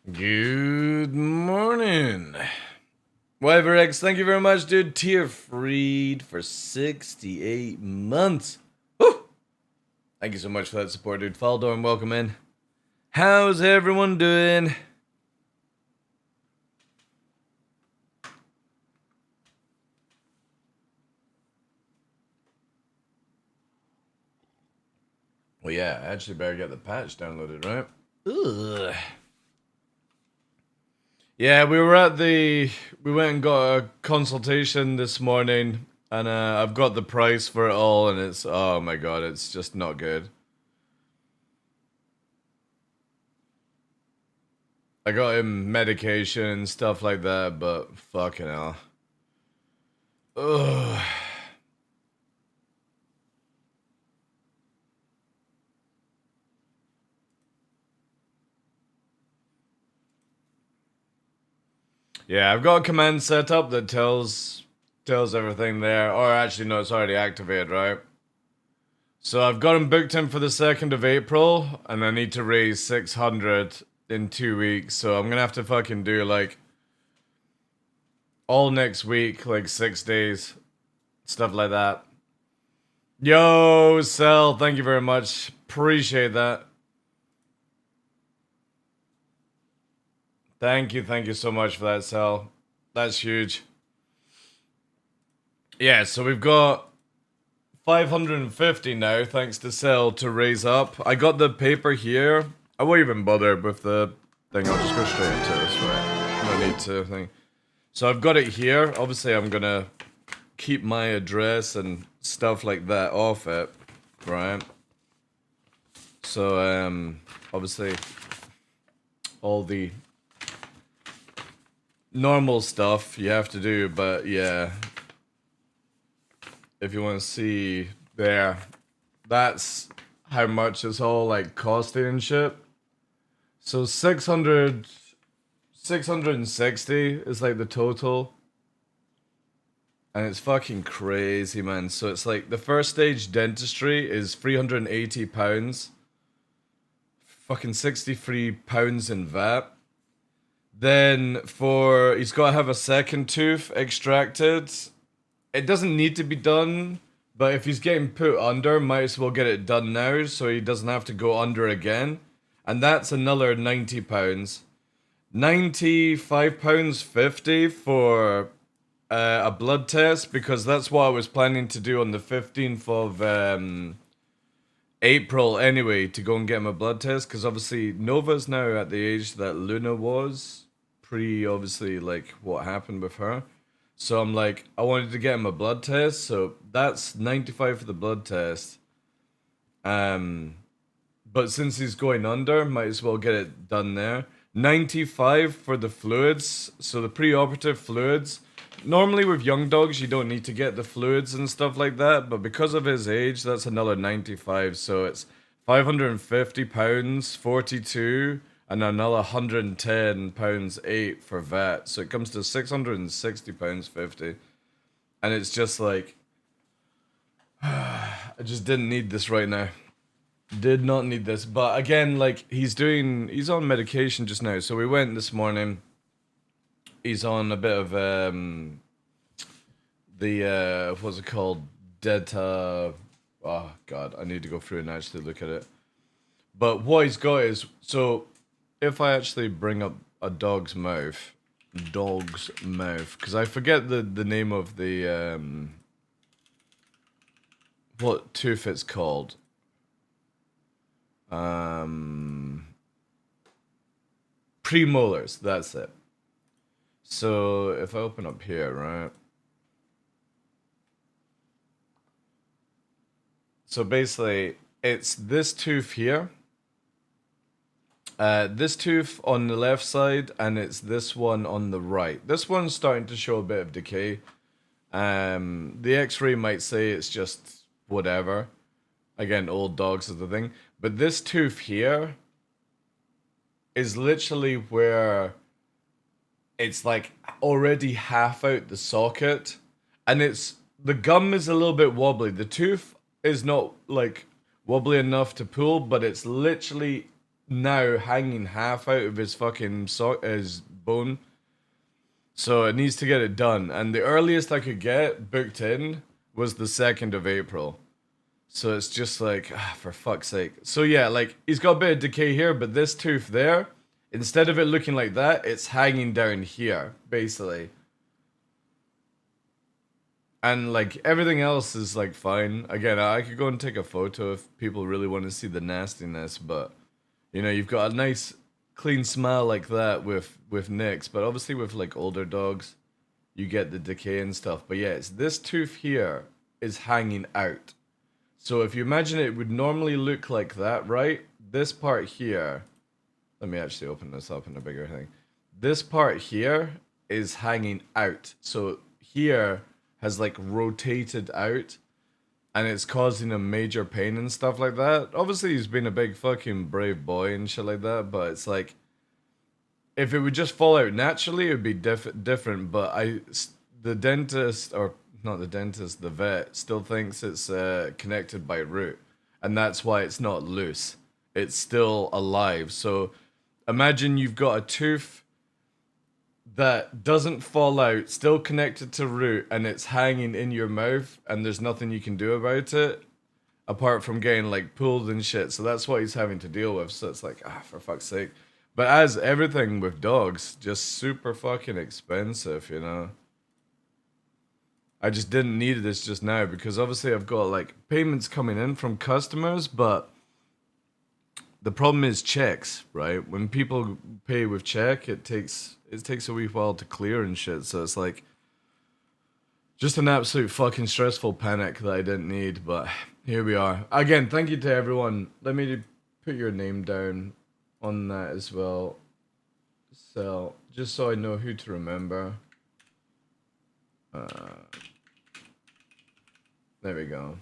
Good morning. WiverX, thank you very much, dude. Tier freed for 68 months. Woo! Thank you so much for that support, dude. Faldorn, welcome in. How's everyone doing? Well, yeah, I actually better get the patch downloaded, right? Ugh. Yeah, we went and got a consultation this morning, and I've got the price for it all, and it's, oh my god, it's just not good. I got him medication and stuff like that, but fucking hell. Ugh. Yeah, I've got a command set up that tells everything there. Or actually, no, it's already activated, right? So I've got him booked in for the 2nd of April, and I need to raise 600 in 2 weeks. So I'm gonna have to fucking do like all next week, like 6 days, stuff like that. Yo, Cell, thank you very much. Appreciate that. Thank you so much for that, Cell. That's huge. Yeah, so we've got 550 now, thanks to Cell, to raise up. I got the paper here. I won't even bother with the thing. I'll just go straight into this, right? No need to thing. So I've got it here. Obviously, I'm gonna keep my address and stuff like that off it, right? So, obviously, all the normal stuff you have to do, but yeah. If you want to see there, that's how much it's all like costing and shit. So 660 is like the total. And it's fucking crazy, man. So it's like the first stage dentistry is £380. Fucking £63 in VAT. Then he's got to have a second tooth extracted. It doesn't need to be done, but if he's getting put under, might as well get it done now so he doesn't have to go under again. And that's another £90. £95.50 for a blood test, because that's what I was planning to do on the 15th of April anyway, to go and get him a blood test, because obviously Nova's now at the age that Luna was, obviously like what happened with her. So I'm like, I wanted to get him a blood test, so that's 95 for the blood test. But since he's going under, might as well get it done there. 95 for the fluids, so the preoperative fluids. Normally with young dogs, you don't need to get the fluids and stuff like that, but because of his age, that's another 95, so it's £550, 42, and another £110.8 for VAT, so it comes to £660.50, and it's just like, I just didn't need this right now. Did not need this, but again, like, he's on medication just now, so we went this morning. He's on a bit of what's it called? Deta. Oh god, I need to go through and actually look at it. But what he's got is, so if I actually bring up a dog's mouth, because I forget the name of the what tooth it's called. Premolars, that's it. So if I open up here, right? So basically, it's this tooth here. This tooth on the left side, and it's this one on the right. This one's starting to show a bit of decay. The x-ray might say it's just whatever. Again, old dogs is the thing. But this tooth here is literally where it's like already half out the socket, and the gum is a little bit wobbly. The tooth is not like wobbly enough to pull, but it's literally now hanging half out of his fucking his bone. So it needs to get it done. And the earliest I could get booked in was the 2nd of April. So it's just like, for fuck's sake. So yeah, like, he's got a bit of decay here, but this tooth there, instead of it looking like that, it's hanging down here, basically. And like, everything else is like fine. Again, I could go and take a photo if people really want to see the nastiness, but you know, you've got a nice clean smile like that with nicks, but obviously with like older dogs, you get the decay and stuff. But yeah, it's this tooth here is hanging out. So if you imagine it would normally look like that, right? This part here, let me actually open this up in a bigger thing. This part here is hanging out. So here has like rotated out and it's causing a major pain and stuff like that. Obviously he's been a big fucking brave boy and shit like that, but it's like, if it would just fall out naturally, it would be different. But the dentist, or not the dentist, the vet, still thinks it's connected by root. And that's why it's not loose. It's still alive. So imagine you've got a tooth that doesn't fall out, still connected to root, and it's hanging in your mouth, and there's nothing you can do about it, apart from getting like pulled and shit. So that's what he's having to deal with. So it's like, for fuck's sake. But as everything with dogs, just super fucking expensive, you know. I just didn't need this just now because obviously I've got like payments coming in from customers, but the problem is checks, right? When people pay with check, it takes a wee while to clear and shit. So it's like just an absolute fucking stressful panic that I didn't need, but here we are. Again, thank you to everyone. Let me put your name down on that as well. So just so I know who to remember. There we go.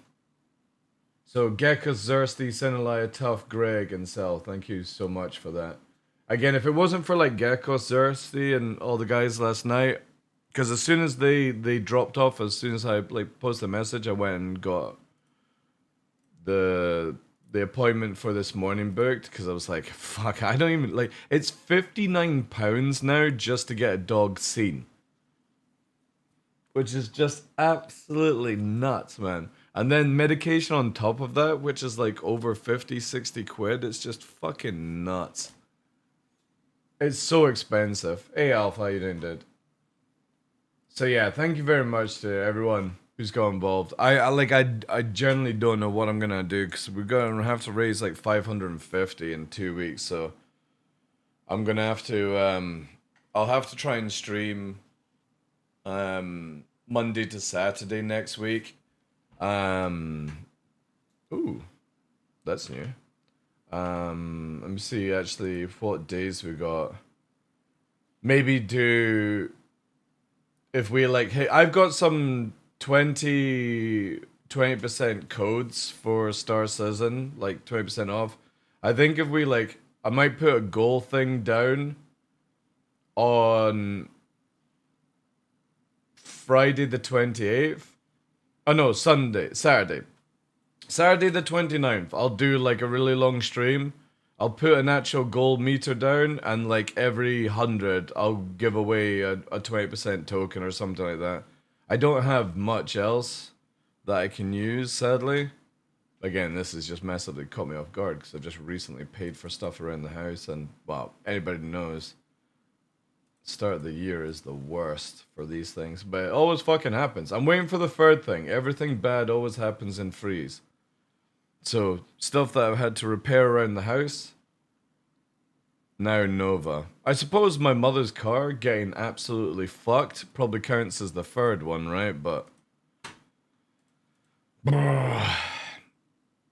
So Gekka, Zirsty, Senelaya, Tough, Greg, and Cell, thank you so much for that. Again, if it wasn't for like Gekko, Zirsty, and all the guys last night, because as soon as they dropped off, as soon as I like posted a message, I went and got the appointment for this morning booked, because I was like, fuck, I don't even, like, it's £59 now just to get a dog seen. Which is just absolutely nuts, man. And then medication on top of that, which is like over 50, 60 quid. It's just fucking nuts. It's so expensive. Hey, Alpha, how you doing, dude? So yeah, thank you very much to everyone who's got involved. I generally don't know what I'm gonna do because we're gonna have to raise like 550 in 2 weeks. So I'm gonna have to I'll have to try and stream Monday to Saturday next week. Ooh, that's new. Let me see actually what days we got. Maybe do, if we like, hey, I've got some 20% codes for Star Citizen, like 20% off. I think if we like, I might put a goal thing down on Friday the 28th. Oh no, Saturday the 29th. I'll do like a really long stream. I'll put an actual goal meter down, and like every 100 I'll give away a 20% token or something like that. I don't have much else that I can use, sadly. Again, this has just massively caught me off guard because I've just recently paid for stuff around the house, and well, anybody knows start of the year is the worst for these things, but it always fucking happens. I'm waiting for the third thing. Everything bad always happens in freeze. So stuff that I've had to repair around the house, now Nova. I suppose my mother's car getting absolutely fucked probably counts as the third one, right? But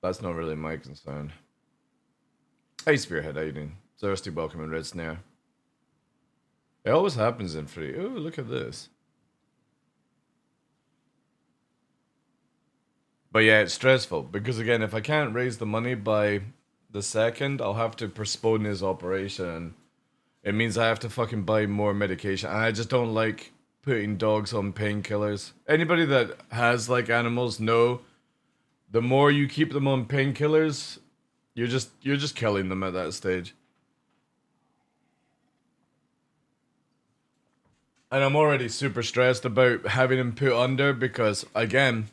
that's not really my concern. Hey Spearhead, how you doing? Thirsty, welcome in Red Snare. It always happens in free. Oh, look at this. But yeah, it's stressful because again, if I can't raise the money by the 2nd, I'll have to postpone his operation. It means I have to fucking buy more medication. And I just don't like putting dogs on painkillers. Anybody that has like animals know the more you keep them on painkillers, You're just killing them at that stage. And I'm already super stressed about having him put under because, again,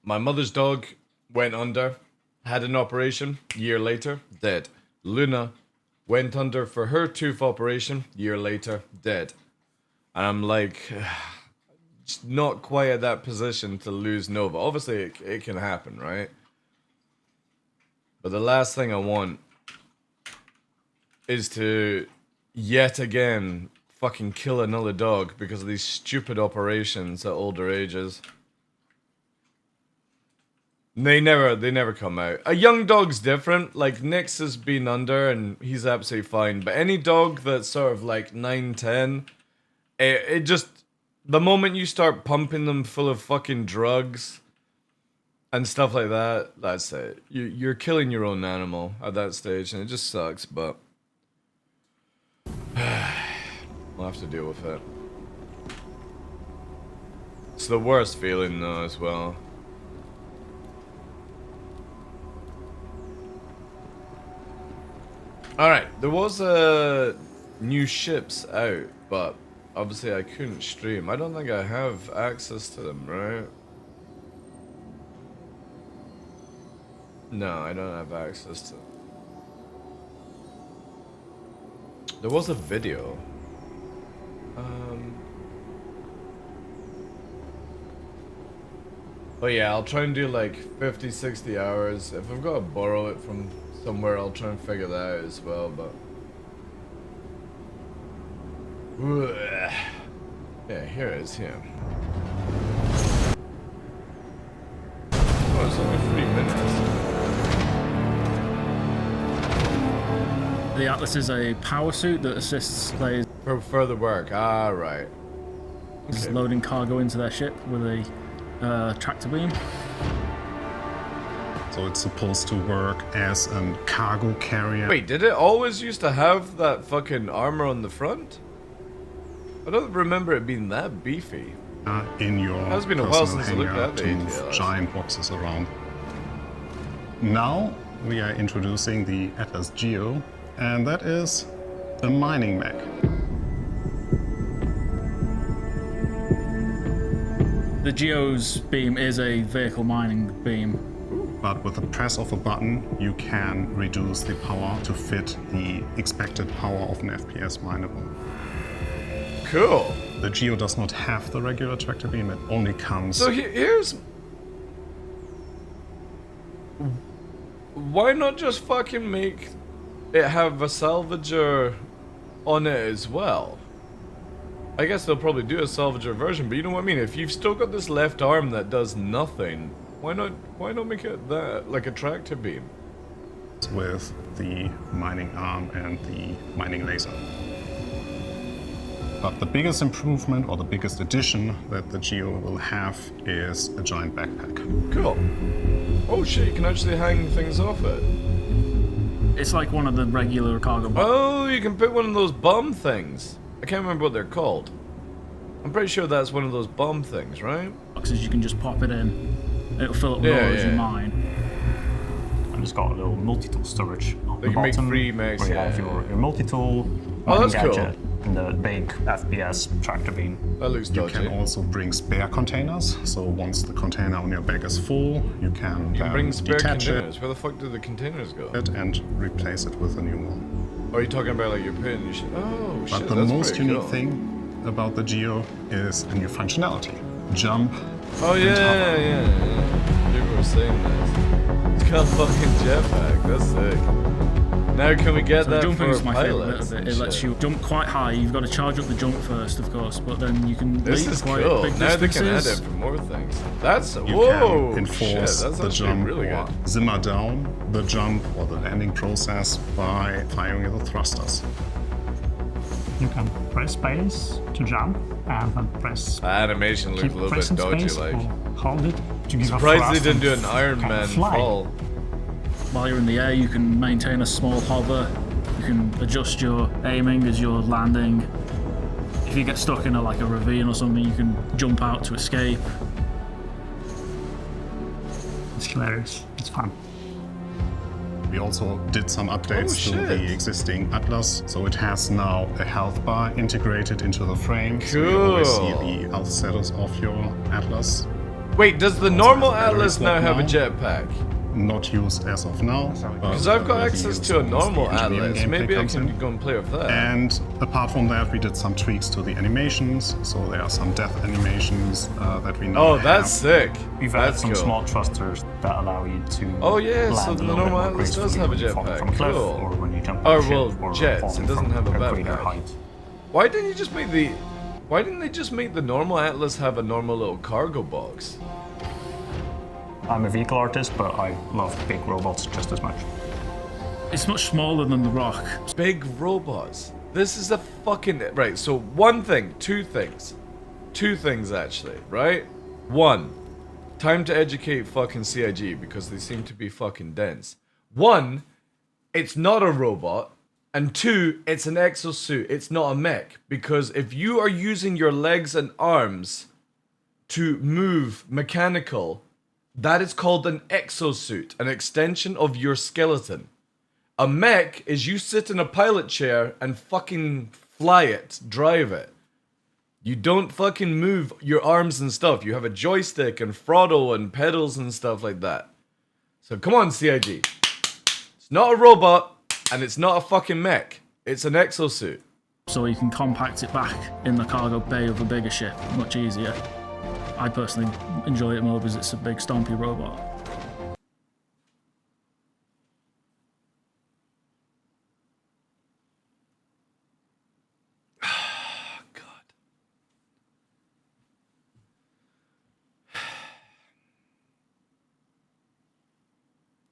my mother's dog went under, had an operation, year later, dead. Luna went under for her tooth operation, year later, dead. And I'm like, just not quite at that position to lose Nova. Obviously, it can happen, right? But the last thing I want is to, yet again, fucking kill another dog because of these stupid operations at older ages. They never come out. A young dog's different. Like, Nyx has been under and he's absolutely fine. But any dog that's sort of like 9, 10, it just... The moment you start pumping them full of fucking drugs and stuff like that, that's it. You're killing your own animal at that stage and it just sucks, but... We'll have to deal with it. It's the worst feeling though as well. Alright, there was new ships out, but obviously I couldn't stream. I don't think I have access to them, right? No, I don't have access to them. There was a video. But yeah, I'll try and do like 50, 60 hours. If I've got to borrow it from somewhere, I'll try and figure that out as well, but... Yeah, here it is, here. Oh, it's only 3 minutes. The Atlas is a power suit that assists players For further work, right. Okay. Loading cargo into their ship with a tractor beam. So it's supposed to work as a cargo carrier. Wait, did it always used to have that fucking armor on the front? I don't remember it being that beefy. In your It's been a while since I looked at the to move ATLS. giant boxes around. Now we are introducing the Atlas Geo, and that is a mining mech. The Geo's beam is a vehicle mining beam. But with the press of a button, you can reduce the power to fit the expected power of an FPS mineable. Cool. The Geo does not have the regular tractor beam, it only comes... So here's... Why not just fucking make it have a salvager on it as well? I guess they'll probably do a salvager version, but you know what I mean? If you've still got this left arm that does nothing, why not make it that, like a tractor beam? with the mining arm and the mining laser. But the biggest improvement or the biggest addition that the Geo will have is a giant backpack. Cool. Oh shit, you can actually hang things off it. It's like one of the regular cargo boxes. Oh, you can put one of those bomb things. I can't remember what they're called. I'm pretty sure that's one of those bomb things, right? Boxes you can just pop it in. It'll fill up with all as you mine. And it's got a little multi-tool storage on They the can make bottom, free mechs, where you have your multi-tool, Oh, that's gadget, cool. and the big FPS tractor beam. That looks You dodgy. can also bring spare containers, so once the container on your back is full, you can bring spare detach containers. Where the fuck do the containers go? it and replace it with a new one. Oh, are you talking about like your pin? You should... Oh shit, But the that's most pretty unique cool. thing about the Geo is a new functionality. Jump. Oh and hover. yeah. People were saying this. It's got a fucking jetpack. That's sick. Now can we get So that jumping for is my favourite bit pilots? of it. and It lets shit? you jump quite high. You've got to charge up the jump first, of course, but then you can This leap is quite cool. big Now they can add distances. it for more things. That's You whoa. can Shit, enforce that's the actually jump really or good. simmer down the jump or the landing process by firing the thrusters. You can press space to jump and then press The animation looks a keep little bit pressing dodgy. space Like, or hold it to give a surprised they thrust didn't do and an Iron can Man fly. fall. While you're in the air, you can maintain a small hover. You can adjust your aiming as you're landing. If you get stuck in a ravine or something, you can jump out to escape. It's hilarious. It's fun. We also did some updates to the existing Atlas, so it has now a health bar integrated into the frame. So you always see the health status of your Atlas. Wait, does the normal Atlas now have a jetpack? Not used as of now. Because I've got access to a normal Atlas. Maybe I can go and play with that. And apart from that, we did some tweaks to the animations. So there are some death animations that we now have. That's sick. We've added some small thrusters that allow you to land so the normal Atlas does have a jetpack. From cliff, Cool. or when you jump off ship, jets. It doesn't have a greater backpack. height. Why didn't they just make the normal Atlas have a normal little cargo box? I'm a vehicle artist, but I love big robots just as much. It's much smaller than the Rock. Big robots. This is a fucking... Right, so two things actually, right? One, time to educate fucking CIG because they seem to be fucking dense. One, it's not a robot. And two, it's an exosuit. It's not a mech. Because if you are using your legs and arms to move mechanical... That is called an exosuit, an extension of your skeleton. A mech is you sit in a pilot chair and fucking fly it, drive it. You don't fucking move your arms and stuff. You have a joystick and throttle and pedals and stuff like that. So come on, CIG. It's not a robot and it's not a fucking mech. It's an exosuit. So you can compact it back in the cargo bay of a bigger ship much easier. I personally enjoy it more because it's a big stompy robot. God.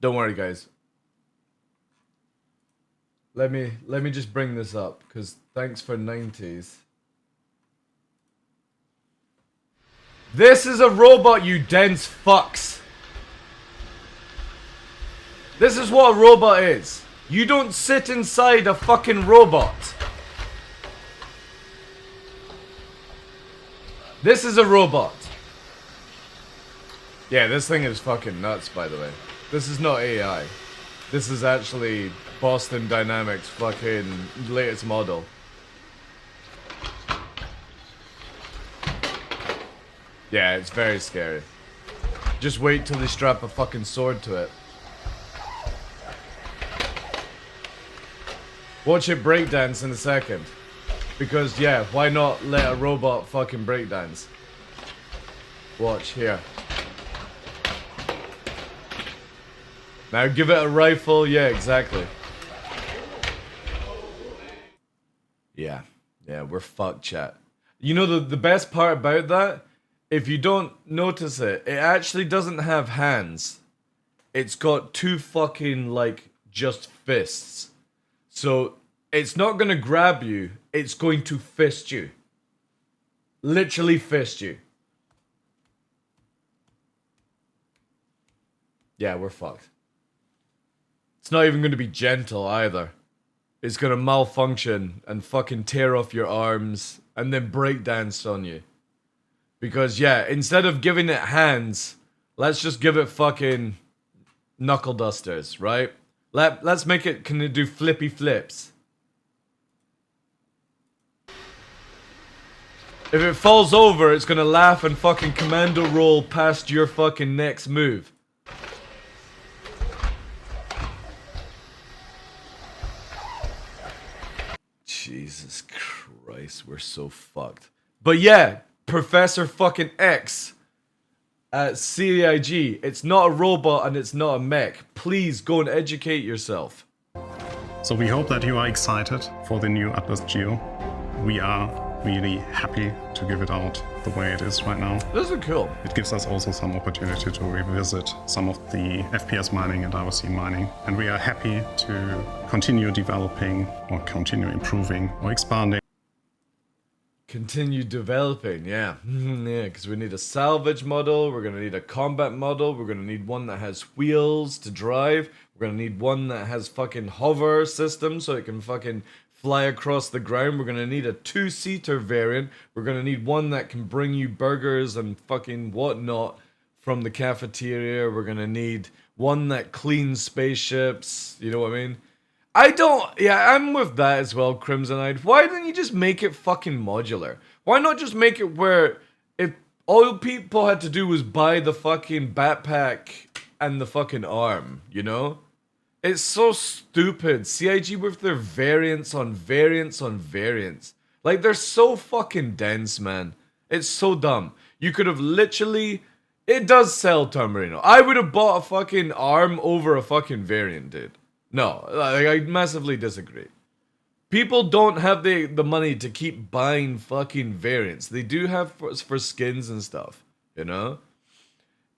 Don't worry, guys. Let me just bring this up because thanks for 90s. This is a robot, you dense fucks. This is what a robot is. You don't sit inside a fucking robot. This is a robot. Yeah, this thing is fucking nuts, by the way. This is not AI. This is actually Boston Dynamics fucking latest model. Yeah, it's very scary. Just wait till they strap a fucking sword to it. Watch it breakdance in a second. Because, yeah, why not let a robot fucking breakdance? Watch, here. Now give it a rifle, yeah, exactly. Yeah, we're fucked, chat. You know the best part about that? If you don't notice it, it actually doesn't have hands. It's got two fucking, like, just fists. So, it's not gonna grab you, it's going to fist you. Literally fist you. Yeah, we're fucked. It's not even gonna be gentle either. It's gonna malfunction and fucking tear off your arms and then break dance on you. Because, yeah, instead of giving it hands, let's just give it fucking knuckle dusters, right? Let's make it, can it do flippy flips? If it falls over, it's gonna laugh and fucking commando roll past your fucking next move. Jesus Christ, we're so fucked. But yeah, Professor fucking X at CIG. It's not a robot and it's not a mech. Please go and educate yourself. So we hope that you are excited for the new Atlas Geo. We are really happy to give it out the way it is right now. Those are cool. It gives us also some opportunity to revisit some of the FPS mining and RC mining. And we are happy to continue developing or continue improving or expanding. Continue developing, yeah. Yeah, because we need a salvage model, we're going to need a combat model, we're going to need one that has wheels to drive, we're going to need one that has fucking hover system so it can fucking fly across the ground, we're going to need a two-seater variant, we're going to need one that can bring you burgers and fucking whatnot from the cafeteria, we're going to need one that cleans spaceships. You know what I mean? Yeah, I'm with that as well, Crimsonite. Why didn't you just make it fucking modular? Why not just make it where if all people had to do was buy the fucking backpack and the fucking arm, you know? It's so stupid. CIG with their variants on variants on variants. Like, they're so fucking dense, man. It's so dumb. You could have literally... It does sell Tom Marino. I would have bought a fucking arm over a fucking variant, dude. No, like, I massively disagree. People don't have the money to keep buying fucking variants. They do have for skins and stuff, you know?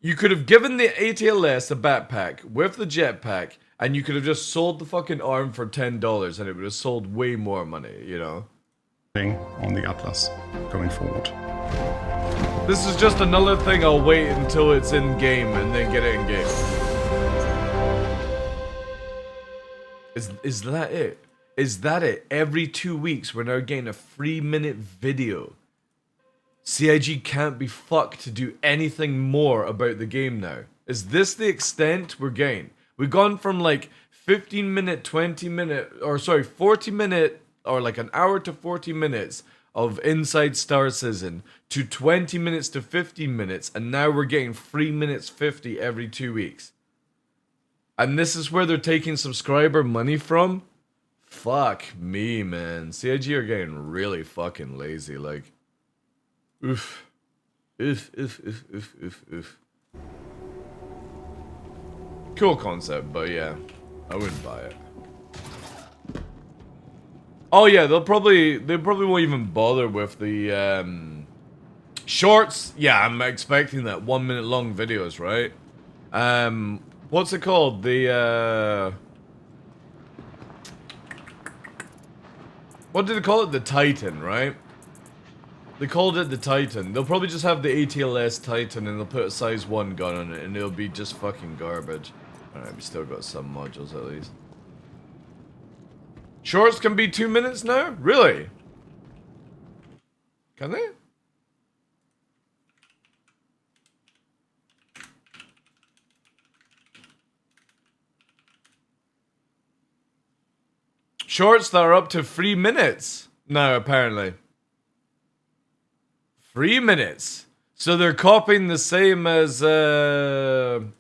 You could have given the ATLS a backpack with the jetpack, and you could have just sold the fucking arm for $10, and it would have sold way more money, you know? On the Atlas going forward. This is just another thing I'll wait until it's in game and then get it in game. Is that it? Is that it? Every 2 weeks we're now getting a 3-minute video. CIG can't be fucked to do anything more about the game now. Is this the extent we're getting? We've gone from like 15-minute, 20-minute, or sorry, 40-minute, or like an hour to 40 minutes of Inside Star Citizen to 20 minutes to 15 minutes, and now we're getting 3 minutes 50 every 2 weeks. And this is where they're taking subscriber money from? Fuck me, man. CIG are getting really fucking lazy, like. Oof. Oof. Cool concept, but yeah, I wouldn't buy it. Oh yeah, they probably won't even bother with the shorts. Yeah, I'm expecting that 1 minute long videos, right? What's it called? The what did they call it? The Titan, right? They called it the Titan. They'll probably just have the ATLS Titan and they'll put a size 1 gun on it and it'll be just fucking garbage. Alright, we still got some modules at least. Shorts can be 2 minutes now? Really? Can they? Shorts that are up to 3 minutes now, apparently. 3 minutes. So they're copying the same as Instagram.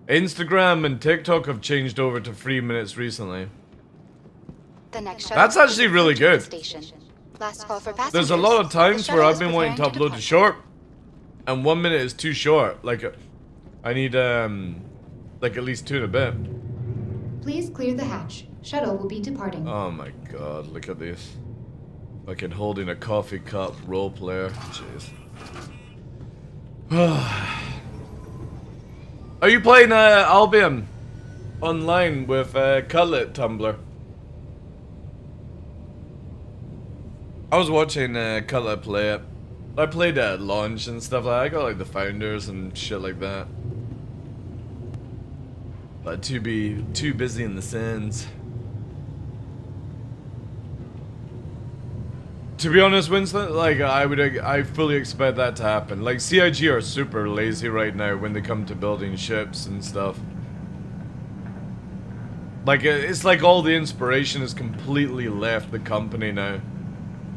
Instagram and TikTok have changed over to 3 minutes recently. That's actually really good. There's a lot of times where I've been wanting to upload a short, and 1 minute is too short. Like, I need like at least 2 and a bit. Please clear the hatch. Shuttle will be departing. Oh my god, look at this. Fucking holding a coffee cup role player. Jeez. Are you playing Albion online with Cutlet Tumblr? I was watching Cutlet play it. I played at launch and stuff like that. I got like the founders and shit like that. But too busy in the sands. To be honest, Winston, like I fully expect that to happen. Like CIG are super lazy right now when they come to building ships and stuff. Like it's like all the inspiration has completely left the company now,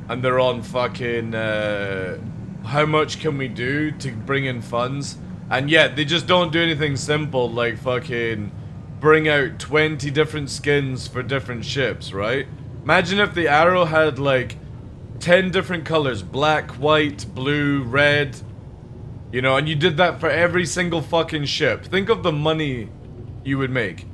and they're on fucking how much can we do to bring in funds, and yet they just don't do anything simple like fucking bring out 20 different skins for different ships, right? Imagine if the Arrow had like 10 different colors, black, white, blue, red, you know, and you did that for every single fucking ship. Think of the money you would make.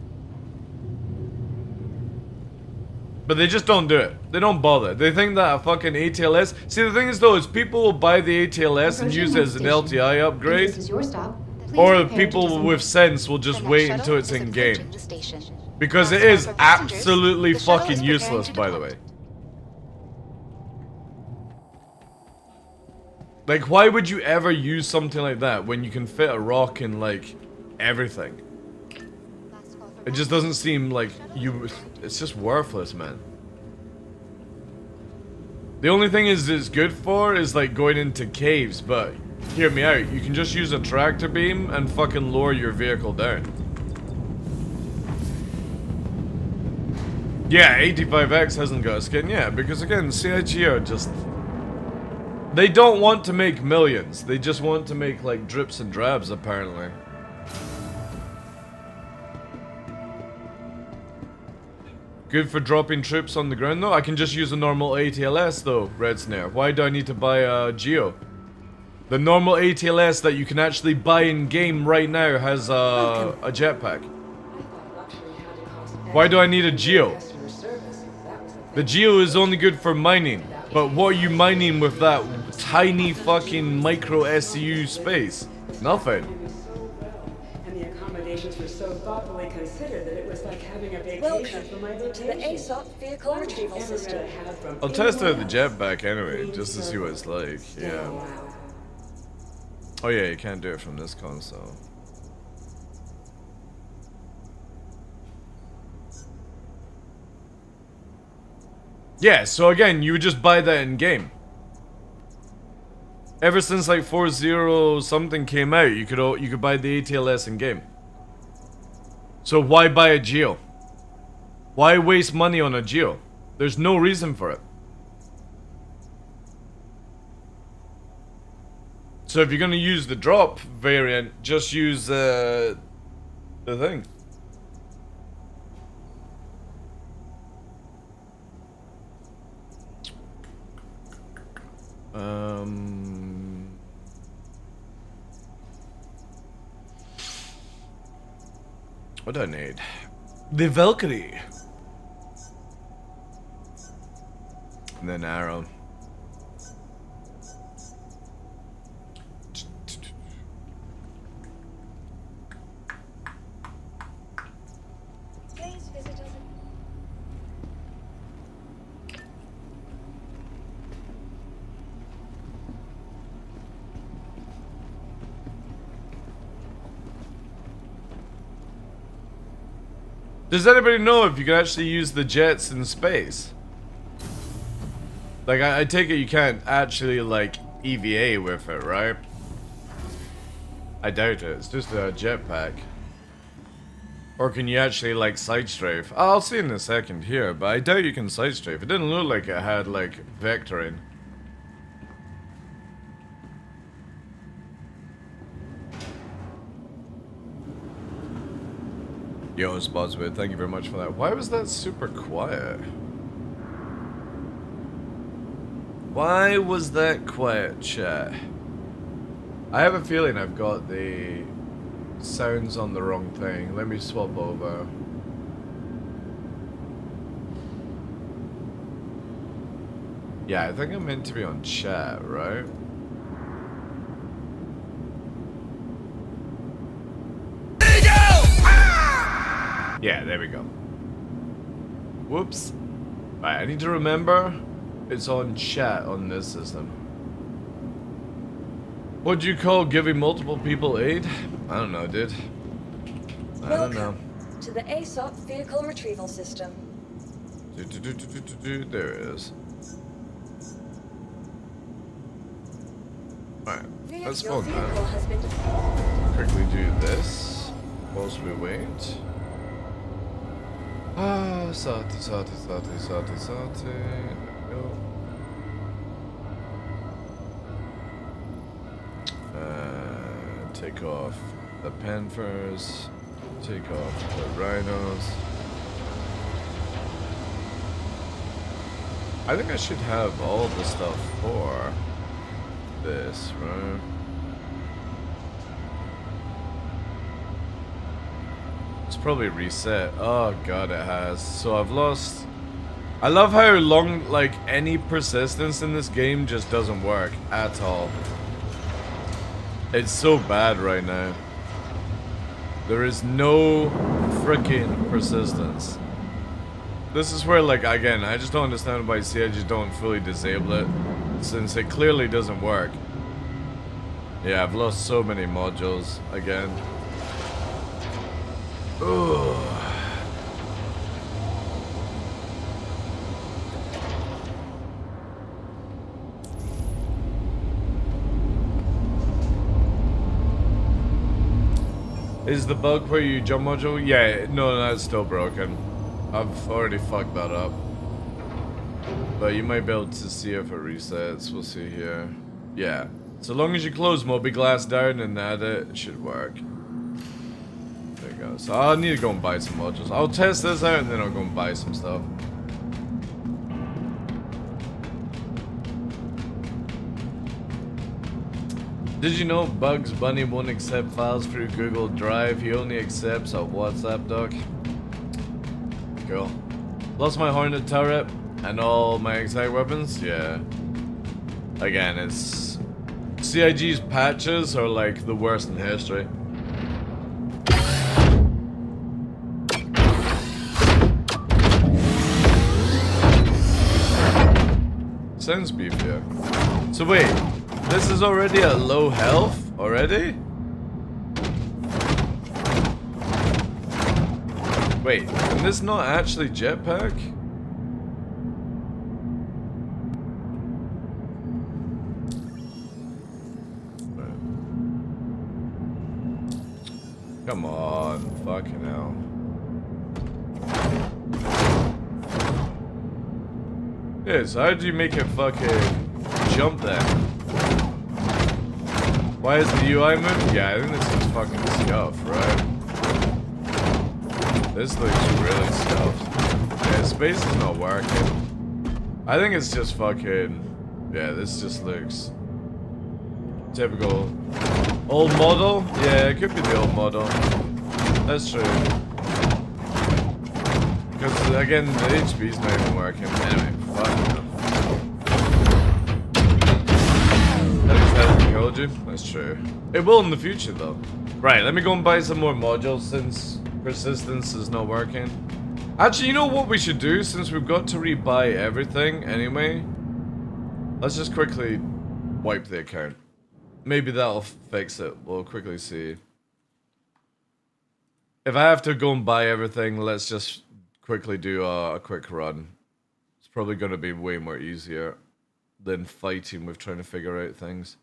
But they just don't do it. They don't bother. They think that a fucking ATLS... See, the thing is though, is people will buy the ATLS and use it as an LTI upgrade. This is your stop. Please Or prepare to people disembark. with sense will just wait until it's in game. Because it is absolutely fucking useless, by the way. Like, why would you ever use something like that when you can fit a rock in, like, everything? It just doesn't seem like you... It's just worthless, man. The only thing it's good for is, like, going into caves, but Hear me out. You can just use a tractor beam and fucking lower your vehicle down. Yeah, 85X hasn't got a skin yet, because again, CIG are just... They don't want to make millions. They just want to make, like, drips and drabs, apparently. Good for dropping troops on the ground, though? I can just use a normal ATLS, though, Red Snare. Why do I need to buy a Geo? The normal ATLS that you can actually buy in-game right now has a jetpack. Why do I need a Geo? The Geo is only good for mining. But what are you mining with that tiny fucking micro SCU space? Nothing. And the accommodations were so thoughtfully considered that it was like having a vacation for my vacation. To the ASOP vehicle retrieval system. I'll test out the jetpack anyway, just to see what it's like. Yeah. Oh yeah, you can't do it from this console. Yeah, so again, you would just buy that in game. Ever since like 4.0 something came out, you could buy the ATLS in game. So why buy a Geo? Why waste money on a Geo? There's no reason for it. So if you're gonna use the drop variant, just use the thing. What do I need? The Valkyrie. And then arrow. Please visit us. Does anybody know if you can actually use the jets in space? Like, I take it you can't actually, like, EVA with it, right? I doubt it. It's just a jetpack. Or can you actually, like, side strafe? Oh, I'll see in a second here, but I doubt you can side strafe. It didn't look like it had, like, vectoring. Yo, Spotswood, thank you very much for that. Why was that super quiet? Why was that quiet, chat? I have a feeling I've got the sounds on the wrong thing. Let me swap over. Yeah, I think I'm meant to be on chat, right? Yeah, there we go. Whoops. Right, I need to remember it's on chat on this system. What do you call giving multiple people aid? I don't know, dude. I don't know. To the ASOP vehicle retrieval system. There it is. Alright, let's Your spawn vehicle that. has been Quickly do this whilst we wait. Ah, sati. There we go. Take off the Panthers. Take off the Rhinos. I think I should have all the stuff for this, right? It's probably reset. Oh god, it has. So I've lost... I love how long, like, any persistence in this game just doesn't work at all. It's so bad right now. There is no freaking persistence. This is where, like, again, I just don't understand why CIG don't fully disable it, since it clearly doesn't work. Yeah, I've lost so many modules again. Ugh. Is the bug where you jump module? Yeah, no, that's still broken. I've already fucked that up. But you might be able to see if it resets. We'll see here. Yeah. So long as you close Moby Glass down and add it, it should work. There you go. So I'll need to go and buy some modules. I'll test this out and then I'll go and buy some stuff. Did you know Bugs Bunny won't accept files through Google Drive? He only accepts a WhatsApp doc. Cool. Lost my Hornet turret and all my exact weapons? Yeah. Again, it's... CIG's patches are like the worst in history. Sounds beefier. So wait, this is already at low health? Already? Wait, can this not actually jetpack? Come on, fucking hell. Yeah, so how do you make it fucking jump then? Why is the UI moving? Yeah, I think this is fucking scuffed, right? This looks really scuffed. Yeah, space is not working. I think it's just fucking... Yeah, this just looks... typical... Old model? Yeah, it could be the old model. That's true. Because, again, the HP's not even working. Anyway, fuck it. At least that hasn't killed you? That's true. It will in the future, though. Right, let me go and buy some more modules since persistence is not working. Actually, you know what we should do? Since we've got to rebuy everything anyway, let's just quickly wipe the account. Maybe that'll fix it. We'll quickly see. If I have to go and buy everything, let's just quickly do a quick run. It's probably going to be way more easier than fighting with trying to figure out things.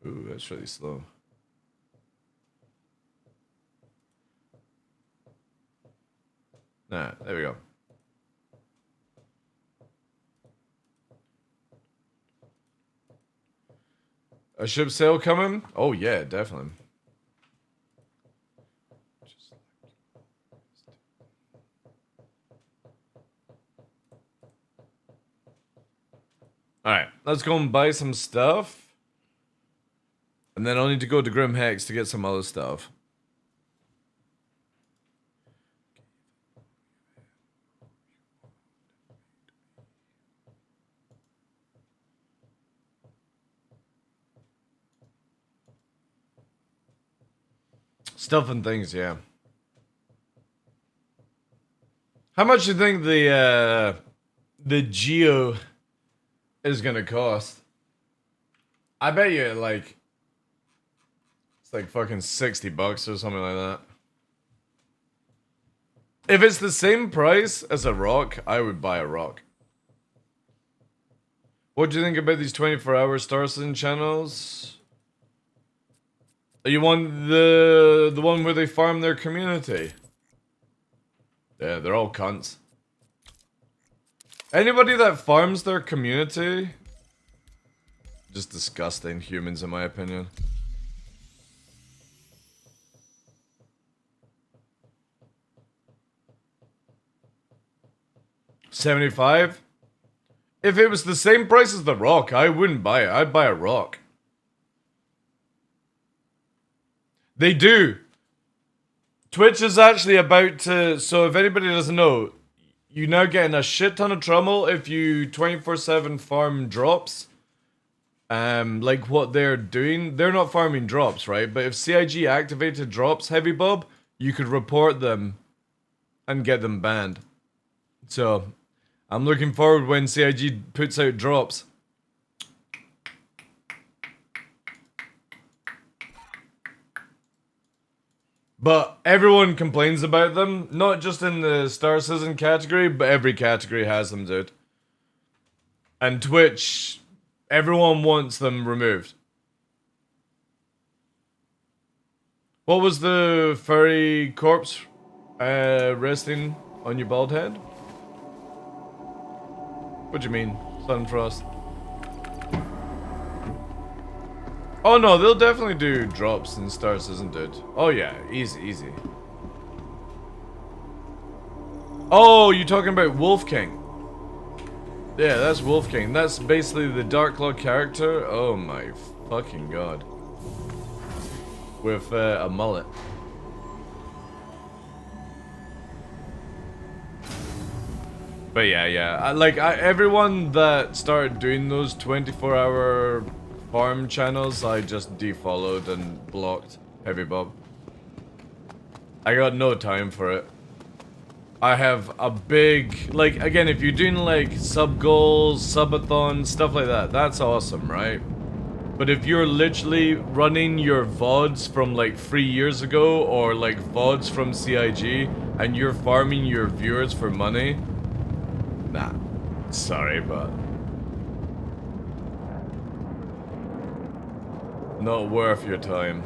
Ooh, that's really slow. Nah, there we go. A ship sail coming? Oh yeah, definitely. Alright, let's go and buy some stuff. And then I'll need to go to Grim Hex to get some other stuff. Stuff and things, yeah. How much do you think the Geo is gonna cost? I bet you like it's like fucking $60 or something like that. If it's the same price as a rock, I would buy a rock. What do you think about these 24-hour Starson channels? You want the one where they farm their community? Yeah, they're all cunts. Anybody that farms their community, just disgusting humans in my opinion. $75? If it was the same price as the rock, I wouldn't buy it. I'd buy a rock. They do. Twitch is actually about to... So if anybody doesn't know, you're now getting a shit ton of trouble if you 24/7 farm drops. Like what they're doing. They're not farming drops, right? But if CIG activated drops, Heavy Bob, you could report them and get them banned. So, I'm looking forward when CIG puts out drops. But everyone complains about them, not just in the Star Citizen category, but every category has them, dude. And Twitch, everyone wants them removed. What was the furry corpse resting on your bald head? What do you mean, Sunfrost? Oh no, they'll definitely do drops in Star Citizen, dude. Oh yeah, easy, easy. Oh, you're talking about Wolf King. Yeah, that's Wolf King. That's basically the TheDarkLaw character. Oh my fucking god. With a mullet. But yeah. Everyone that started doing those 24-hour farm channels, I just defollowed and blocked Heavy Bob. I got no time for it. I have a big, like, again, if you're doing like sub goals, subathons, stuff like that, that's awesome, right? But if you're literally running your VODs from like 3 years ago, or like VODs from CIG, and you're farming your viewers for money, nah, sorry, but not worth your time.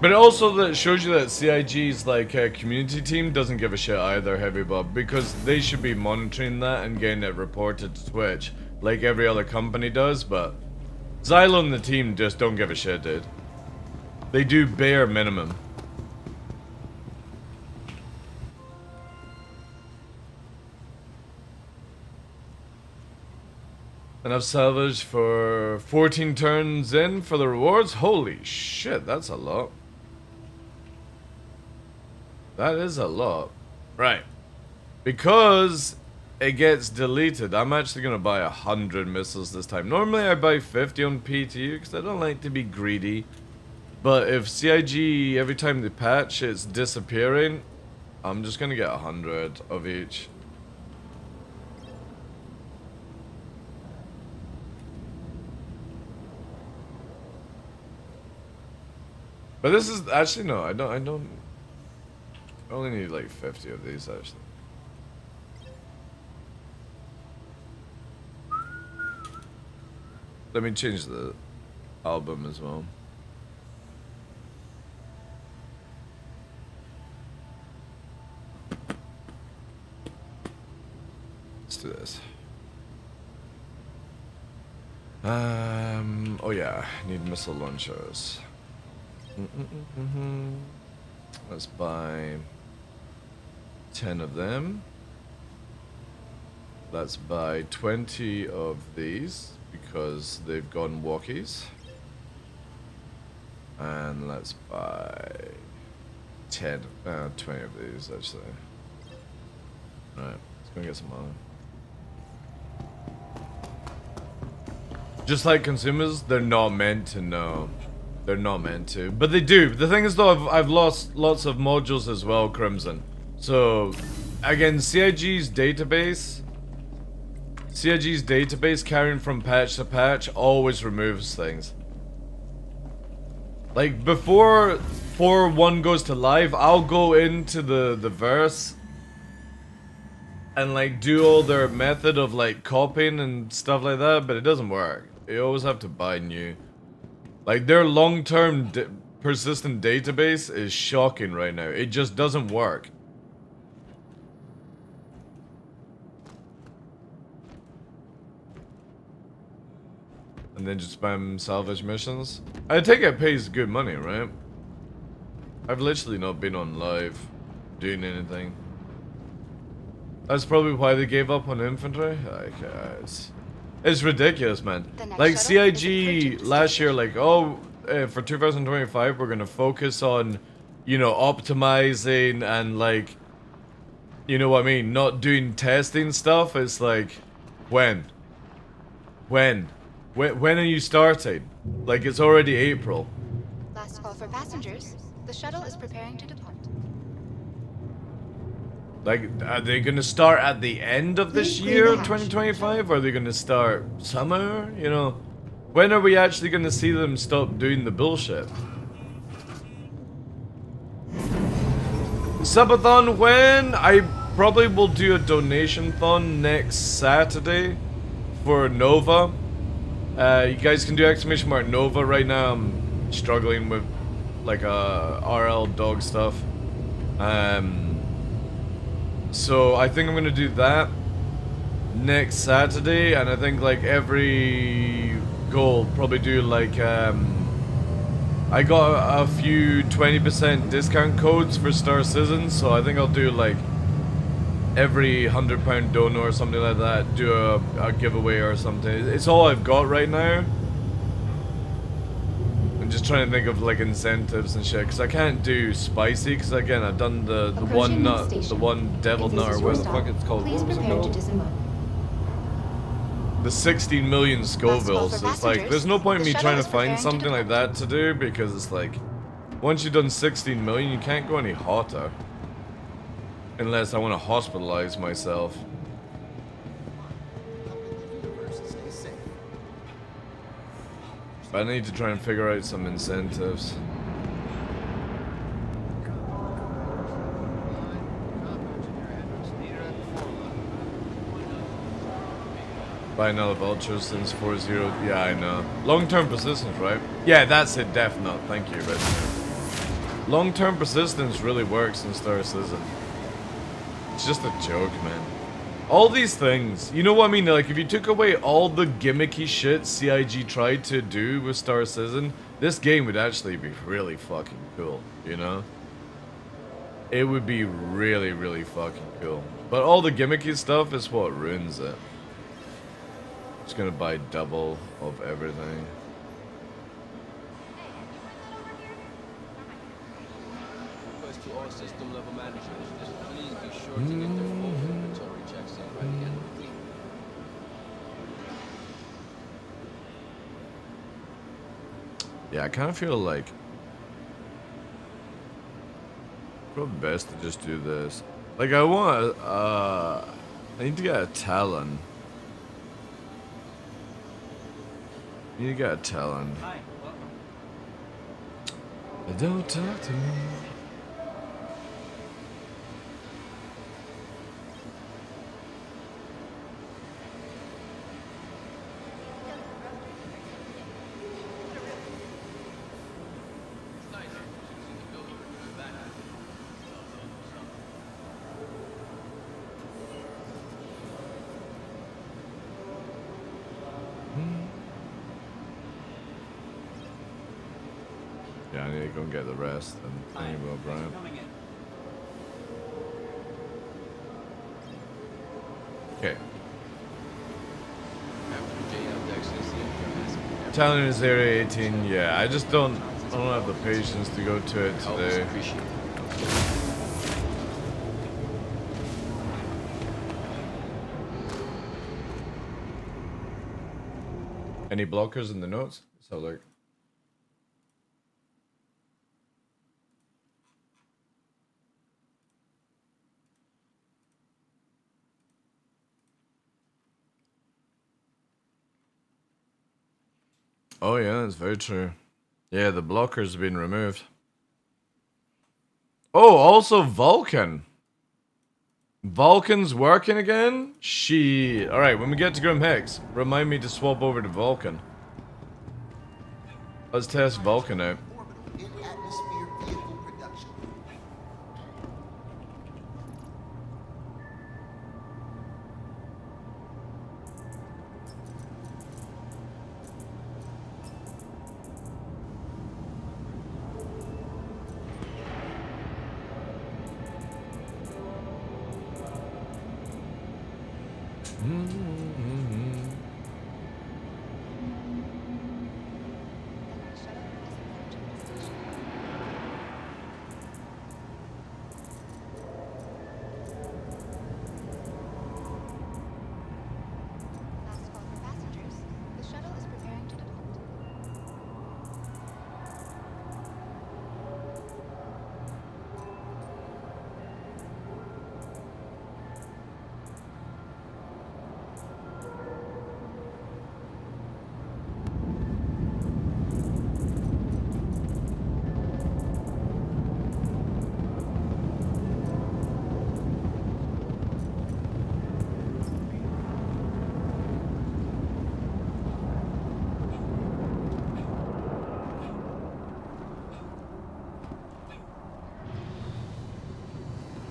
But also that shows you that CIG's like community team doesn't give a shit either, Heavy Bob, because they should be monitoring that and getting it reported to Twitch like every other company does, but Xylo and the team just don't give a shit, dude. They do bare minimum. And I've salvaged for 14 turns in for the rewards. Holy shit, that's a lot. That is a lot. Right. Because it gets deleted, I'm actually going to buy 100 missiles this time. Normally I buy 50 on PTU because I don't like to be greedy. But if CIG, every time they patch, it's disappearing, I'm just going to get 100 of each. But this is actually no, I don't I only need like 50 of these actually. Let me change the album as well. Let's do this. Oh yeah, need missile launchers. Let's buy 10 of them. Let's buy 20 of these because they've gone walkies. And let's buy 20 of these actually. Alright, let's go get some money. Just like consumers, they're not meant to know. They're not meant to, but they do. The thing is though, I've lost lots of modules as well, Crimson. So, again, CIG's database carrying from patch to patch always removes things. Like, before 4.1 goes to live, I'll go into the verse and like do all their method of like copying and stuff like that, but it doesn't work. You always have to buy new. Like, their long-term persistent database is shocking right now. It just doesn't work. And then just spam salvage missions. I take it pays good money, right? I've literally not been on live doing anything. That's probably why they gave up on infantry. Like, it's ridiculous, man. Like CIG last year, like, oh, for 2025, we're gonna focus on, you know, optimizing and like, you know what I mean, not doing testing stuff. It's like, when are you starting? Like, it's already April. Last call for passengers. The shuttle is preparing to depart. Like, are they gonna start at the end of this Please clear year the of hatch. 2025? Or are they gonna start summer? You know, when are we actually gonna see them stop doing the bullshit? Subathon when? I probably will do a donation-thon next Saturday for Nova. You guys can do ! Nova right now. I'm struggling with like RL dog stuff. So I think I'm gonna do that next Saturday, and I think like every goal probably do like I got a few 20% discount codes for Star Citizen, so I think I'll do like every £100 donor or something like that, do a giveaway or something. It's all I've got right now. I'm just trying to think of like incentives and shit, because I can't do spicy, because again I've done the one nut, the one devil nut, or whatever the fuck it's called. Please What was it prepare to called? disembark. The 16 million Scovilles. It's like, there's no point in me trying to find something like that to do, because it's like, once you've done 16 million, you can't go any hotter. Unless I want to hospitalize myself. But I need to try and figure out some incentives. Buy another vulture since 4-0. Yeah, I know. Long-term persistence, right? Yeah, that's it, Death Nut. Thank you, Red. Long-term persistence really works in Star Citizen. It's just a joke, man. All these things, you know what I mean? Like, if you took away all the gimmicky shit CIG tried to do with Star Citizen, this game would actually be really fucking cool, you know? It would be really, really fucking cool. But all the gimmicky stuff is what ruins it. Just gonna buy double of everything. To all system level managers, just please be sure to get their full inventory checks in by the end of the week. Yeah, I kind of feel like probably best to just do this. Like, I want I need to get a Talon. I need to get a Talon. Hi, welcome. Don't talk to me. Yeah, I need to go and get the rest and think about Brian. Okay. Talon is area 18. Yeah, I just don't have the patience to go to it today. Any blockers in the notes? So like. Oh yeah, that's very true. Yeah, the blockers have been removed. Oh, also Vulcan. Vulcan's working again? Shit. Alright, when we get to Grim Hex, remind me to swap over to Vulcan. Let's test Vulcan out.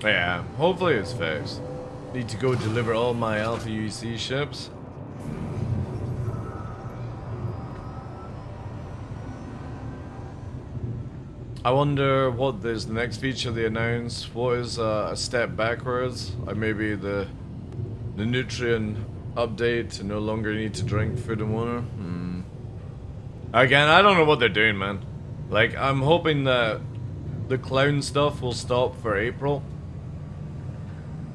Yeah, hopefully it's fixed. Need to go deliver all my Alpha UEC ships. I wonder what is the next feature they announce. What is a step backwards? Like maybe the nutrient update to no longer need to drink food and water. Again, I don't know what they're doing, man. Like, I'm hoping that the clown stuff will stop for April,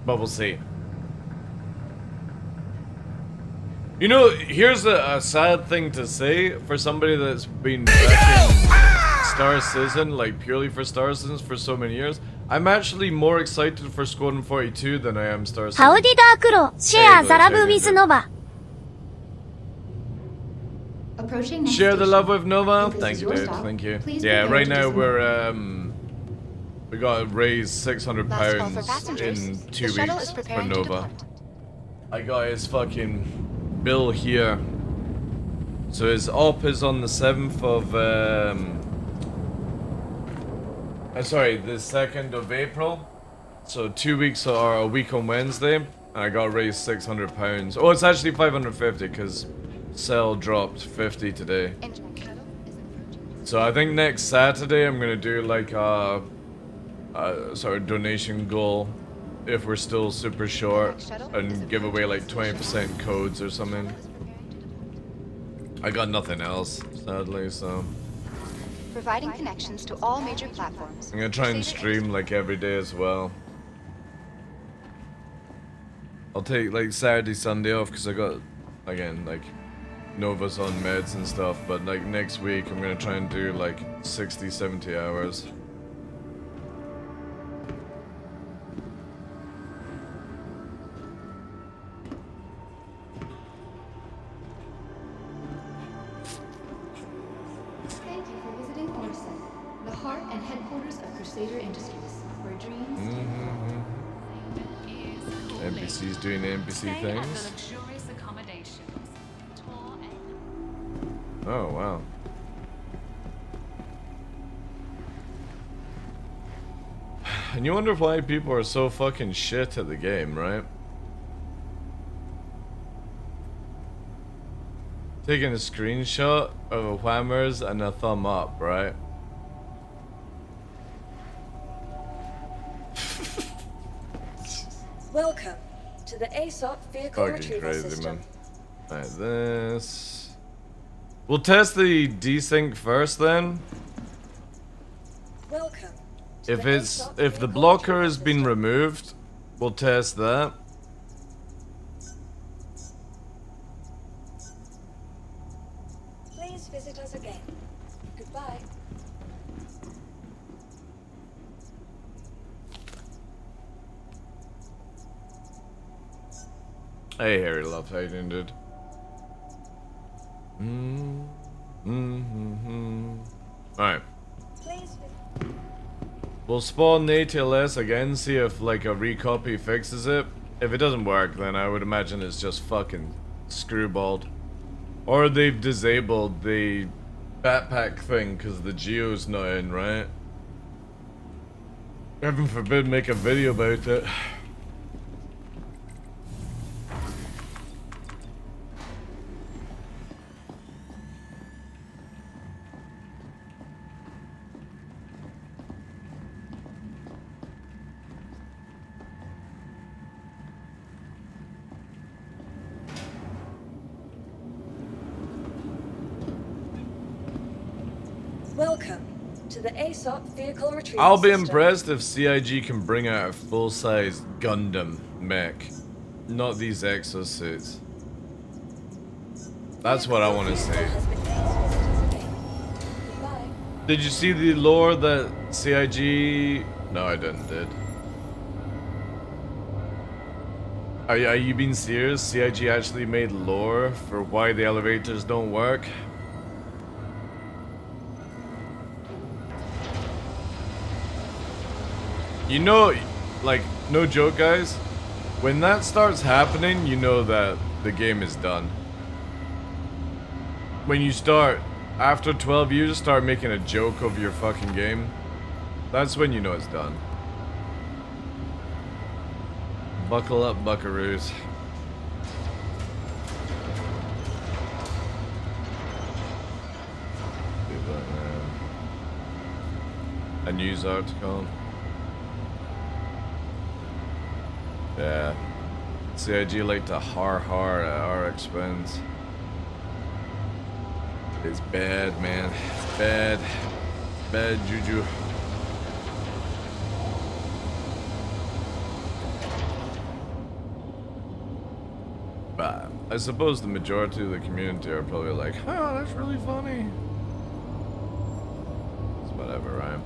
but we'll see. You know, here's a sad thing to say for somebody that's been backing Star Citizen, like purely for Star Citizens for so many years. I'm actually more excited for Squadron 42 than I am Star Citizen. Howdy TheDarkLaw, share the love with Nova. Approaching next Share the station. love with Nova. If this Thank is you, your dude. stop, Thank you. please Yeah, prepare right to now disembark. we gotta raise £600 passengers. in The 2 shuttle weeks is for preparing to Nova. depart. I got his fucking bill here. So his op is on the 7th of sorry, the 2nd of April. So 2 weeks or a week on Wednesday. And I got raised £600. Oh, it's actually 550 because Cell dropped 50 today. So I think next Saturday I'm gonna do like a sort of donation goal if we're still super short and give away like 20% codes or something. I got nothing else, sadly, so Providing connections to all major platforms. I'm gonna try and stream like every day as well. I'll take like Saturday, Sunday off because I got, again, like Nova's on meds and stuff, but like next week I'm gonna try and do like 60, 70 hours. Thank you for visiting Orson, the heart and headquarters of Crusader Industries, where dreams. NPC's doing NPC things. Oh, wow. And you wonder why people are so fucking shit at the game, right? Taking a screenshot of a whammers and a thumb up, right? Welcome to the ASOP vehicle Fucking retrieval crazy, system. man. Alright, this. We'll test the desync first then. Welcome. to If the it's ASOP if the vehicle blocker retrieval has been system. removed, we'll test that. Please visit us again. Goodbye. Hey Harry Love, how you doing, dude? Alright. Please visit. We'll spawn the ATLS again, see if like a recopy fixes it. If it doesn't work, then I would imagine it's just fucking screwballed. Or they've disabled the backpack thing because the geo's not in, right? Heaven forbid make a video about it. Welcome to the ASOP vehicle retrieval I'll be system. impressed if CIG can bring out a full-size Gundam mech, not these exosuits. That's what I want to see. Has been made. Visit us again. Goodbye. Did you see the lore that CIG... No, I didn't, did. Are you being serious? CIG actually made lore for why the elevators don't work? You know, like, no joke, guys. When that starts happening, you know that the game is done. When you start, after 12 years, start making a joke of your fucking game, that's when you know it's done. Buckle up, buckaroos. A news article. Yeah. CIG like to har at our expense. It's bad, man. It's bad. Bad juju. But I suppose the majority of the community are probably like, oh, that's really funny. It's whatever, right?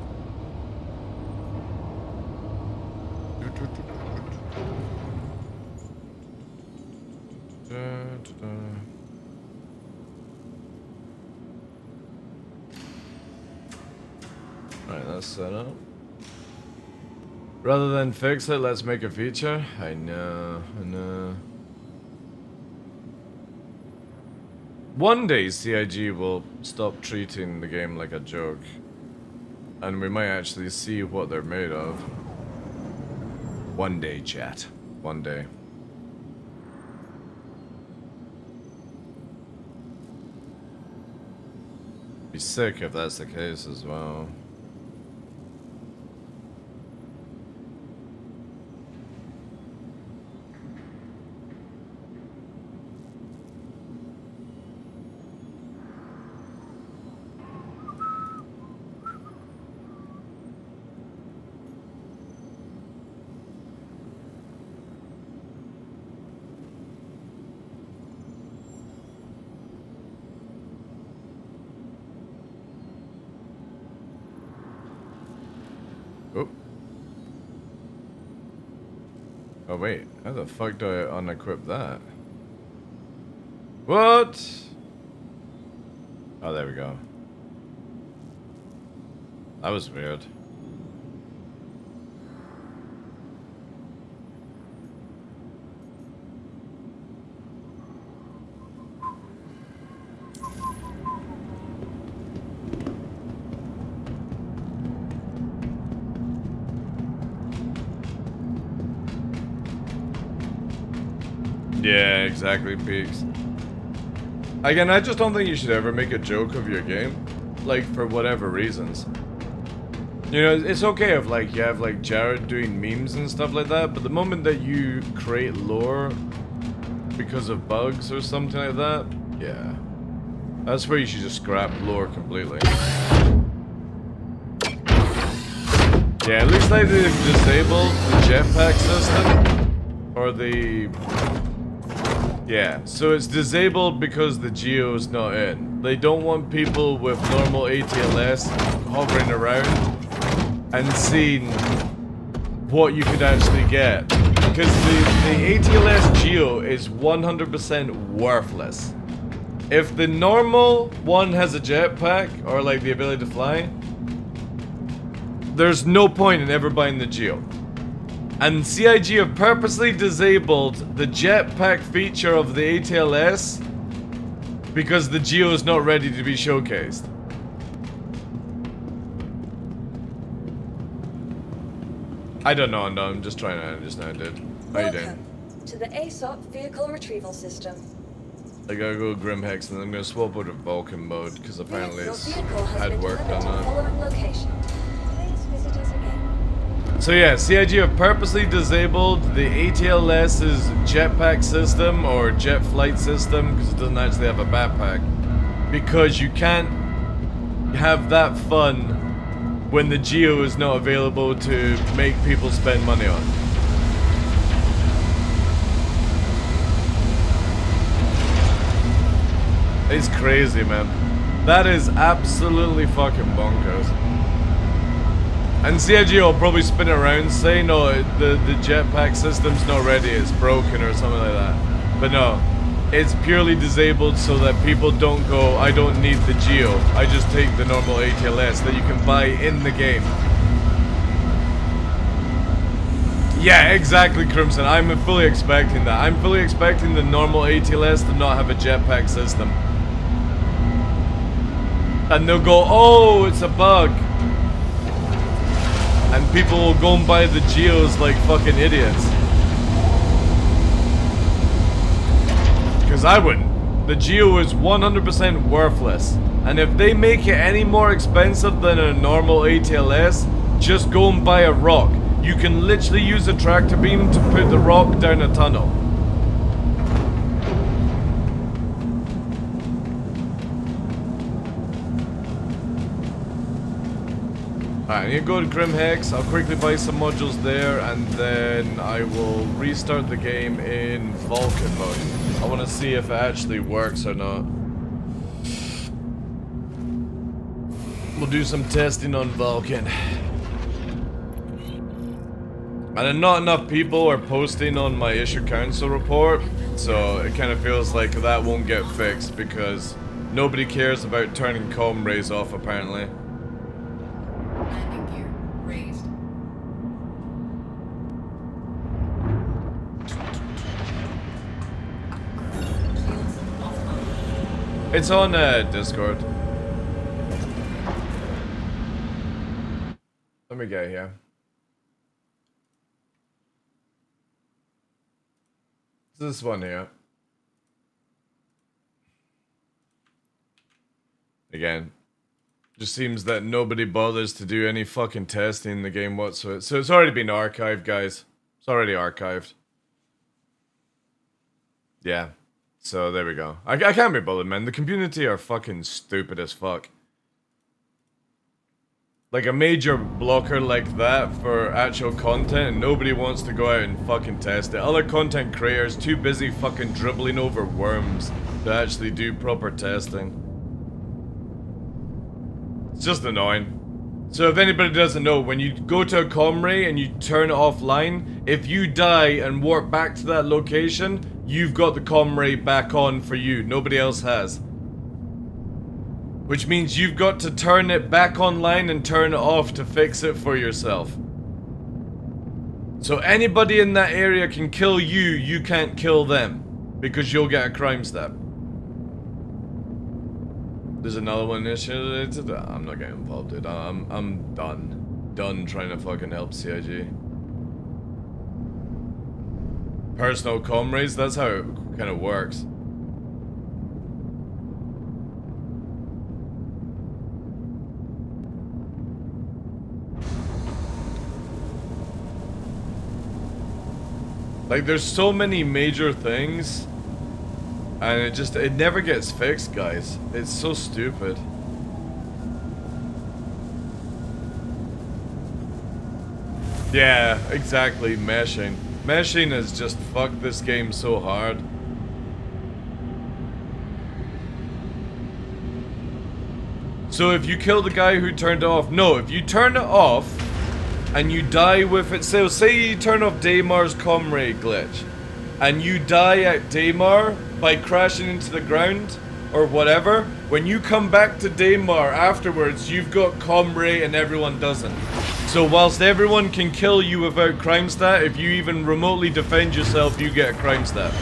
Alright, that's set up. Rather than fix it, let's make a feature. I know. One day CIG will stop treating the game like a joke. And we might actually see what they're made of. One day, chat. One day. Be sick if that's the case as well. Oh wait, how the fuck do I unequip that? What? Oh, there we go. That was weird. Yeah, exactly, Peaks. Again, I just don't think you should ever make a joke of your game. Like, for whatever reasons. You know, it's okay if, like, you have, like, Jared doing memes and stuff like that, but the moment that you create lore because of bugs or something like that, yeah. That's where you should just scrap lore completely. Yeah, it looks like they've disabled the jetpack system. Or the... Yeah, so it's disabled because the geo's not in. They don't want people with normal ATLS hovering around and seeing what you could actually get. Because the ATLS geo is 100% worthless. If the normal one has a jetpack, or like the ability to fly, there's no point in ever buying the geo. And CIG have purposely disabled the jetpack feature of the ATLS because the geo is not ready to be showcased. I don't know, no, I'm just trying to understand it. How you doing? Welcome to the ASOP vehicle retrieval system. I gotta go Grimhex and I'm gonna swap over to Vulcan mode because apparently Your it's vehicle has had been worked delivered on to the that. following location. Please visit us again. So yeah, CIG have purposely disabled the ATLS's jetpack system or jet flight system because it doesn't actually have a backpack. Because you can't have that fun when the geo is not available to make people spend money on. It's crazy, man. That is absolutely fucking bonkers. And CIG will probably spin around saying, no, the jetpack system's not ready, it's broken or something like that. But no, it's purely disabled so that people don't go, I don't need the geo, I just take the normal ATLS that you can buy in the game. Yeah, exactly, Crimson, I'm fully expecting that. I'm fully expecting the normal ATLS to not have a jetpack system. And they'll go, oh, it's a bug. And people will go and buy the geos like fucking idiots. Because I wouldn't. The Geo is 100% worthless. And if they make it any more expensive than a normal ATLS, just go and buy a rock. You can literally use a tractor beam to put the rock down a tunnel. Alright, I need to go to Grim Hex. I'll quickly buy some modules there, and then I will restart the game in Vulcan mode. I want to see if it actually works or not. We'll do some testing on Vulcan. And not enough people are posting on my issue council report, so it kind of feels like that won't get fixed because nobody cares about turning comm rays off apparently. Landing gear raised. Shields offline. It's on Discord. Let me get here. This one here. Again, just seems that nobody bothers to do any fucking testing in the game whatsoever. So it's already been archived, guys. It's already archived. Yeah. So there we go. I can't be bothered, man. The community are fucking stupid as fuck. Like a major blocker like that for actual content, and nobody wants to go out and fucking test it. Other content creators too busy fucking dribbling over worms to actually do proper testing. It's just annoying. So if anybody doesn't know, when you go to a comm ray and you turn it offline, if you die and warp back to that location, you've got the comm ray back on for you. Nobody else has. Which means you've got to turn it back online and turn it off to fix it for yourself. So anybody in that area can kill you, you can't kill them. Because you'll get a crime stab. There's another one issue. I'm not getting involved, dude. I'm done. Done trying to fucking help CIG. Personal comm rays, that's how it kind of works. Like, there's so many major things, and it never gets fixed, guys. It's so stupid. Yeah, exactly, meshing. Meshing has just fucked this game so hard. So if you kill the guy who turned it off, no, if you turn it off, and you die with it, so say you turn off Daymar's comm ray glitch, and you die at Daymar by crashing into the ground, or whatever, when you come back to Daymar afterwards, you've got comm ray and everyone doesn't. So whilst everyone can kill you without crime stat, if you even remotely defend yourself, you get a crime stat.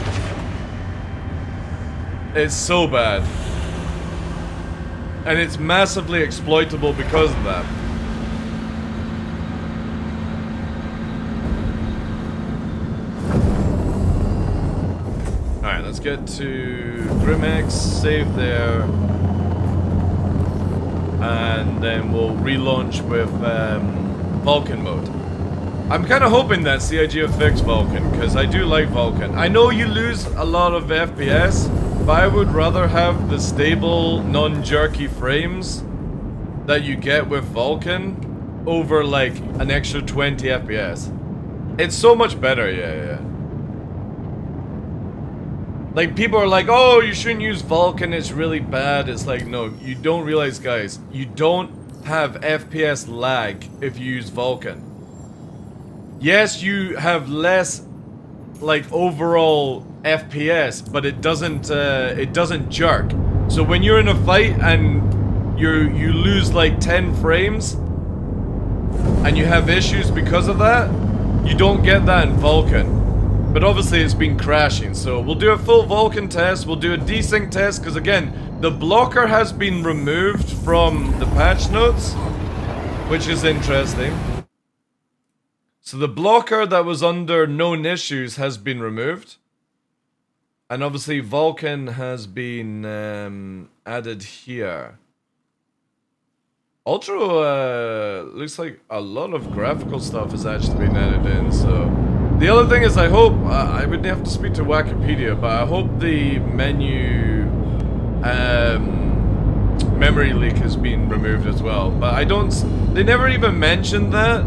It's so bad. And it's massively exploitable because of that. Alright, let's get to Grimex, save there, and then we'll relaunch with Vulcan mode. I'm kind of hoping that CIG will fix Vulcan, because I do like Vulcan. I know you lose a lot of FPS, but I would rather have the stable, non-jerky frames that you get with Vulcan over like an extra 20 FPS. It's so much better, yeah. Like, people are like, oh, you shouldn't use Vulcan, it's really bad. It's like, no, you don't realize, guys, you don't have FPS lag if you use Vulcan. Yes, you have less, like, overall FPS, but it doesn't jerk. So when you're in a fight and you lose, like, 10 frames, and you have issues because of that, you don't get that in Vulcan. But obviously it's been crashing, so we'll do a full Vulcan test, we'll do a desync test, because again, the blocker has been removed from the patch notes, which is interesting. So the blocker that was under known issues has been removed. And obviously Vulkan has been added here. Ultra looks like a lot of graphical stuff has actually been added in, so... The other thing is I hope, I would have to speak to Wikipedia, but I hope the menu memory leak has been removed as well. But I don't... They never even mentioned that.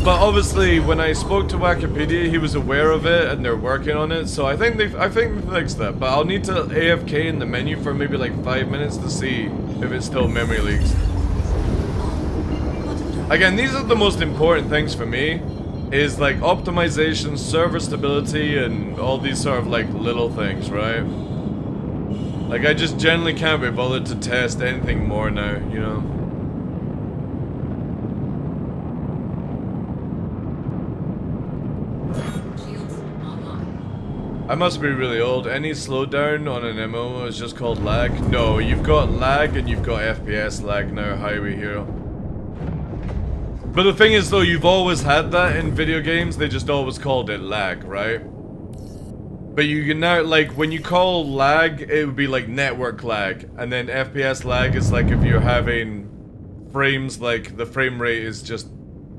But obviously, when I spoke to Wikipedia, he was aware of it, and they're working on it. So I think they fixed that. But I'll need to AFK in the menu for maybe like 5 minutes to see if it's still memory leaks. Again, these are the most important things for me. Is like optimization, server stability, and all these sort of like little things, right? Like I just generally can't be bothered to test anything more now, you know? I must be really old. Any slowdown on an MMO is just called lag? No, you've got lag and you've got FPS lag now, Highway Hero. But the thing is though, you've always had that in video games, they just always called it lag, right? But you can now, like, when you call lag, it would be like network lag. And then FPS lag is like if you're having frames, like the frame rate is just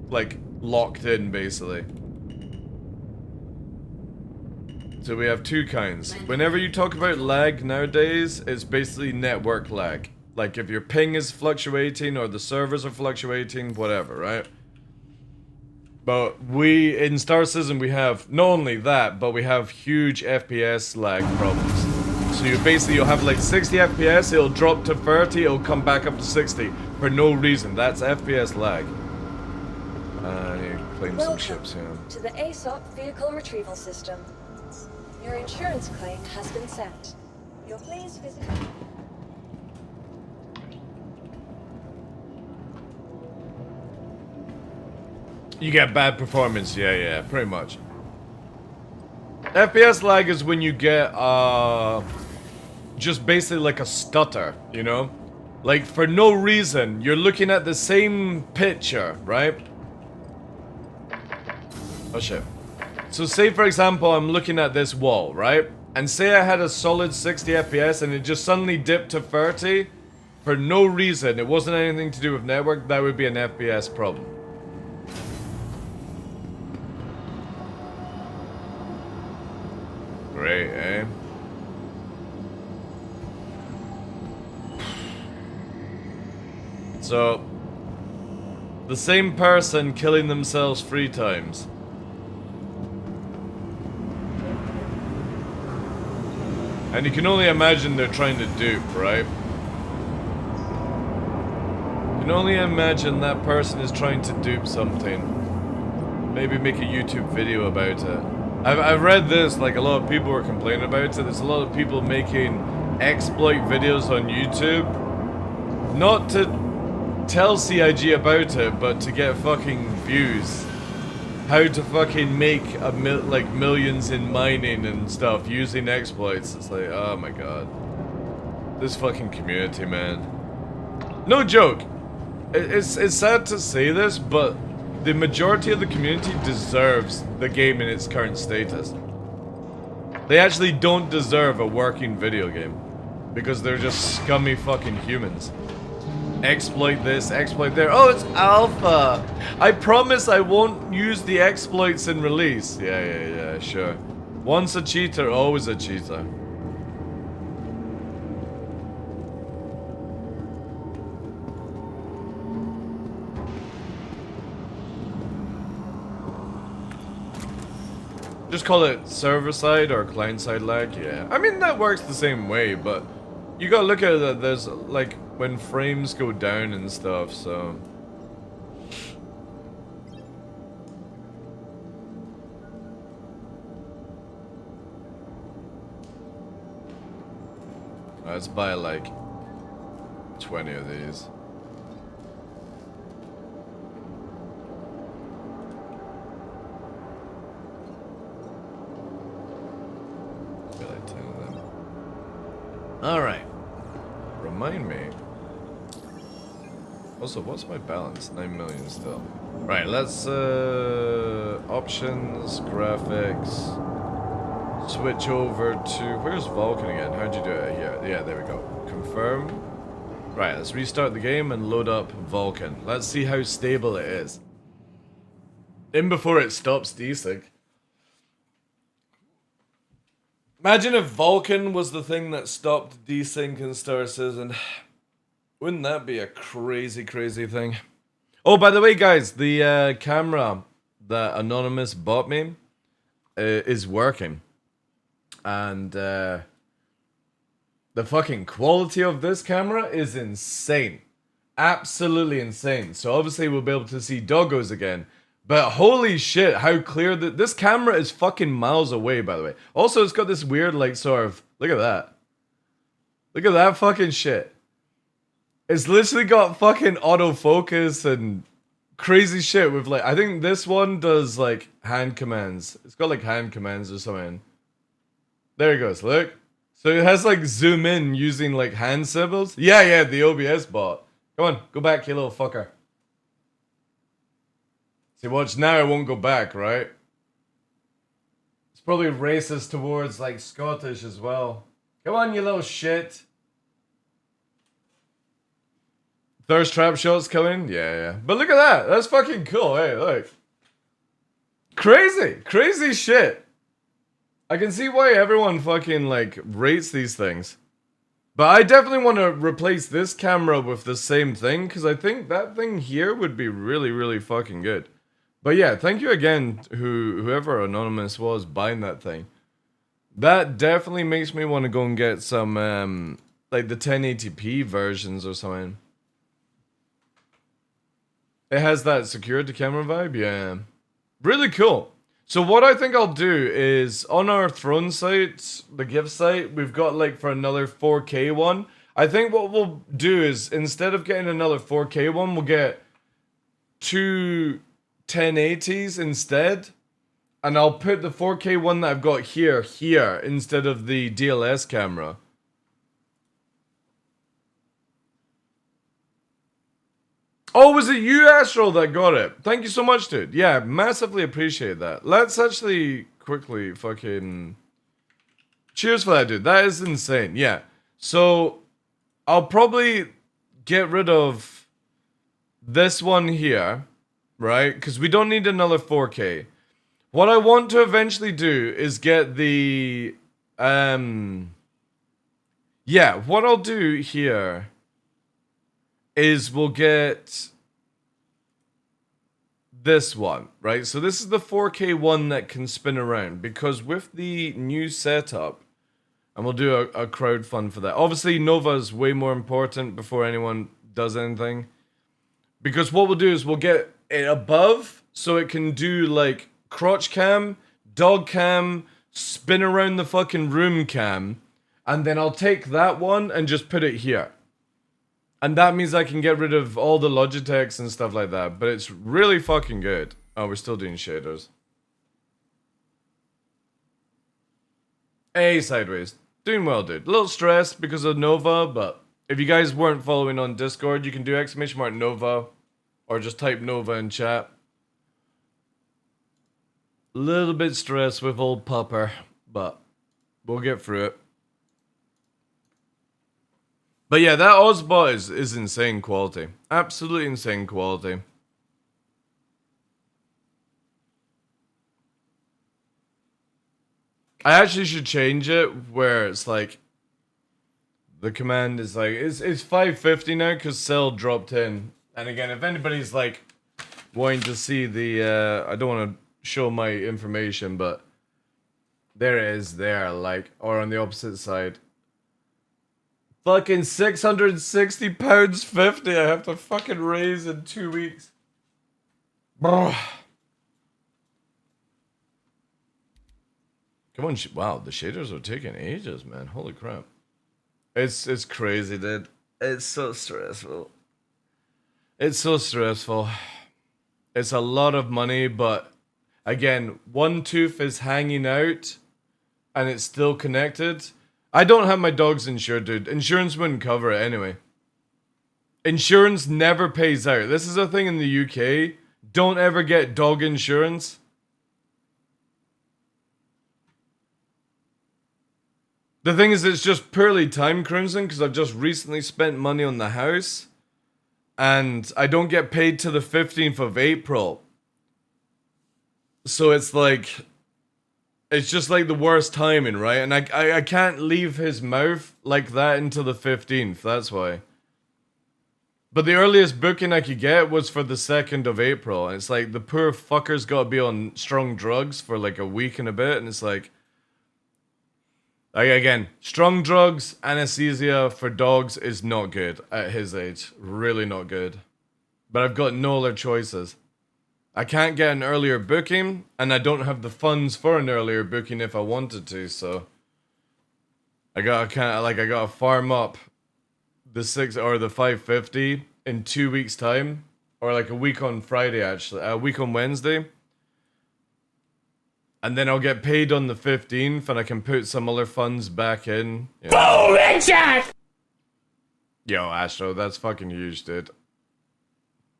like locked in basically. So we have two kinds. Whenever you talk about lag nowadays, it's basically network lag. Like if your ping is fluctuating or the servers are fluctuating, whatever, right? But we, in Star Citizen, we have not only that, but we have huge FPS lag problems. So you basically, you'll have like 60 FPS, it'll drop to 30, it'll come back up to 60 for no reason. That's FPS lag. I need to claim some ships here. To the ASOP vehicle retrieval system. Your insurance claim has been sent. You'll please visit... You get bad performance, yeah, pretty much. FPS lag is when you get, just basically like a stutter, you know? Like, for no reason, you're looking at the same picture, right? Oh shit. So say for example, I'm looking at this wall, right? And say I had a solid 60 FPS and it just suddenly dipped to 30 for no reason, it wasn't anything to do with network, that would be an FPS problem. Great, eh? So, the same person killing themselves 3 times. And you can only imagine they're trying to dupe, right? You can only imagine that person is trying to dupe something. Maybe make a YouTube video about it. I've read this, like a lot of people were complaining about it. There's a lot of people making exploit videos on YouTube. Not to tell CIG about it, but to get fucking views. How to fucking make like millions in mining and stuff using exploits. It's like, oh my god. This fucking community, man. No joke. It's sad to say this, but the majority of the community deserves the game in its current status. They actually don't deserve a working video game. Because they're just scummy fucking humans. Exploit this, exploit there. Oh, it's alpha! I promise I won't use the exploits in release. Yeah, sure. Once a cheater, always a cheater. Just call it server-side or client-side lag, yeah. I mean, that works the same way, but you gotta look at it that there's, like, when frames go down and stuff, so... Let's buy, like, 20 of these. Alright. Remind me. Also, what's my balance? 9 million still. Right, let's options, graphics. switch over to, where's Vulcan again? How'd you do it? Here, yeah, there we go. Confirm. Right, let's restart the game and load up Vulcan. Let's see how stable it is. In before it stops desync. Imagine if Vulcan was the thing that stopped desync in Star Citizen. Wouldn't that be a crazy, crazy thing? Oh, by the way, guys, the camera that Anonymous bought me is working. And the fucking quality of this camera is insane. Absolutely insane. So obviously we'll be able to see doggos again. But holy shit, how clear this camera is fucking miles away, by the way. Also, it's got this weird, like, sort of, look at that. Look at that fucking shit. It's literally got fucking autofocus and crazy shit with, like, I think this one does, like, hand commands. It's got, like, hand commands or something. There it goes, look. So it has, like, zoom in using, like, hand symbols. Yeah, the OBS bot. Come on, go back, you little fucker. See, watch now, it won't go back, right? It's probably racist towards, like, Scottish as well. Come on, you little shit. Thirst trap shots coming? Yeah. But look at that. That's fucking cool. Hey, look. Crazy. Crazy shit. I can see why everyone fucking, like, rates these things. But I definitely want to replace this camera with the same thing, because I think that thing here would be really, really fucking good. But yeah, thank you again, whoever Anonymous was buying that thing. That definitely makes me want to go and get some, like, the 1080p versions or something. It has that security camera vibe, yeah. Really cool. So what I think I'll do is, on our throne site, the gift site, we've got, like, for another 4K one. I think what we'll do is, instead of getting another 4K one, we'll get two 1080s instead. And I'll put the 4K one that I've got here, instead of the DLS camera. Oh, was it you, Astral, that got it? Thank you so much, dude. Yeah, massively appreciate that. Let's actually quickly fucking... Cheers for that, dude. That is insane. Yeah. So, I'll probably get rid of this one here, right? Because we don't need another 4K. What I want to eventually do is get the... Yeah, what I'll do here is we'll get this one, right? So this is the 4K one that can spin around, because with the new setup, and we'll do a crowdfund for that. Obviously, Nova is way more important before anyone does anything, because what we'll do is we'll get it above so it can do like crotch cam, dog cam, spin around the fucking room cam, and then I'll take that one and just put it here. And that means I can get rid of all the Logitechs and stuff like that. But it's really fucking good. Oh, we're still doing shaders. Hey, Sideways. Doing well, dude. A little stressed because of Nova, but if you guys weren't following on Discord, you can do !Nova. Or just type Nova in chat. A little bit stressed with old Pupper, but we'll get through it. But yeah, that Ozbot is insane quality. Absolutely insane quality. I actually should change it where it's like the command is like it's 550 now because Cell dropped in. And again, if anybody's like wanting to see the I don't want to show my information, but there it is there, like, or on the opposite side. Fucking £660.50 I have to fucking raise in 2 weeks. Bro. Come on, wow, the shaders are taking ages, man. Holy crap. It's crazy, dude. It's so stressful. It's so stressful. It's a lot of money, but again, one tooth is hanging out and it's still connected. I don't have my dogs insured, dude. Insurance wouldn't cover it anyway. Insurance never pays out. This is a thing in the UK. Don't ever get dog insurance. The thing is, it's just purely time cruising because I've just recently spent money on the house. And I don't get paid till the 15th of April. So it's like... It's just like the worst timing, right? And I can't leave his mouth like that until the 15th, that's why. But the earliest booking I could get was for the 2nd of April. And it's like, the poor fucker's got to be on strong drugs for like a week and a bit. And it's like again, strong drugs, anesthesia for dogs is not good at his age. Really not good. But I've got no other choices. I can't get an earlier booking, and I don't have the funds for an earlier booking if I wanted to, so I gotta farm up the 6 or the 550 in 2 weeks' time, or like a week on Friday actually, a week on Wednesday, and then I'll get paid on the 15th, and I can put some other funds back in. You know. Yo, Astro, that's fucking huge, dude.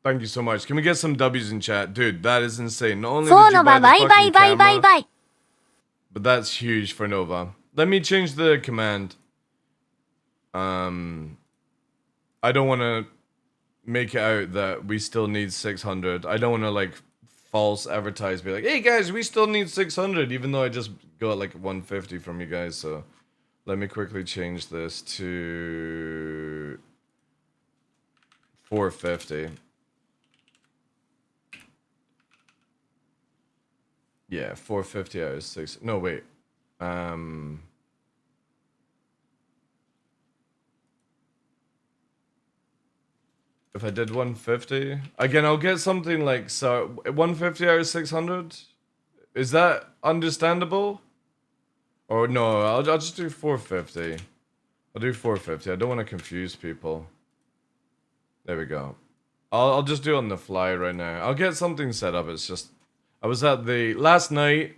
Thank you so much. Can we get some W's in chat? Dude, that is insane. Not only did you buy the fucking camera, but that's huge for Nova. Let me change the command. I don't want to make it out that we still need 600. I don't want to, like, false advertise. Be like, hey, guys, we still need 600, even though I just got, like, 150 from you guys. So let me quickly change this to 450. Yeah, 450 out of 6. No, wait. If I did 150, again, I'll get something like, so 150 out of 600. Is that understandable? Or no, I'll just do 450. I'll do 450. I don't want to confuse people. There we go. I'll just do it on the fly right now. I'll get something set up. It's just, I was at the last night.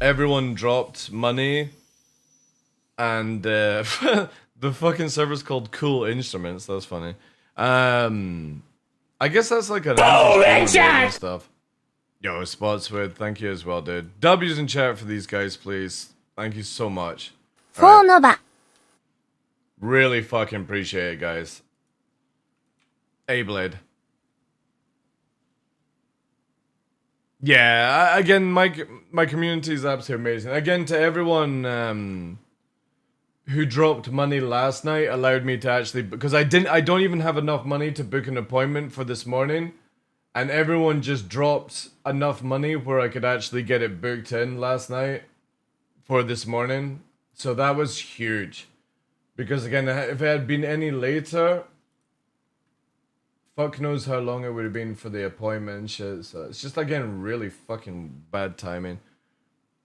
Everyone dropped money, and the fucking server's called Cool Instruments. That's funny. I guess that's like an and stuff. Yo, Spotswood, thank you as well, dude. W's in chat for these guys, please. Thank you so much. Right. Really fucking appreciate it, guys. A-Blade. Yeah, again, my community is absolutely amazing. Again, to everyone who dropped money last night, allowed me to actually, because I don't even have enough money to book an appointment for this morning, and everyone just dropped enough money where I could actually get it booked in last night for this morning. So that was huge, because again, if it had been any later, fuck knows how long it would have been for the appointment and shit. So it's just, again, really fucking bad timing.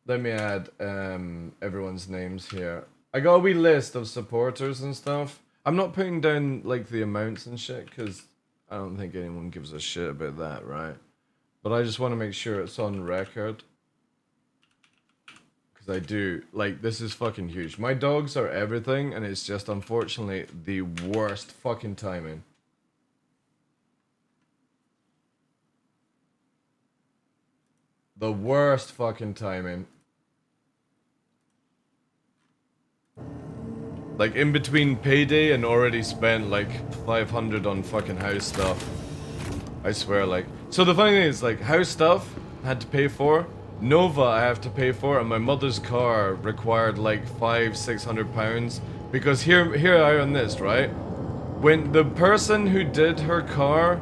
Let me add everyone's names here. I got a wee list of supporters and stuff. I'm not putting down, like, the amounts and shit, because I don't think anyone gives a shit about that, right? But I just want to make sure it's on record. Because I do. Like, this is fucking huge. My dogs are everything, and it's just, unfortunately, the worst fucking timing. The worst fucking timing. Like, in between payday and already spent, like, 500 on fucking house stuff. I swear, like... So the funny thing is, like, house stuff I had to pay for. Nova I have to pay for, and my mother's car required, like, £500-600. Because here I am on this, right? When the person who did her car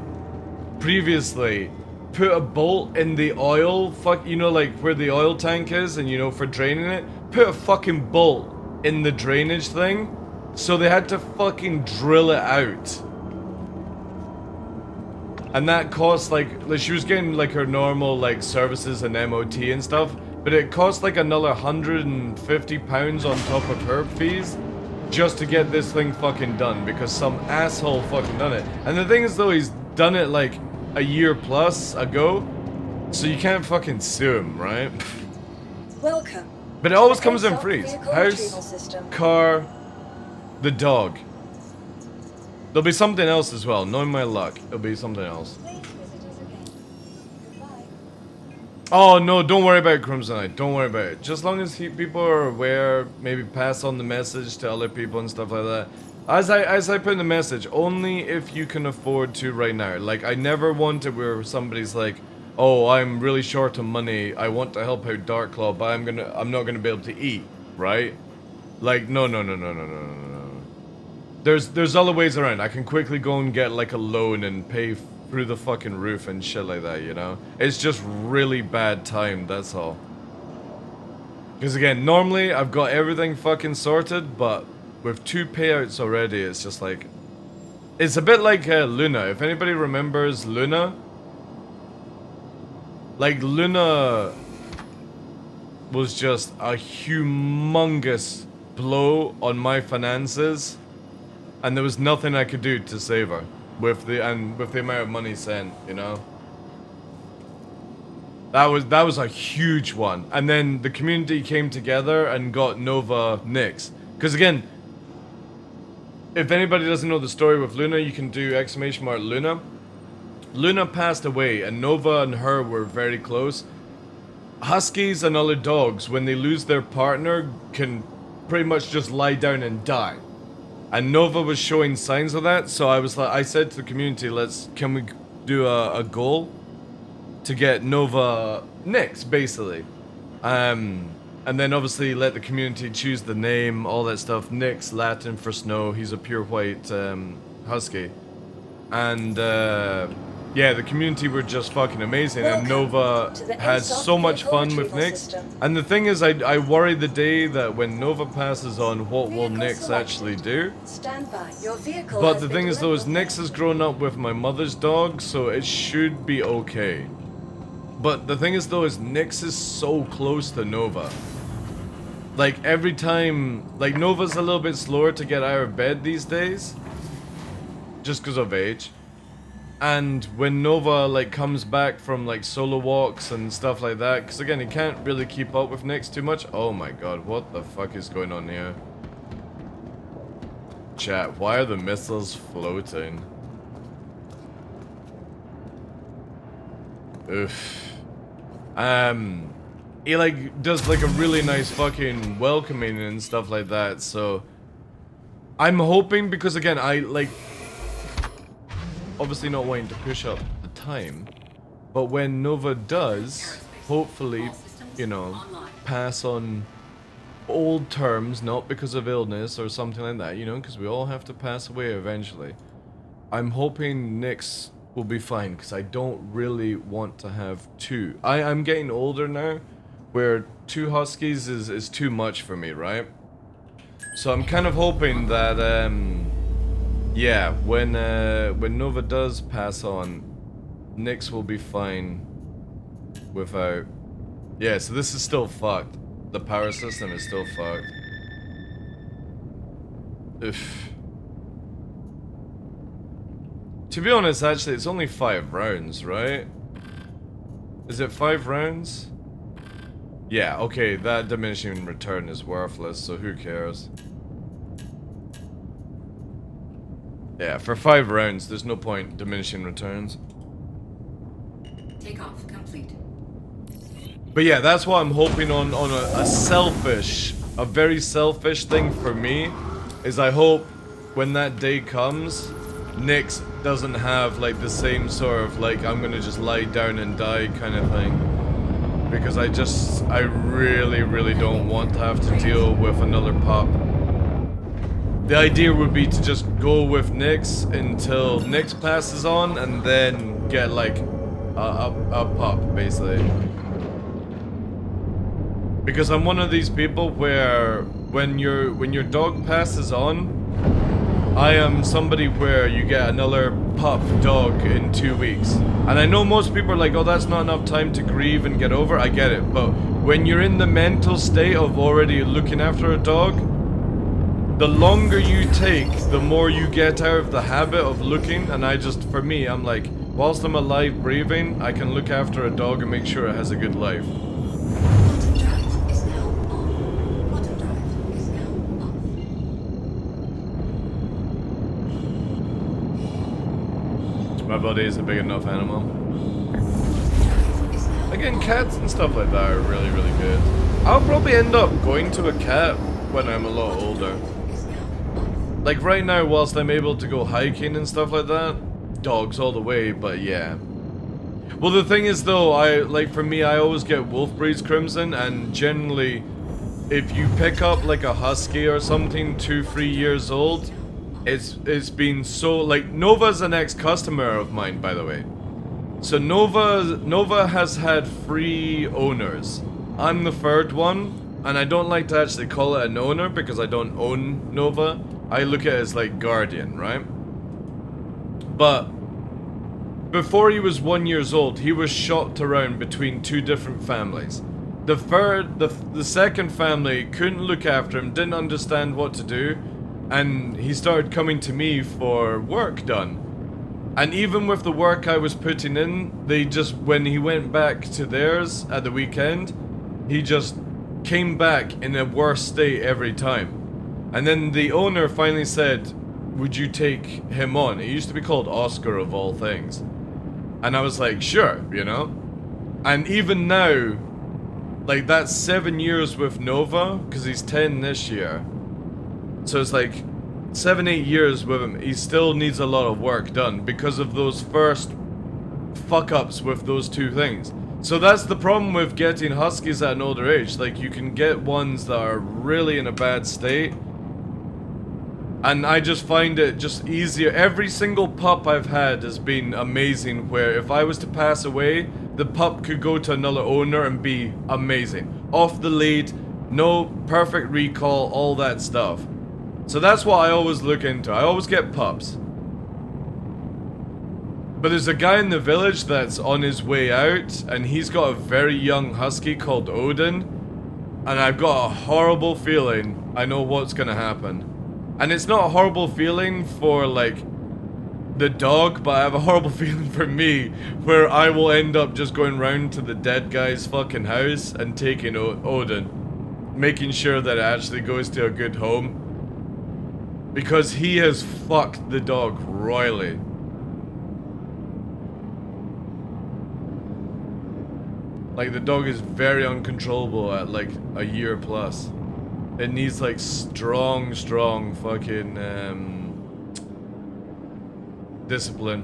previously put a bolt in the oil, you know, like where the oil tank is, and you know, for draining it, put a fucking bolt in the drainage thing, so they had to fucking drill it out. And that cost like she was getting like her normal like services and MOT and stuff, but it cost like another £150 on top of her fees just to get this thing fucking done, because some asshole fucking done it. And the thing is though, he's done it like a year plus ago, so you can't fucking sue him, right? Welcome. But it always comes in freeze. House, car, the dog. There'll be something else as well. Knowing my luck, it'll be something else. Oh no, don't worry about Crimsonite. Don't worry about it. Just as long as people are aware, maybe pass on the message to other people and stuff like that. As I put in the message, only if you can afford to right now. Like, I never want it where somebody's like, oh, I'm really short on money, I want to help out TheDarkLaw, but I'm not gonna be able to eat, right? Like, no. There's other ways around. I can quickly go and get like a loan and pay through the fucking roof and shit like that, you know? It's just really bad time, that's all. Because again, normally I've got everything fucking sorted, but with 2 payouts already, it's just like... It's a bit like Luna. If anybody remembers Luna... Like, Luna was just a humongous blow on my finances, and there was nothing I could do to save her. With the amount of money sent, you know, that was a huge one. And then the community came together and got Nova Nyx. Because again, if anybody doesn't know the story with Luna, you can do ! Luna. Luna passed away, and Nova and her were very close. Huskies and other dogs, when they lose their partner, can pretty much just lie down and die. And Nova was showing signs of that, so I said to the community, can we do a goal to get Nova Nyx, basically. And then obviously let the community choose the name, all that stuff. Nyx, Latin for snow, he's a pure white husky. And yeah, the community were just fucking amazing, and Nova had so much fun with Nyx. And the thing is, I worry the day that when Nova passes on, what will Nyx actually do? But the thing is though, is Nyx has grown up with my mother's dog, so it should be okay. But the thing is though, is Nyx is so close to Nova. Like every time, like Nova's a little bit slower to get out of bed these days, just because of age. And when Nova like comes back from like solo walks and stuff like that, because again he can't really keep up with Nyx too much. Oh my god, what the fuck is going on here? Chat, why are the missiles floating? Oof. He like does like a really nice fucking welcoming and stuff like that, so I'm hoping, because again I like obviously not wanting to push up the time, but when Nova does, hopefully, you know, pass on old terms, not because of illness or something like that, you know, because we all have to pass away eventually. I'm hoping Nyx will be fine, because I don't really want to have 2. I'm getting older now, where 2 huskies is too much for me, right? So I'm kind of hoping that, yeah, when Nova does pass on, Nyx will be fine without... Yeah, so this is still fucked. The power system is still fucked. Oof. To be honest, actually, it's only 5 rounds, right? Is it 5 rounds? Yeah, okay, that diminishing return is worthless, so who cares? Yeah, for 5 rounds, there's no point diminishing returns. Takeoff complete. But yeah, that's what I'm hoping on a very selfish thing for me, is I hope when that day comes, Nyx doesn't have like the same sort of like I'm gonna just lie down and die kind of thing. Because I really don't want to have to deal with another pup. The idea would be to just go with Nyx until Nyx passes on, and then get like a pup, basically. Because I'm one of these people where when your dog passes on, I am somebody where you get another pup dog in 2 weeks. And I know most people are like, oh, that's not enough time to grieve and get over. I get it, but when you're in the mental state of already looking after a dog, the longer you take, the more you get out of the habit of looking. And for me, I'm like, whilst I'm alive breathing, I can look after a dog and make sure it has a good life. My body is a big enough animal. Again, cats and stuff like that are really, really good. I'll probably end up going to a cat when I'm a lot older. Like right now, whilst I'm able to go hiking and stuff like that, dogs all the way, but yeah. Well, the thing is though, for me, I always get wolf breeds, Crimson, and generally, if you pick up like a husky or something 2-3 years old, it's been so, like, Nova's an ex-customer of mine, by the way. So Nova has had 3 owners. I'm the 3rd one, and I don't like to actually call it an owner because I don't own Nova. I look at it as like guardian, right? But before he was 1 year old, he was shopped around between 2 different families. The second family couldn't look after him, didn't understand what to do, and he started coming to me for work done. And even with the work I was putting in, when he went back to theirs at the weekend, he just came back in a worse state every time. And then the owner finally said, would you take him on? It used to be called Oscar of all things. And I was like, sure, you know? And even now, like, that's 7 years with Nova, because he's 10 this year. So it's like 7-8 years with him. He still needs a lot of work done because of those first fuck-ups with those 2 things. So that's the problem with getting huskies at an older age. Like, you can get ones that are really in a bad state, and I just find it just easier. Every single pup I've had has been amazing, where if I was to pass away, the pup could go to another owner and be amazing. Off the lead, no perfect recall, all that stuff. So that's what I always look into. I always get pups. But there's a guy in the village that's on his way out, and he's got a very young husky called Odin, and I've got a horrible feeling I know what's gonna happen. And it's not a horrible feeling for, like, the dog, but I have a horrible feeling for me, where I will end up just going round to the dead guy's fucking house and taking Odin, making sure that it actually goes to a good home. Because he has fucked the dog royally. Like, the dog is very uncontrollable at like a year plus. It needs like strong fucking discipline.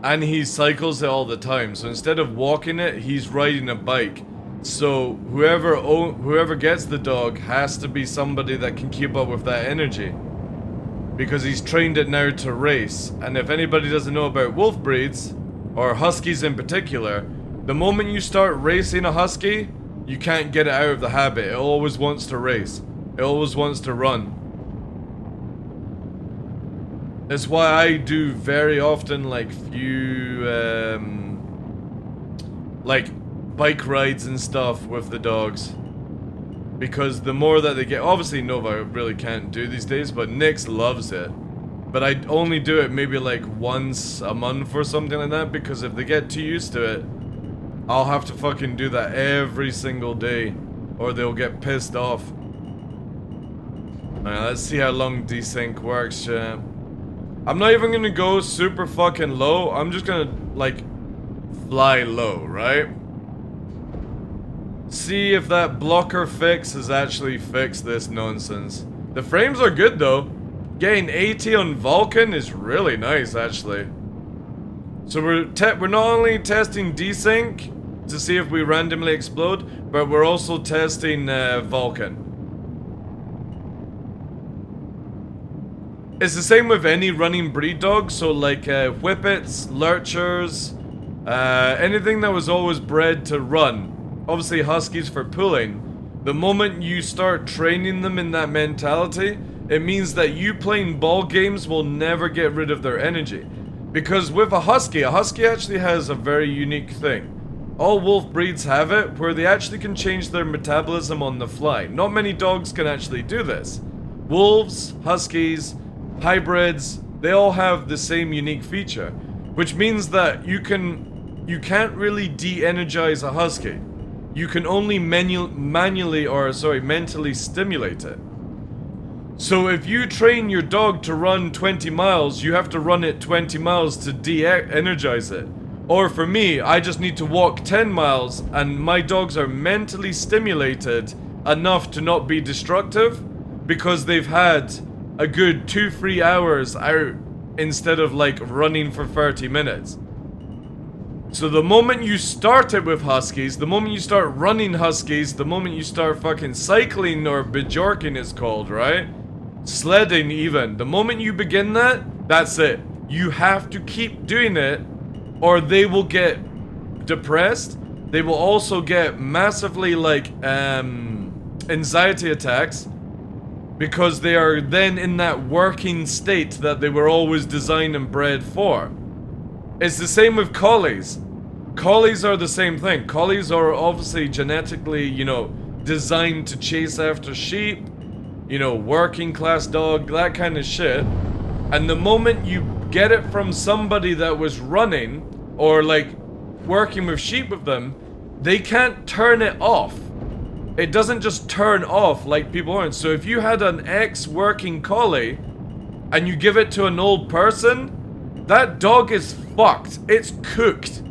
And he cycles it all the time, so instead of walking it, he's riding a bike. So whoever gets the dog has to be somebody that can keep up with that energy, because he's trained it now to race. And if anybody doesn't know about wolf breeds, or huskies in particular, the moment you start racing a husky, you can't get it out of the habit. It always wants to race. It always wants to run. That's why I do very often like like bike rides and stuff with the dogs, because the more that they get, obviously Nova really can't do these days, but Nyx loves it. But I only do it maybe like once a month or something like that, because if they get too used to it, I'll have to fucking do that every single day, or they'll get pissed off. Alright, let's see how long desync works, chat. I'm not even gonna go super fucking low, I'm just gonna, like, fly low, right? See if that blocker fix has actually fixed this nonsense. The frames are good though. Getting 80 on Vulcan is really nice, actually. So we're not only testing desync to see if we randomly explode, but we're also testing Vulcan. It's the same with any running breed dog, so like Whippets, Lurchers, anything that was always bred to run. Obviously Huskies for pulling. The moment you start training them in that mentality, it means that you playing ball games will never get rid of their energy. Because with a husky actually has a very unique thing. All wolf breeds have it, where they actually can change their metabolism on the fly. Not many dogs can actually do this. Wolves, huskies, hybrids, they all have the same unique feature. Which means that you can't really de-energize a husky. You can only mentally stimulate it. So if you train your dog to run 20 miles, you have to run it 20 miles to de-energize it. Or for me, I just need to walk 10 miles and my dogs are mentally stimulated enough to not be destructive because they've had a good 2-3 hours out instead of like running for 30 minutes. So the moment you start it with huskies, the moment you start running huskies, the moment you start fucking cycling or bajorking it's called, right? Sledding even. The moment you begin that, that's it. You have to keep doing it or they will get depressed. They will also get massively like anxiety attacks because they are then in that working state that they were always designed and bred for. It's the same with collies. Collies are the same thing. Collies are obviously genetically, you know, designed to chase after sheep, you know, working class dog, that kind of shit. And the moment you get it from somebody that was running or like working with sheep with them, they can't turn it off. It doesn't just turn off like people aren't. So if you had an ex-working collie and you give it to an old person, that dog is fucked. It's cooked.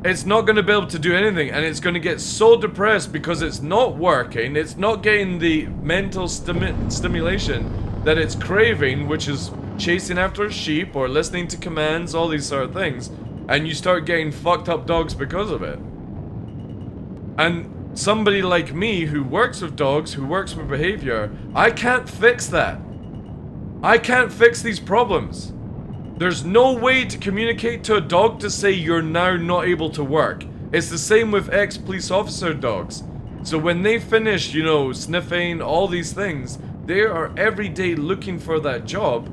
It's not going to be able to do anything and it's going to get so depressed because it's not working. It's not getting the mental stimulation that it's craving, which is chasing after a sheep or listening to commands, all these sort of things. And you start getting fucked up dogs because of it. And somebody like me who works with dogs, who works with behavior, I can't fix that. I can't fix these problems. There's no way to communicate to a dog to say you're now not able to work. It's the same with ex-police officer dogs. So when they finish, you know, sniffing, all these things, they are every day looking for that job.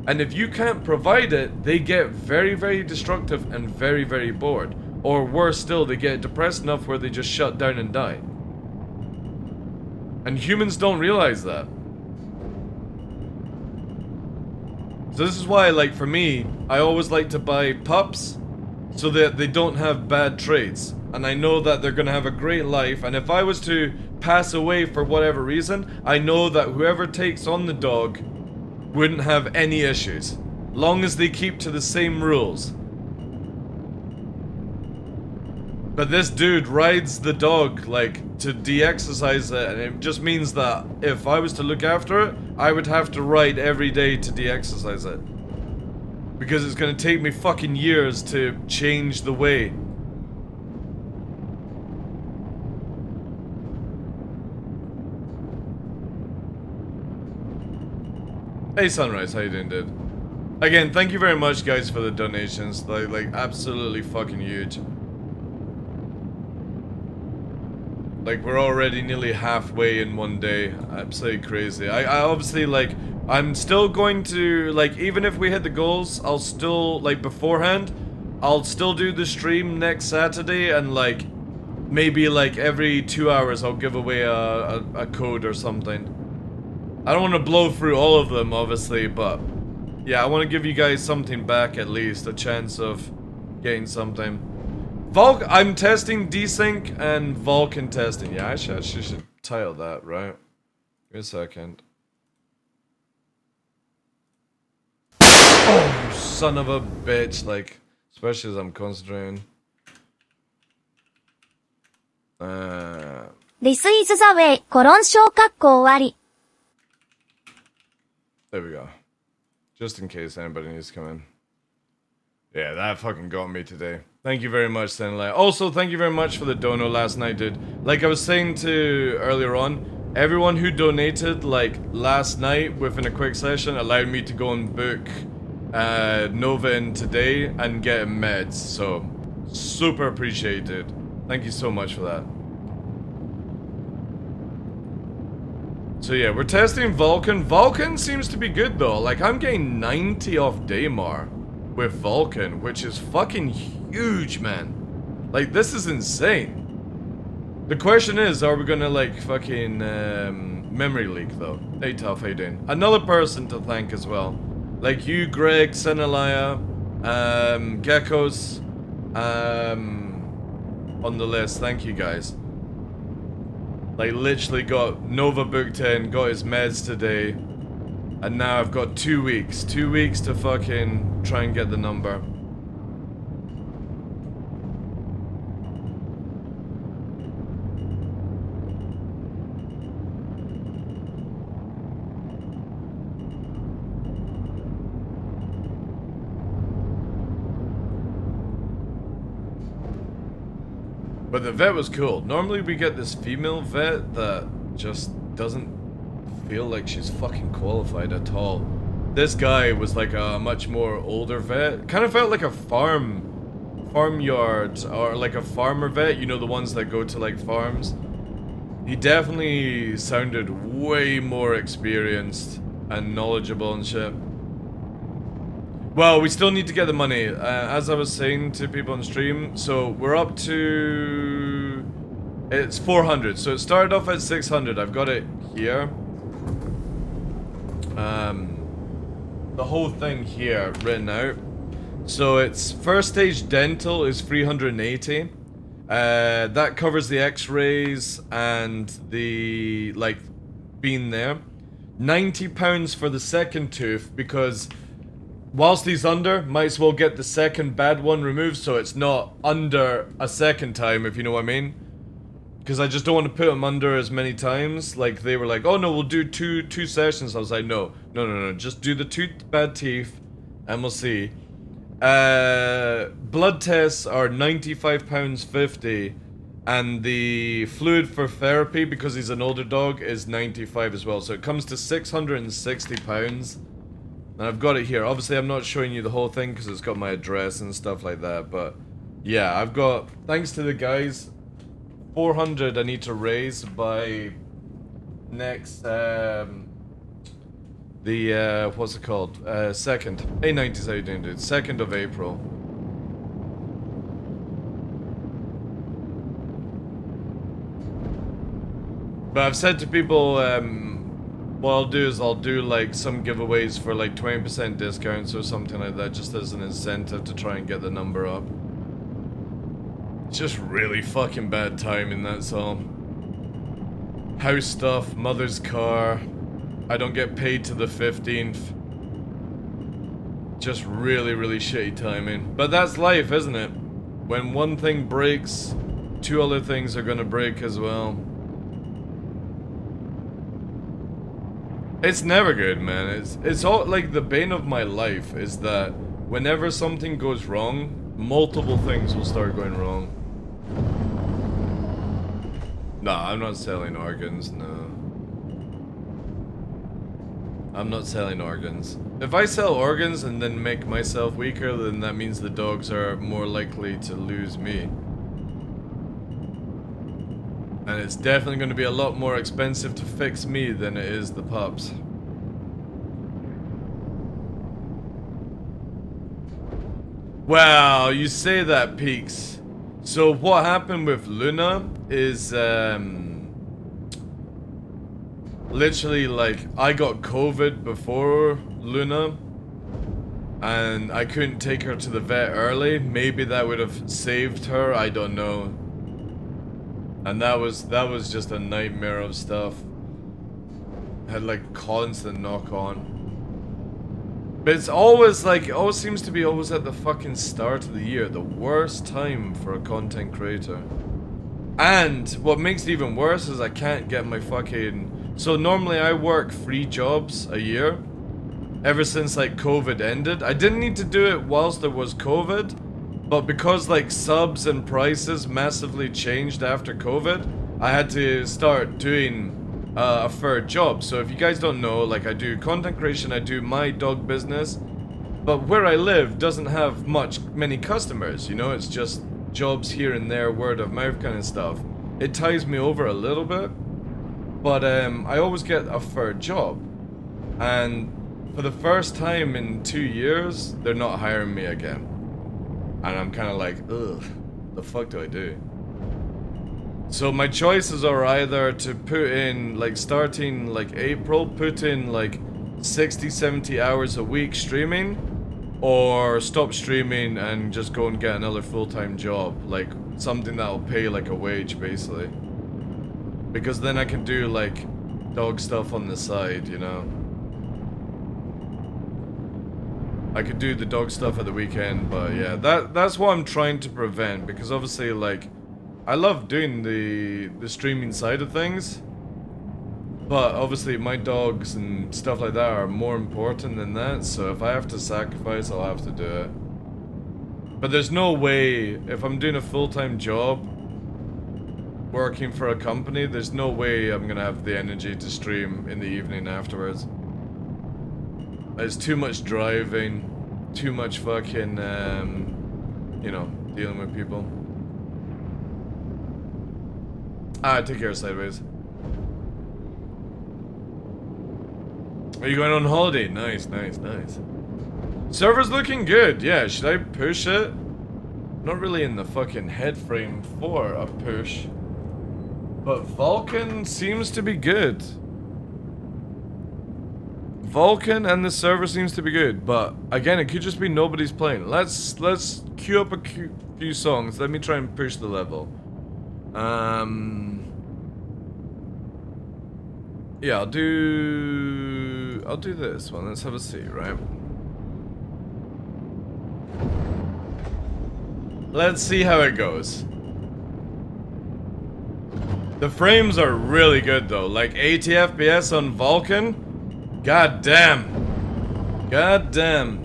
And if you can't provide it, they get very, very destructive and very, very bored. Or worse still, they get depressed enough where they just shut down and die. And humans don't realize that. So this is why, like, for me, I always like to buy pups so that they don't have bad traits. And I know that they're gonna have a great life. And if I was to pass away for whatever reason, I know that whoever takes on the dog wouldn't have any issues. Long as they keep to the same rules. But this dude rides the dog, like, to de-exercise it, and it just means that if I was to look after it, I would have to ride every day to de-exercise it. Because it's gonna take me fucking years to change the way. Hey Sunrise, how you doing, dude? Again, thank you very much, guys, for the donations. Like absolutely fucking huge. Like, we're already nearly halfway in one day. Absolutely crazy. I obviously, like, I'm still going to, like, even if we hit the goals, I'll still, like, beforehand, I'll still do the stream next Saturday, and, like, maybe, like, every 2 hours I'll give away a code or something. I don't want to blow through all of them, obviously, but, yeah, I want to give you guys something back, at least, a chance of getting something. I'm testing desync and Vulcan testing. Yeah, I should title that, right? Give me a second. Oh, son of a bitch, like, especially as I'm concentrating. This is the way. コロン小括弧終わり. There we go. Just in case anybody needs to come in. Yeah, that fucking got me today. Thank you very much, Senlai. Also, thank you very much for the dono last night, dude. Like I was saying to earlier on, everyone who donated, like, last night within a quick session allowed me to go and book Nova in today and get him meds. So, super appreciated. Thank you so much for that. So yeah, we're testing Vulcan. Vulcan seems to be good though. Like, I'm getting 90 off Daymar with Vulcan, which is fucking huge, man. Like, this is insane. The question is, are we gonna, like, fucking memory leak though? Hey Tough, how you doing? Another person to thank as well. Like you, Greg, Senelaya, Geckos, on the list. Thank you guys. Like, literally got Nova booked in, got his meds today. And now I've got 2 weeks. 2 weeks to fucking try and get the number. But the vet was cool. Normally we get this female vet that just doesn't feel like she's fucking qualified at all. This guy was like a much more older vet. Kind of felt like a farmyard or like a farmer vet, you know, the ones that go to like farms. He definitely sounded way more experienced and knowledgeable and shit. Well, we still need to get the money, as I was saying to people on stream. So we're up to, it's 400. So it started off at 600. I've got it here. The whole thing here written out. So it's first stage dental is 380. That covers the x-rays and the, like, being there. £90 for the second tooth, because whilst he's under, might as well get the second bad one removed so it's not under a second time, if you know what I mean. Because I just don't want to put him under as many times. Like, they were like, oh no, we'll do two sessions. I was like, no, just do the 2 bad teeth and we'll see. Blood tests are £95.50, and the fluid for therapy, because he's an older dog, is 95 as well. So it comes to £660. And I've got it here. Obviously, I'm not showing you the whole thing because it's got my address and stuff like that. But yeah, I've got, thanks to the guys, 400 I need to raise by next, what's it called? Second. A90's how you doing, dude? 2nd of April. But I've said to people, what I'll do is I'll do like some giveaways for like 20% discounts or something like that, just as an incentive to try and get the number up. It's just really fucking bad timing, that's all. House stuff, mother's car. I don't get paid to the 15th. Just really, really shitty timing. But that's life, isn't it? When one thing breaks, 2 other things are gonna break as well. It's never good, man. It's all like the bane of my life is that whenever something goes wrong, multiple things will start going wrong. Nah, I'm not selling organs, no. I'm not selling organs. If I sell organs and then make myself weaker, then that means the dogs are more likely to lose me. And it's definitely going to be a lot more expensive to fix me than it is the pups. Well, you say that, Peaks. So what happened with Luna is, literally, like, I got COVID before Luna, and I couldn't take her to the vet early. Maybe that would have saved her, I don't know. And that was just a nightmare of stuff. Had like constant knock on. But it's always like, it always seems to be always at the fucking start of the year, the worst time for a content creator. And what makes it even worse is I can't get my fucking... So normally I work 3 jobs a year. Ever since like COVID ended. I didn't need to do it whilst there was COVID. But because like subs and prices massively changed after COVID, I had to start doing a 3rd job. So if you guys don't know, like I do content creation, I do my dog business, but where I live doesn't have many customers, you know, it's just jobs here and there, word of mouth kind of stuff. It ties me over a little bit, but I always get a 3rd job, and for the first time in 2 years, they're not hiring me again. And I'm kind of like, ugh, the fuck do I do? So my choices are either to put in, like starting like April, put in like 60-70 hours a week streaming, or stop streaming and just go and get another full-time job, like something that'll pay like a wage basically. Because then I can do like dog stuff on the side, you know. I could do the dog stuff at the weekend, but yeah, that's what I'm trying to prevent, because obviously, like, I love doing the streaming side of things, but obviously my dogs and stuff like that are more important than that, so if I have to sacrifice, I'll have to do it. But there's no way, if I'm doing a full-time job, working for a company, there's no way I'm gonna have the energy to stream in the evening afterwards. There's too much driving, too much fucking, you know, dealing with people. Take care, Sideways. Are you going on holiday? Nice, nice, nice. Server's looking good, yeah. Should I push it? Not really in the fucking head frame for a push. But Vulcan seems to be good. Vulcan and the server seems to be good, but again, it could just be nobody's playing. Let's queue up a few songs. Let me try and push the level. Yeah, I'll do this one. Let's have a see, right? Let's see how it goes. The frames are really good though. Like 80 FPS on Vulcan. God damn. God damn.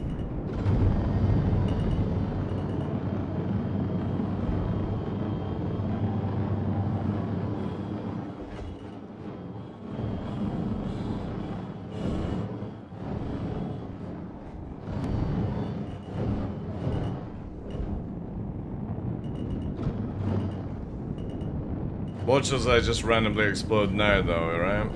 Watch as I just randomly explode now though, right?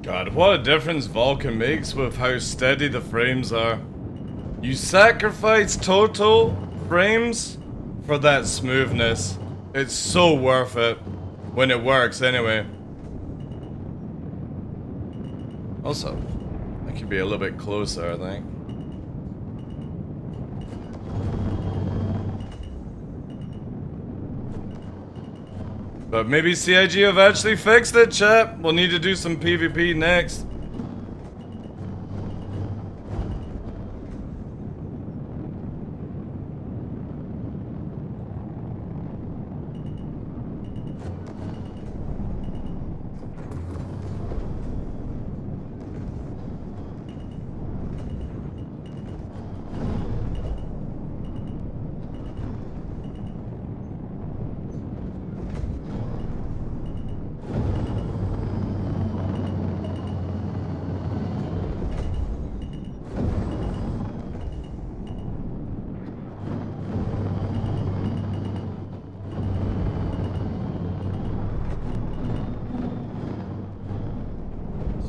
God, what a difference Vulcan makes with how steady the frames are. You sacrifice total frames for that smoothness. It's so worth it when it works anyway. Also, I could be a little bit closer, I think. But maybe CIG have actually fixed it, chat. We'll need to do some PvP next.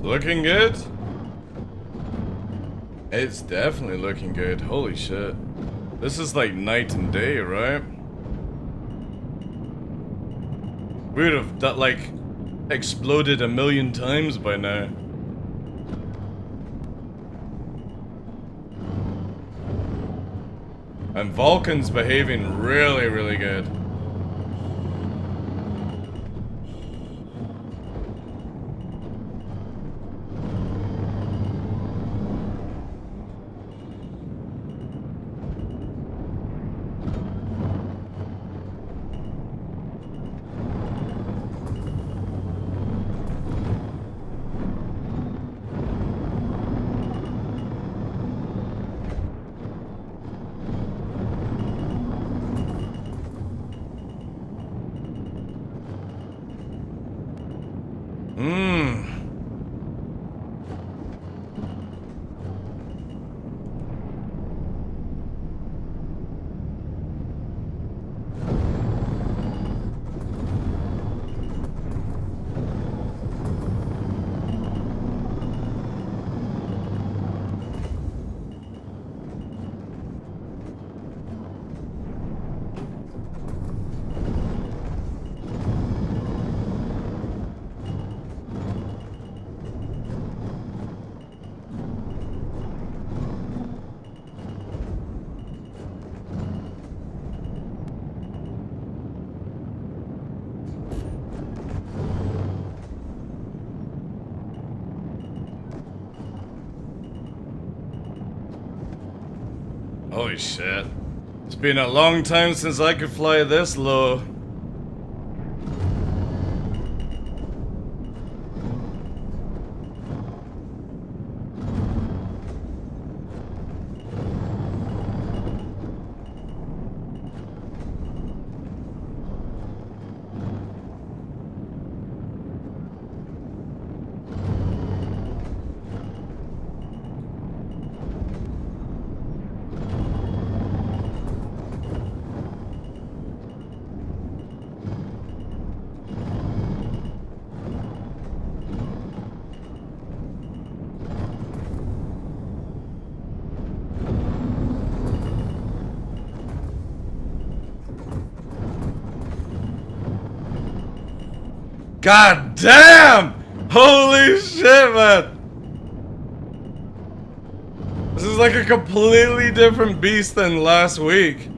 Looking good? It's definitely looking good. Holy shit. This is like night and day, right? We would have that like exploded 1,000,000 times by now. And Vulcan's behaving really, really good. Holy shit. It's been a long time since I could fly this low. God damn! Holy shit, man! This is like a completely different beast than last week.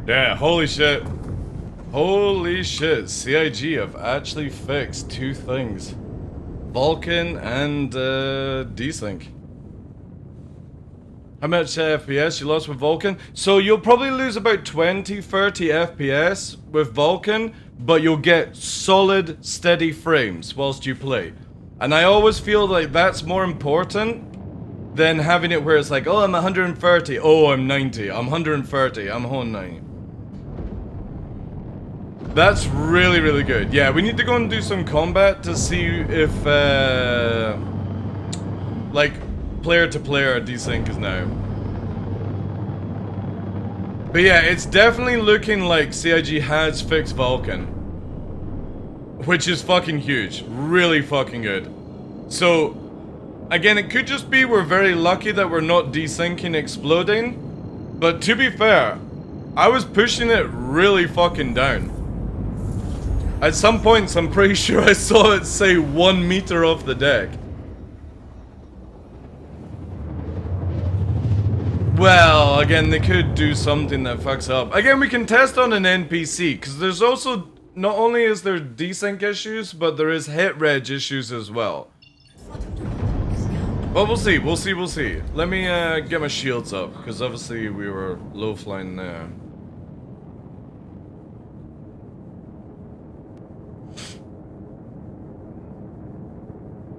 Yeah, holy shit. Holy shit, CIG have actually fixed two things. Vulcan and desync. How much FPS you lost with Vulcan? So you'll probably lose about 20-30 FPS with Vulcan, but you'll get solid, steady frames whilst you play. And I always feel like that's more important than having it where it's like, oh, I'm 130, oh, I'm 90, I'm 130, I'm 190. That's really, really good. Yeah, we need to go and do some combat to see if, like, player-to-player desync is now. But yeah, it's definitely looking like CIG has fixed Vulcan. Which is fucking huge. Really fucking good. So, again, it could just be we're very lucky that we're not desyncing exploding. But to be fair, I was pushing it really fucking down. At some points, I'm pretty sure I saw it say 1 meter off the deck. Well, again, they could do something that fucks up. Again, we can test on an NPC, because there's also, not only is there desync issues, but there is hit reg issues as well. Well, we'll see, we'll see, we'll see. Let me get my shields up, because obviously we were low flying there.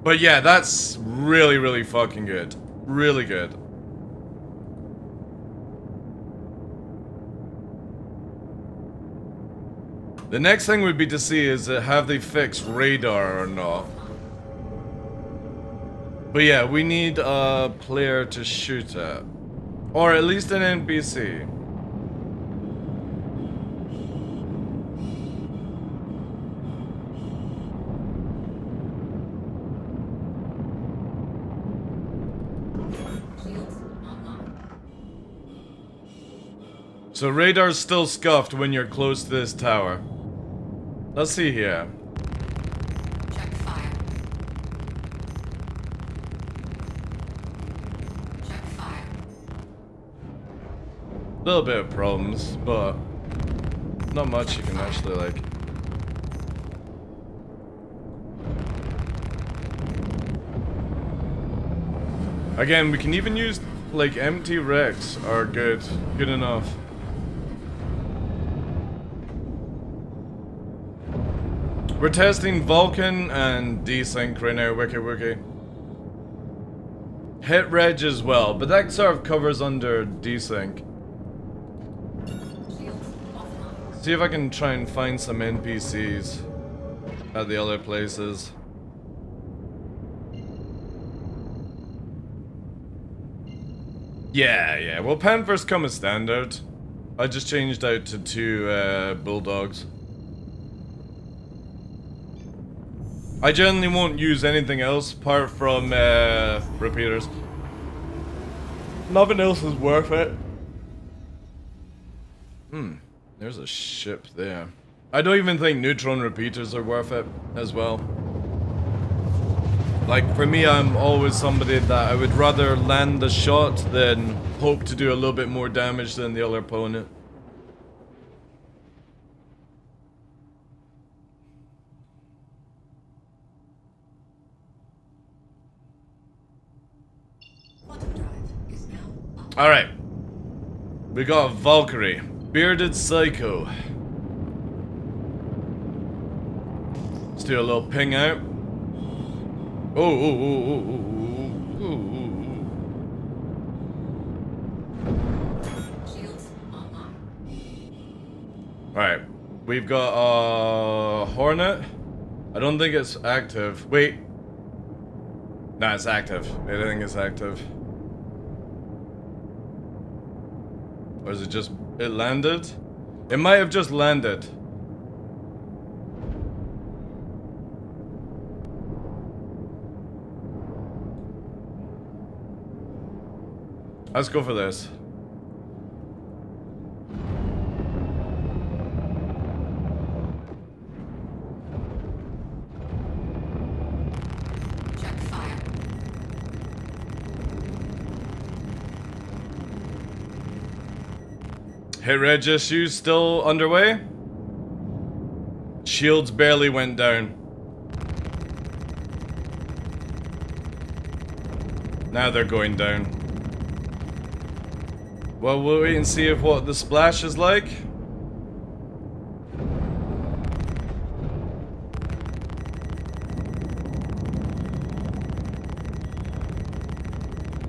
But yeah, that's really, really fucking good. Really good. The next thing would be to see is have they fixed radar or not. But yeah, we need a player to shoot at. Or at least an NPC. So radar's still scuffed when you're close to this tower. Let's see here. Check fire. Check fire. Little bit of problems, but not much you can actually like. Again, we can even use like empty wrecks are good enough. We're testing Vulcan and desync right now, wiki wiki. Hit reg as well, but that sort of covers under desync. Shields offline. See if I can try and find some NPCs at the other places. Yeah. Well, Panthers come as standard. I just changed out to 2 bulldogs. I generally won't use anything else apart from repeaters. Nothing else is worth it. There's a ship there. I don't even think neutron repeaters are worth it as well. Like, for me, I'm always somebody that I would rather land the shot than hope to do a little bit more damage than the other opponent. Alright. We got Valkyrie. Bearded Psycho. Let's do a little ping out. Alright. We've got a Hornet. I don't think it's active. Wait. Nah, it's active. I think it's active. Or is it just... it landed? It might have just landed. Let's go for this. Check fire. Hit reg issues still underway. Shields barely went down. Now they're going down. Well, we'll wait and see if what the splash is like.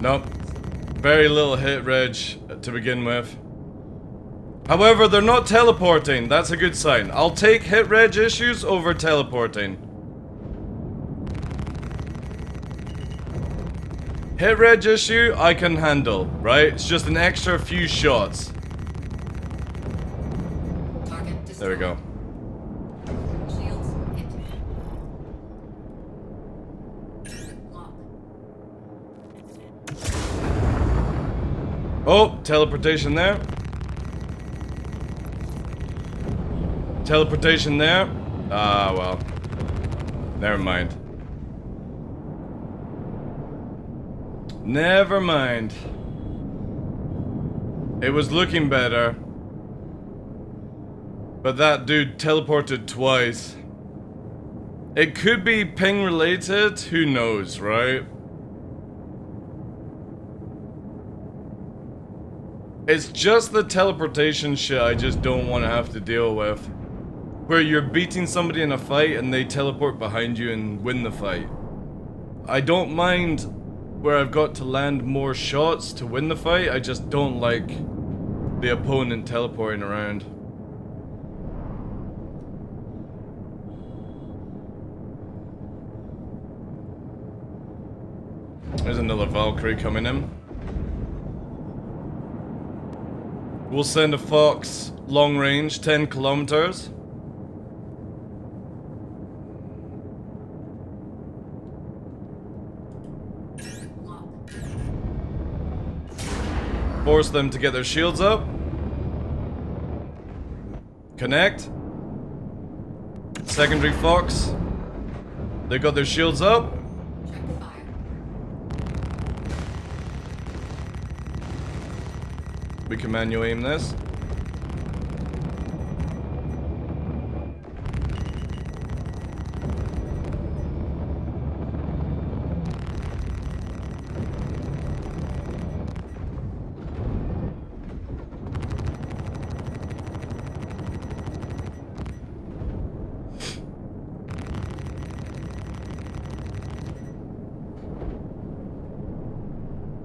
Nope. Very little hit reg to begin with. However, they're not teleporting. That's a good sign. I'll take hit reg issues over teleporting. Hit reg issue, I can handle, right? It's just an extra few shots. There we go. Oh, teleportation there. Teleportation there. Ah, well. Never mind. Never mind. It was looking better. But that dude teleported twice. It could be ping related, who knows, right? It's just the teleportation shit I just don't want to have to deal with. Where you're beating somebody in a fight and they teleport behind you and win the fight. I don't mind where I've got to land more shots to win the fight, I just don't like the opponent teleporting around. There's another Valkyrie coming in. We'll send a Fox long range, 10 kilometers. Force them to get their shields up. Connect. Secondary Fox. They got their shields up. We can manual aim this.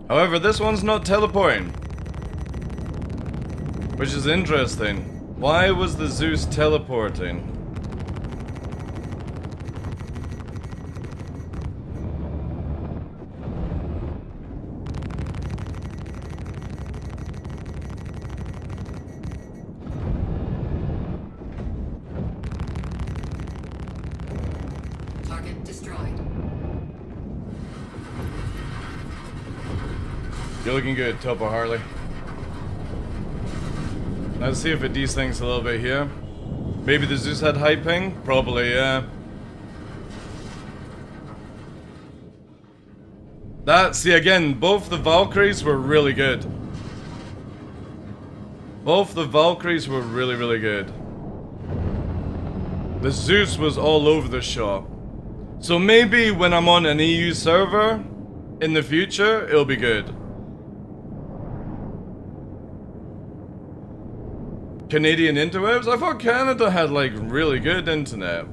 However, this one's not teleporting. Which is interesting. Why was the Zeus teleporting? Target destroyed. You're looking good, Topo Harley. Let's see if it desyncs a little bit here. Maybe the Zeus had high ping? Probably, yeah. See again, both the Valkyries were really good. Both the Valkyries were really, really good. The Zeus was all over the shop. So maybe when I'm on an EU server in the future, it'll be good. Canadian interwebs? I thought Canada had like really good internet.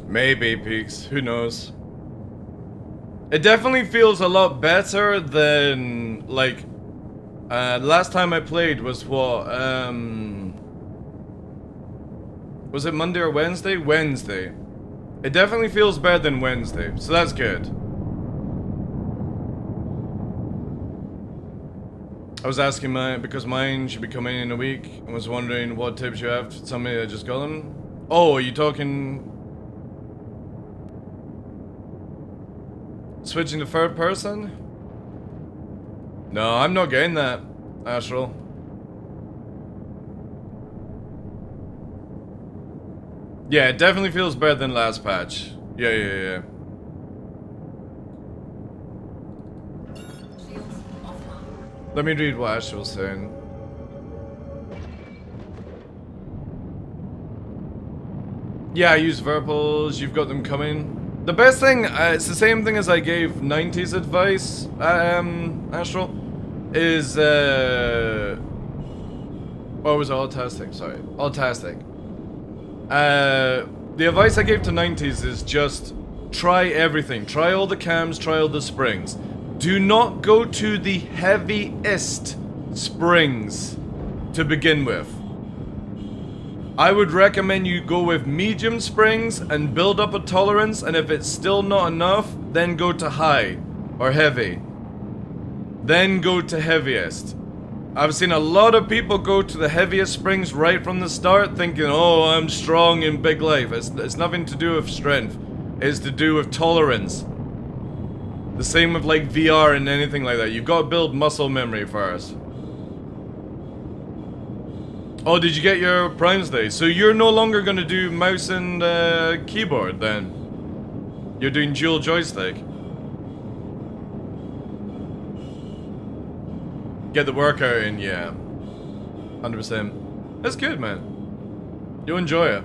Maybe, Peaks. Who knows? It definitely feels a lot better than, like, last time I played was what, was it Monday or Wednesday? Wednesday. It definitely feels better than Wednesday, so that's good. I was asking because mine should be coming in a week, and was wondering what tips you have for somebody that just got them. Oh, are you talking... Switching to third person? No, I'm not getting that, Astral. Yeah, it definitely feels better than last patch. Yeah. Let me read what Astral's saying. Yeah, I use Verpals, you've got them coming. The best thing, it's the same thing as I gave 90s advice, Astral, is, what was it? Autastic, sorry. Autastic. The advice I gave to 90s is just try everything. Try all the cams, try all the springs. Do not go to the heaviest springs to begin with. I would recommend you go with medium springs and build up a tolerance, and if it's still not enough, then go to high or heavy. Then go to heaviest. I've seen a lot of people go to the heaviest springs right from the start thinking, oh, I'm strong in big life. It's nothing to do with strength. It's to do with tolerance. The same with like VR and anything like that. You've got to build muscle memory first. Oh, did you get your Primes Day? So you're no longer going to do mouse and keyboard then? You're doing dual joystick? Get the workout in, yeah. 100%. That's good, man. You'll enjoy it.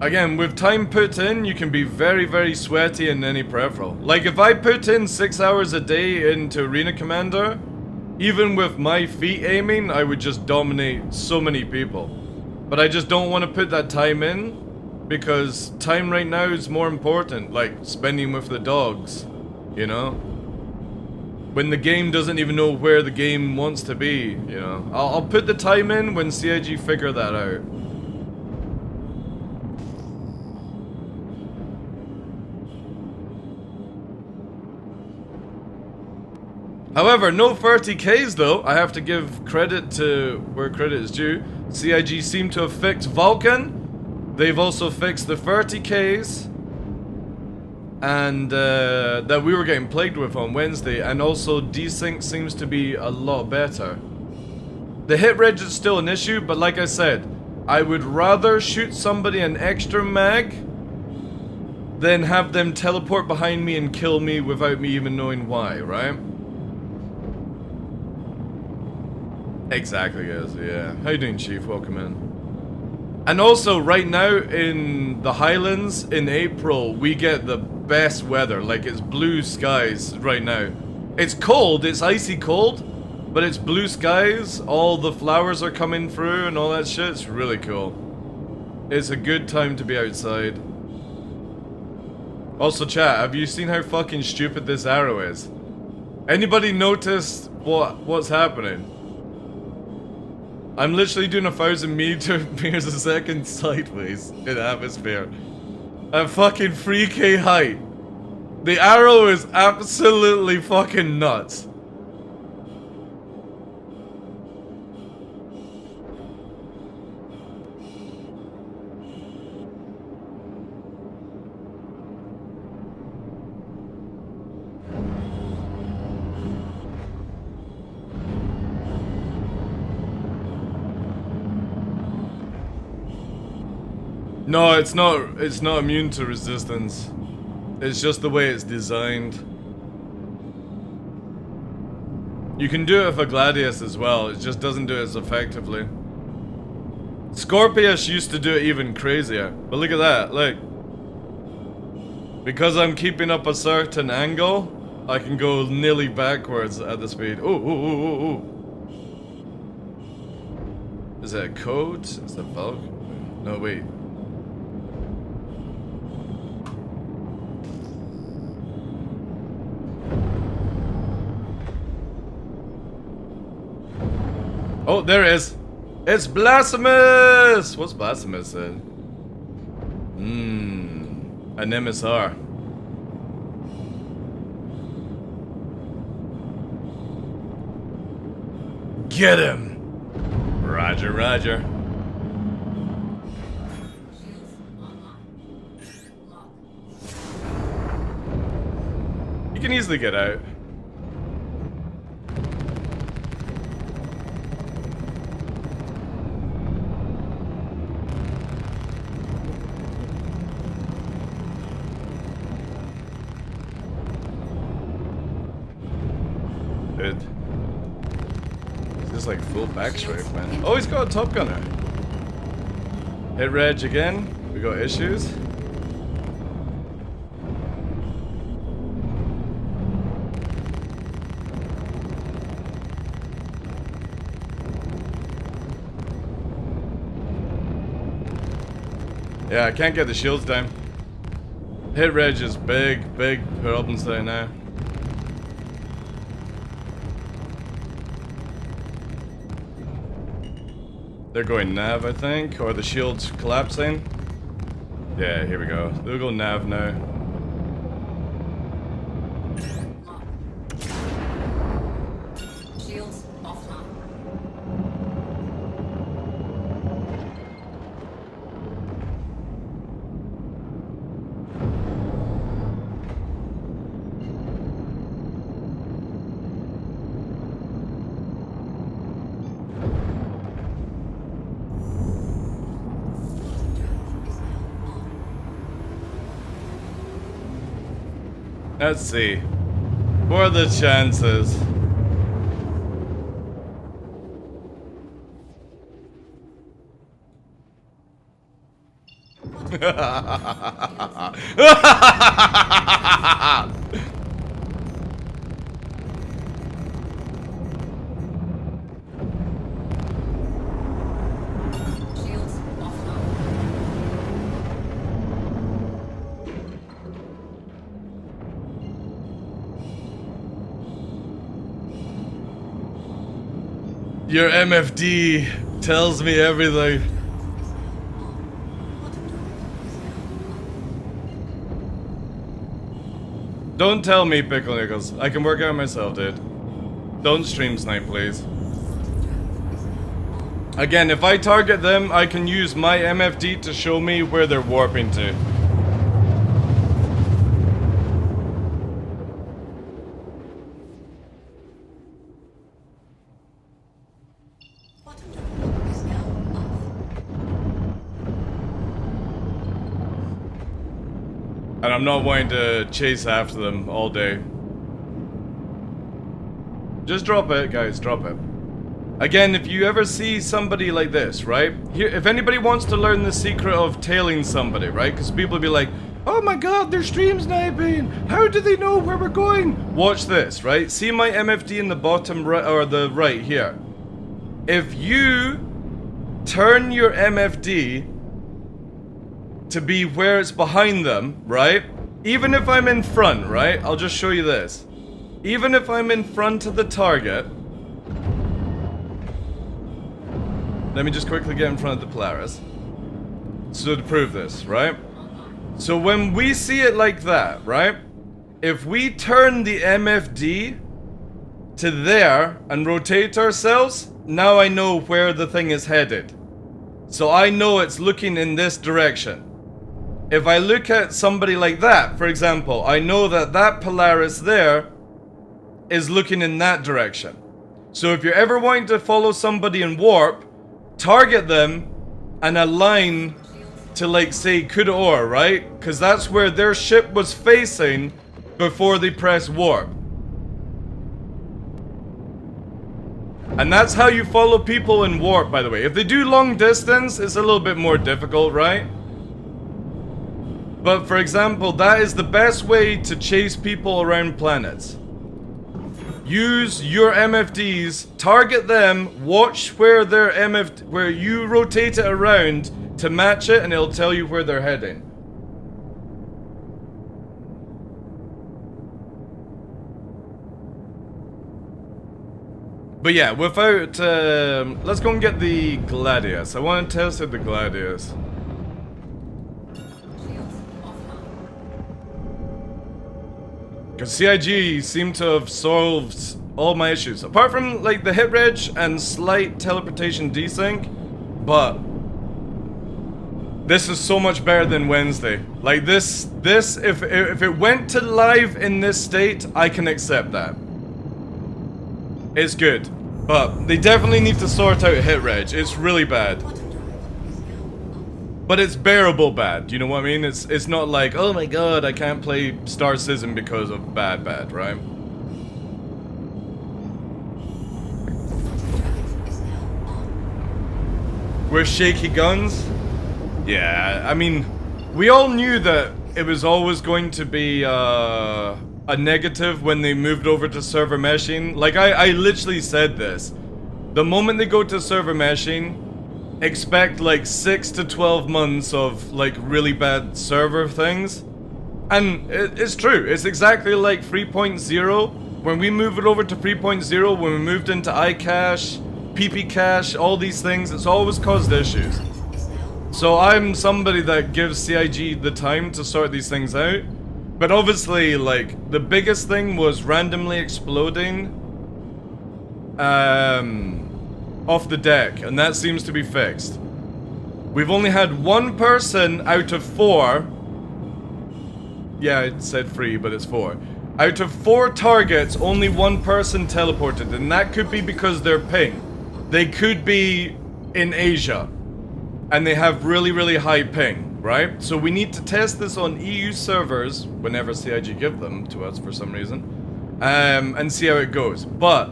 Again, with time put in, you can be very, very sweaty in any peripheral. Like, if I put in 6 hours a day into Arena Commander, even with my feet aiming, I would just dominate so many people. But I just don't want to put that time in, because time right now is more important, like spending with the dogs, you know? When the game doesn't even know where the game wants to be, you know? I'll put the time in when CIG figure that out. However, no 30Ks though. I have to give credit to where credit is due. CIG seem to have fixed Vulcan. They've also fixed the 30Ks. And that we were getting plagued with on Wednesday. And also desync seems to be a lot better. The hit reg is still an issue, but like I said, I would rather shoot somebody an extra mag than have them teleport behind me and kill me without me even knowing why, right? Exactly, guys. Yeah. How you doing, Chief? Welcome in. And also, right now in the Highlands, in April, we get the best weather. Like, it's blue skies right now. It's cold, it's icy cold, but it's blue skies. All the flowers are coming through and all that shit. It's really cool. It's a good time to be outside. Also, chat, have you seen how fucking stupid this arrow is? Anybody notice what's happening? I'm literally doing 1,000 meters a second sideways in atmosphere. At fucking 3K height. The arrow is absolutely fucking nuts. No, it's not immune to resistance. It's just the way it's designed. You can do it with a Gladius as well, it just doesn't do it as effectively. Scorpius used to do it even crazier, but look at that, look. Because I'm keeping up a certain angle, I can go nearly backwards at the speed. Ooh, ooh, ooh, ooh, ooh. Is that a code? Is that Valk? No, wait. Oh, there it is. It's Blasphemous! What's Blasphemous then? An MSR. Get him! Roger, roger. You can easily get out. Dude. Is this like full backstrafe, man? Oh, he's got a Top Gunner. Hit Reg again. We got issues. Yeah, I can't get the shields down. Hit Reg is big problems there now. They're going nav, I think, or the shield's collapsing. Yeah, here we go. They'll go nav now. Shields offline. Let's see. What are the chances? Shields offline. Your MFD tells me everything. Don't tell me, Pickle Nickels. I can work out myself, dude. Don't stream snipe, please. Again, if I target them, I can use my MFD to show me where they're warping to. And I'm not wanting to chase after them all day. Just drop it, guys, drop it. Again, if you ever see somebody like this, right? Here, if anybody wants to learn the secret of tailing somebody, right? Because people be like, oh my god, their stream sniping. How do they know where we're going? Watch this, right? See my MFD in the bottom right, or the right here. If you turn your MFD to be where it's behind them, right? Even if I'm in front, right? I'll just show you this. Even if I'm in front of the target, let me just quickly get in front of the Polaris. So to prove this, right? So when we see it like that, right? If we turn the MFD to there and rotate ourselves, now I know where the thing is headed. So I know it's looking in this direction. If I look at somebody like that, for example, I know that that Polaris there is looking in that direction. So if you're ever wanting to follow somebody in warp, target them and align to, like, say Kudaor, right? Because that's where their ship was facing before they press warp. And that's how you follow people in warp, by the way. If they do long distance, it's a little bit more difficult, right? But for example, that is the best way to chase people around planets. Use your MFDs, target them, watch where their where you rotate it around to match it, and it'll tell you where they're heading. But yeah, without let's go and get the Gladius. I want to test out the Gladius. Because CIG seem to have solved all my issues. Apart from, like, the hit reg and slight teleportation desync. But this is so much better than Wednesday. Like, this if it went to live in this state, I can accept that. It's good. But they definitely need to sort out hit reg. It's really bad. But it's bearable bad, you know what I mean? It's not like, oh my god, I can't play Star Citizen because of bad, right? We're shaky guns? Yeah, I mean, we all knew that it was always going to be a negative when they moved over to server meshing. Like, I literally said this. The moment they go to server meshing, expect like 6 to 12 months of like really bad server things. And it's true. It's exactly like 3.0. When we move it over to 3.0, when we moved into iCache, PP cache, all these things, it's always caused issues. So I'm somebody that gives CIG the time to sort these things out. But obviously, like, the biggest thing was randomly exploding off the deck, and that seems to be fixed. We've only had one person out of 4. Yeah, it said 3, but it's 4. Out of 4 targets, only one person teleported, and that could be because they're ping. They could be in Asia, and they have really, really high ping, right? So we need to test this on EU servers, whenever CIG give them to us for some reason, and see how it goes. But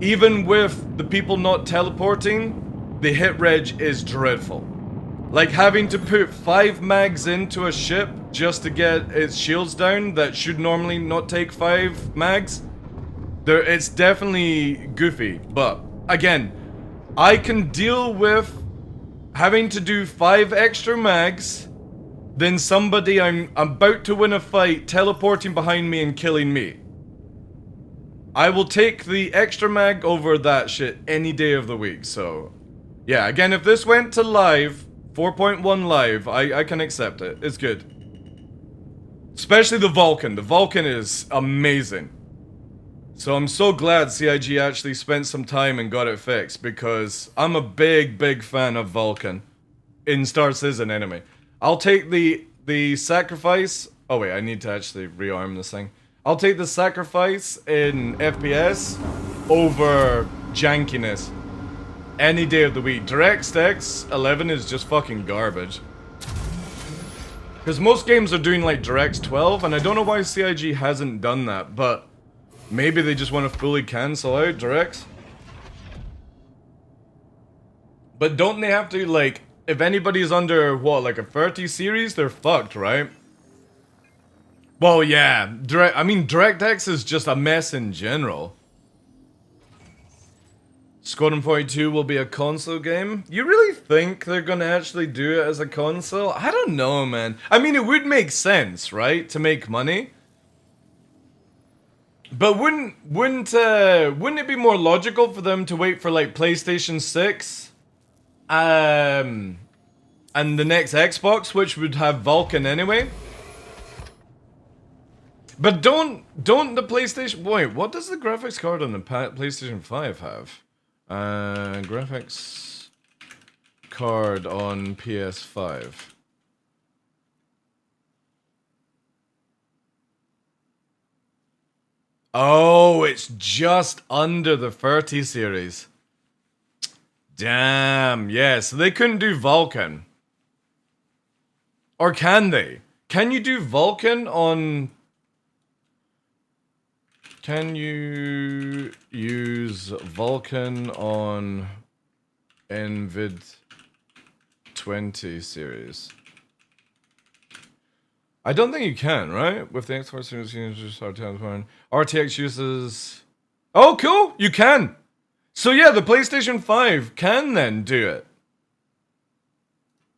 even with the people not teleporting, the hit reg is dreadful. Like having to put 5 mags into a ship just to get its shields down that should normally not take 5 mags. It's definitely goofy, but again, I can deal with having to do 5 extra mags than somebody I'm about to win a fight teleporting behind me and killing me. I will take the extra mag over that shit any day of the week, so yeah, again, if this went to live, 4.1 live, I can accept it. It's good. Especially the Vulcan. The Vulcan is amazing. So I'm so glad CIG actually spent some time and got it fixed, because I'm a big fan of Vulcan. In Star Citizen anyway. I'll take the sacrifice. Oh wait, I need to actually rearm this thing. I'll take the sacrifice in FPS over jankiness any day of the week. DirectX 11 is just fucking garbage. Because most games are doing like DirectX 12, and I don't know why CIG hasn't done that, but maybe they just want to fully cancel out DirectX. But don't they have to, like, if anybody's under, what, like a 30 series, they're fucked, right? Well, yeah. DirectX is just a mess in general. Squadron 42 will be a console game? You really think they're gonna actually do it as a console? I don't know, man. I mean, it would make sense, right? To make money. But wouldn't it be more logical for them to wait for, like, PlayStation 6? And the next Xbox, which would have Vulkan anyway? But don't the PlayStation... Wait, what does the graphics card on the PlayStation 5 have? Graphics card on PS5. Oh, it's just under the 30 series. Damn, yeah, so they couldn't do Vulkan. Or can they? Can you do Vulkan on... Can you use Vulkan on NVID 20 series? I don't think you can, right? With the Xbox Series, you just RTX uses... Oh, cool! You can! So yeah, the PlayStation 5 can then do it.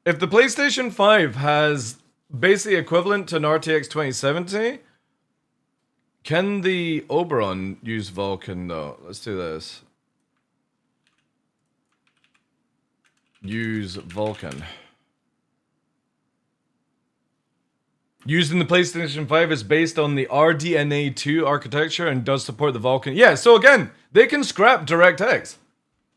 If the PlayStation 5 has basically equivalent to an RTX 2070... Can the Oberon use Vulkan though? Let's do this. Use Vulkan. Used in the PlayStation 5 is based on the RDNA 2 architecture and does support the Vulkan. Yeah, so again, they can scrap DirectX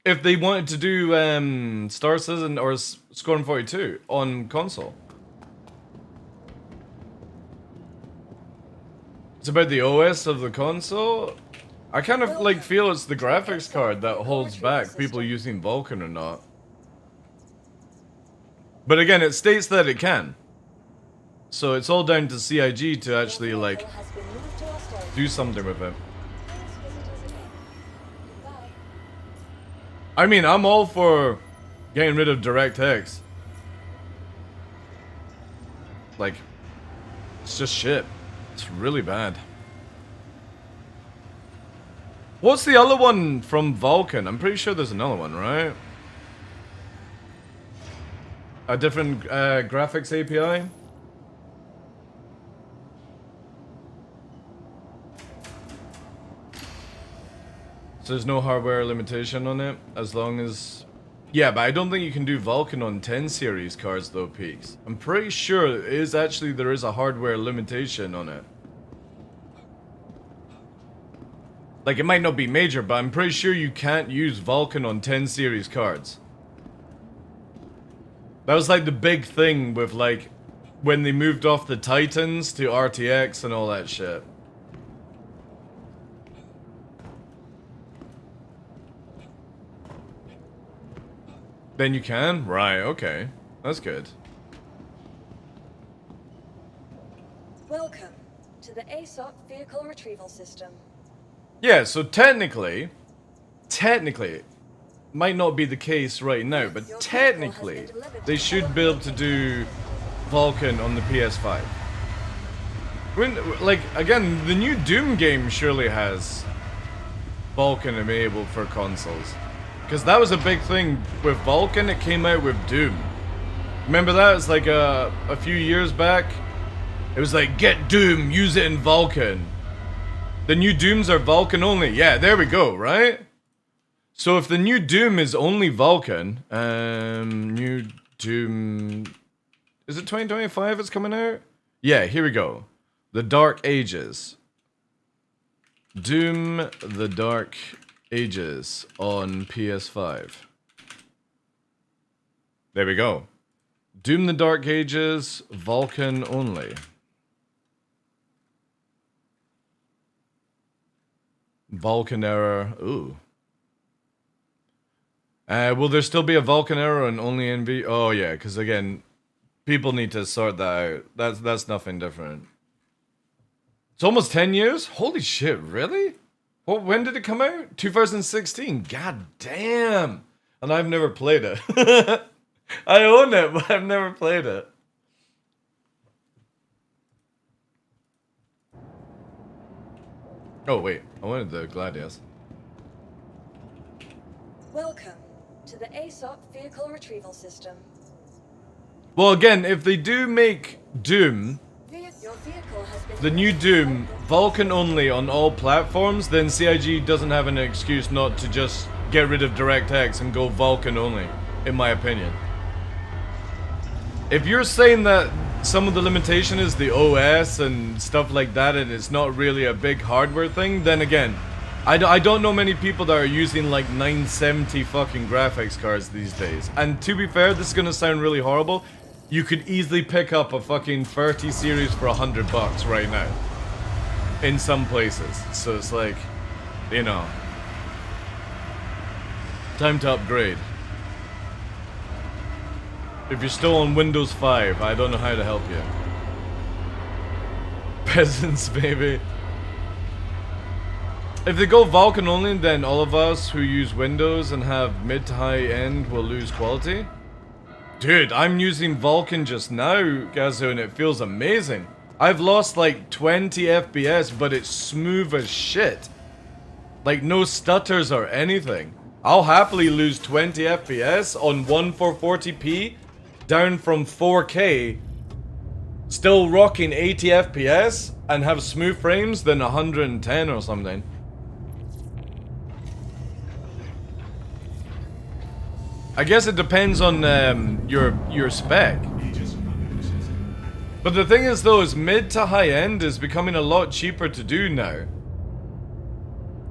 if they wanted to do Star Citizen or Squadron 42 on console. It's about the OS of the console. I kind of like feel it's the graphics card that holds back people using Vulkan or not. But again, it states that it can. So it's all down to CIG to actually like do something with it. I mean, I'm all for getting rid of DirectX. Like, it's just shit. It's really bad. What's the other one from Vulkan? I'm pretty sure there's another one, right? A different graphics API? So there's no hardware limitation on it, as long as... Yeah, but I don't think you can do Vulkan on 10 series cards though, Peaks. I'm pretty sure there is a hardware limitation on it. Like, it might not be major, but I'm pretty sure you can't use Vulkan on 10 series cards. That was like the big thing with like, when they moved off the Titans to RTX and all that shit. Then you can? Right, okay. That's good. Welcome to the ASOC Vehicle Retrieval System. Yeah, so technically, might not be the case right now, but technically, they should be able to do Vulkan on the PS5. Like, again, the new Doom game surely has Vulkan enabled for consoles. Because that was a big thing with Vulkan, it came out with Doom. Remember that? It's like a few years back. It was like, get Doom, use it in Vulkan. The new Dooms are Vulkan only. Yeah, there we go, right? So if the new Doom is only Vulkan, new Doom... Is it 2025 it's coming out? Yeah, here we go. The Dark Ages. Doom, The Dark Ages on PS5. There we go. Doom the Dark Ages, Vulkan only. Vulkan error. Ooh. Will there still be a Vulkan error and only NV? Oh yeah, because again, people need to sort that out. That's nothing different. It's almost 10 years? Holy shit, really? Well, when did it come out? 2016. God damn. And I've never played it. I own it, but I've never played it. Oh wait, I wanted the Gladius. Welcome to the ASOP Vehicle Retrieval System. Well, again, if they do make Doom, Your vehicle has been the new Doom, Vulcan only on all platforms, then CIG doesn't have an excuse not to just get rid of DirectX and go Vulcan only, in my opinion. If you're saying that some of the limitation is the OS and stuff like that and it's not really a big hardware thing, then again, I don't know many people that are using like 970 fucking graphics cards these days. And to be fair, this is gonna sound really horrible, you could easily pick up a fucking 30 series for $100 right now. In some places. So it's like, you know, time to upgrade. If you're still on Windows 5, I don't know how to help you. Peasants, baby. If they go Vulcan only, then all of us who use Windows and have mid to high end will lose quality. Dude, I'm using Vulcan just now, Gazu, and it feels amazing. I've lost like 20 FPS, but it's smooth as shit. Like no stutters or anything. I'll happily lose 20 FPS on 1440p, down from 4K, still rocking 80 FPS, and have smooth frames than 110 or something. I guess it depends on your spec. But the thing is though, is mid to high end is becoming a lot cheaper to do now.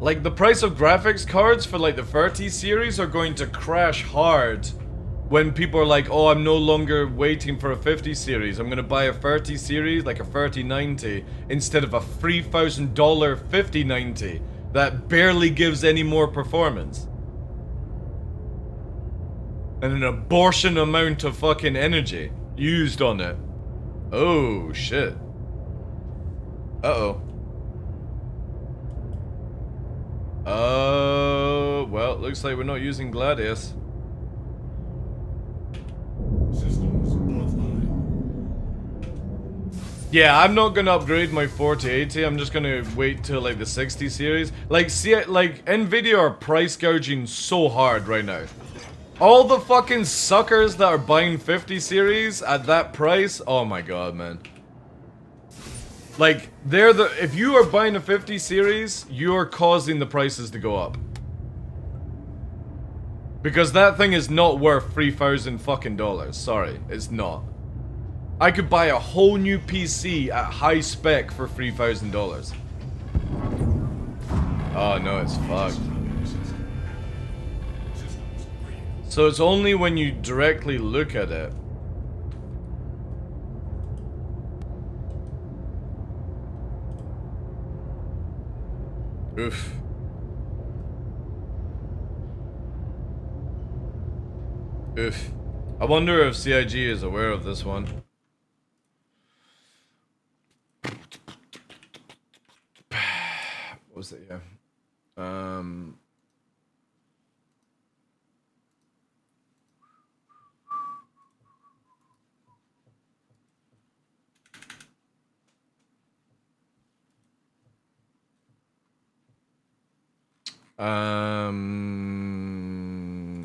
Like the price of graphics cards for like the 30 series are going to crash hard when people are like, oh, I'm no longer waiting for a 50 series. I'm gonna buy a 30 series, like a 3090, instead of a $3,000 5090 that barely gives any more performance. And an abortion amount of fucking energy used on it. Oh, shit. Uh-oh. Well, looks like we're not using Gladius. Yeah, I'm not gonna upgrade my 4080. I'm just gonna wait till like the 60 series. Like, see, like Nvidia are price gouging so hard right now. All the fucking suckers that are buying 50 series at that price, oh my god, man. Like, if you are buying a 50 series, you're causing the prices to go up. Because that thing is not worth $3,000 fucking dollars. Sorry, it's not. I could buy a whole new PC at high spec for $3,000. Oh no, it's fucked. So it's only when you directly look at it. Oof. Oof. I wonder if CIG is aware of this one. What was it? Yeah.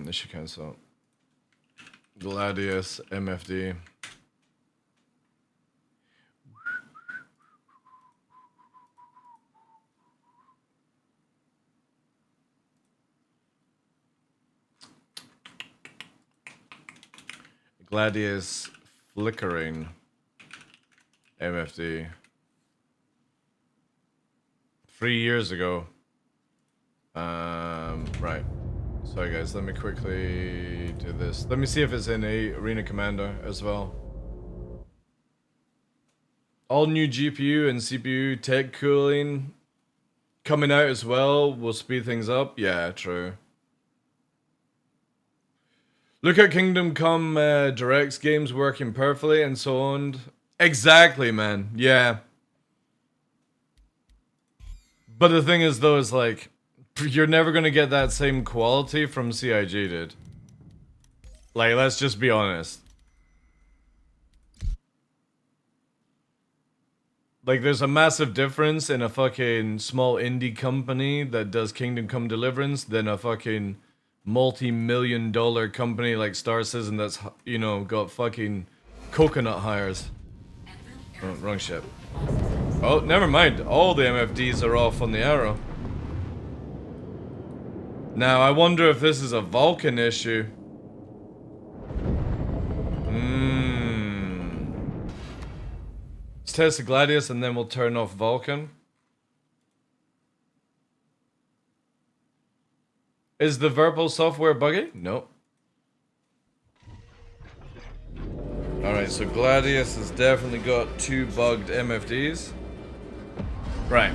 Issue cancel. Gladius MFD. Gladius flickering MFD. 3 years ago. Right. Sorry guys, let me quickly do this. Let me see if it's in Arena Commander as well. All new GPU and CPU tech cooling coming out as well will speed things up. Yeah, true. Look at Kingdom Come Direct's games working perfectly and so on. Exactly, man. Yeah. But the thing is though, is like, you're never gonna get that same quality from CIG, dude. Like, let's just be honest. Like, there's a massive difference in a fucking small indie company that does Kingdom Come Deliverance than a fucking multi-million-dollar company like Star Citizen that's, you know, got fucking coconut hires. Oh, wrong ship. Oh, never mind. All the MFDs are off on the arrow. Now, I wonder if this is a Vulcan issue. Let's test the Gladius and then we'll turn off Vulcan. Is the Virpal software buggy? No. Alright, so Gladius has definitely got 2 bugged MFDs. Right.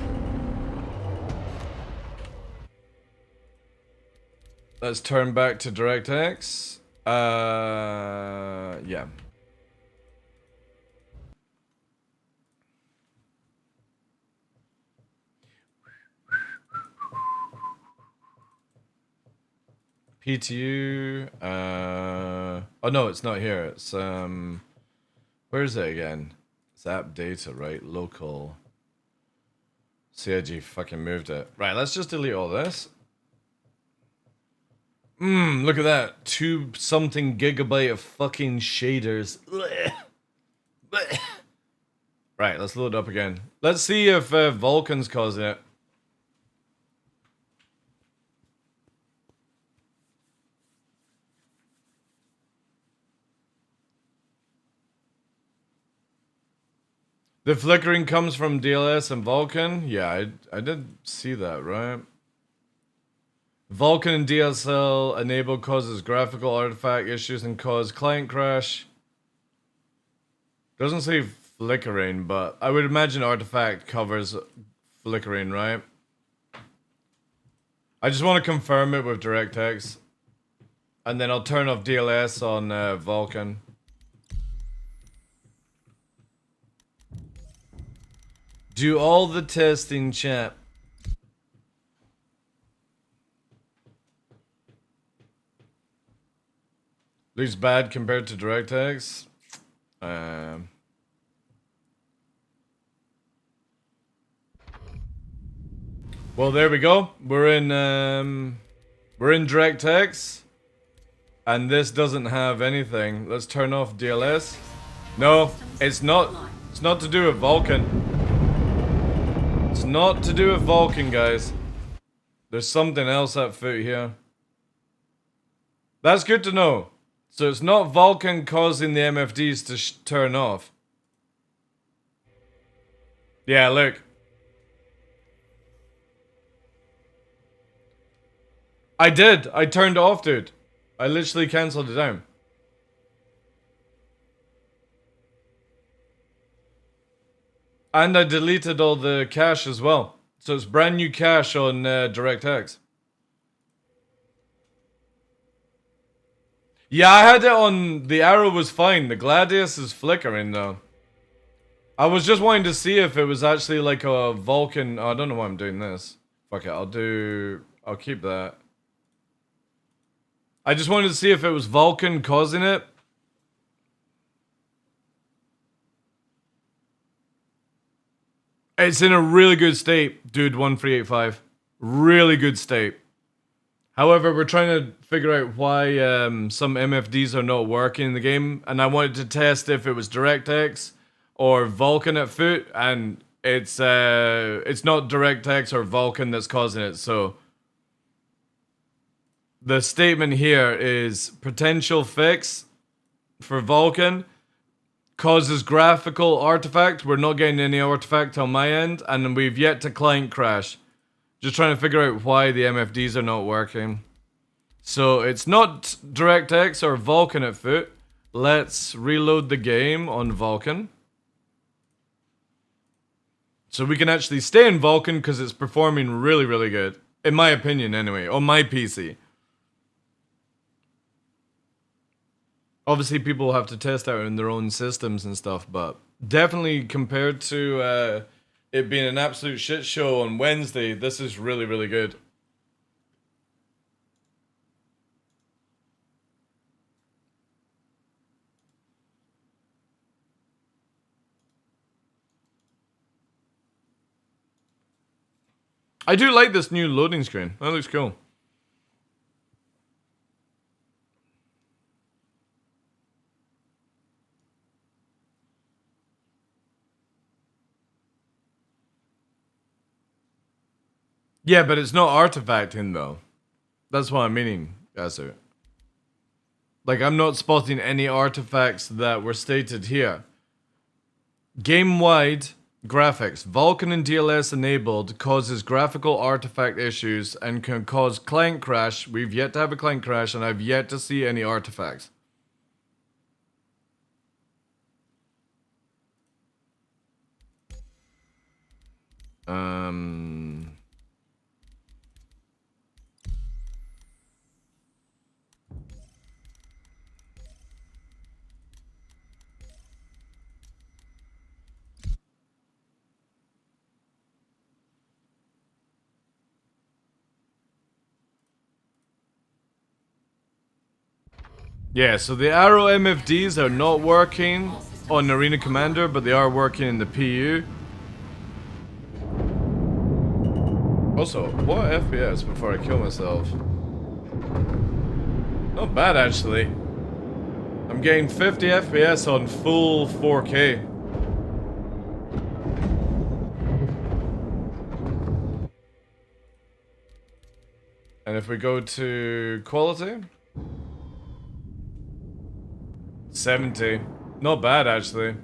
Let's turn back to DirectX. Yeah. PTU, oh no, it's not here. It's, where is it again? It's app data, right? Local. CIG fucking moved it. Right, let's just delete all this. Look at that. 2 something gigabyte of fucking shaders. Blech. Blech. Right, let's load it up again. Let's see if Vulcan's causing it. The flickering comes from DLS and Vulcan? Yeah, I did see that, right? Vulcan and DSL enable causes graphical artifact issues and cause client crash. Doesn't say flickering, but I would imagine artifact covers flickering, right? I just want to confirm it with DirectX. And then I'll turn off DLS on Vulcan. Do all the testing, chat. Looks bad compared to DirectX. Well, there we go. We're in DirectX, and this doesn't have anything. Let's turn off DLS. No, it's not. It's not to do with Vulcan. It's not to do with Vulcan, guys. There's something else at foot here. That's good to know. So it's not Vulcan causing the MFDs to turn off. Yeah, look. I did. I turned it off, dude. I literally cancelled it down. And I deleted all the cache as well. So it's brand new cache on DirectX. Yeah, I had it on... The arrow was fine. The Gladius is flickering though. I was just wanting to see if it was actually like a Vulcan... Oh, I don't know why I'm doing this. Fuck it, I'll keep that. I just wanted to see if it was Vulcan causing it. It's in a really good state, dude, 1385. Really good state. However, we're trying to figure out why some MFDs are not working in the game, and I wanted to test if it was DirectX or Vulcan at foot, and it's not DirectX or Vulcan that's causing it, so... The statement here is potential fix for Vulcan causes graphical artifact. We're not getting any artifact on my end, and we've yet to client crash. Just trying to figure out why the MFDs are not working. So it's not DirectX or Vulcan at foot. Let's reload the game on Vulcan. So we can actually stay in Vulcan because it's performing really, really good. In my opinion, anyway, on my PC. Obviously, people have to test out in their own systems and stuff, but definitely compared to it being an absolute shit show on Wednesday, this is really, really good. I do like this new loading screen. That looks cool. Yeah, but it's not artifacting though. That's what I'm meaning, Gazu. Like, I'm not spotting any artifacts that were stated here. Game-wide graphics. Vulkan and DLS enabled causes graphical artifact issues and can cause client crash. We've yet to have a client crash and I've yet to see any artifacts. Yeah, so the Arrow MFDs are not working on Arena Commander, but they are working in the PU. Also, what FPS before I kill myself? Not bad, actually. I'm getting 50 FPS on full 4K. And if we go to quality... 70. Not bad, actually.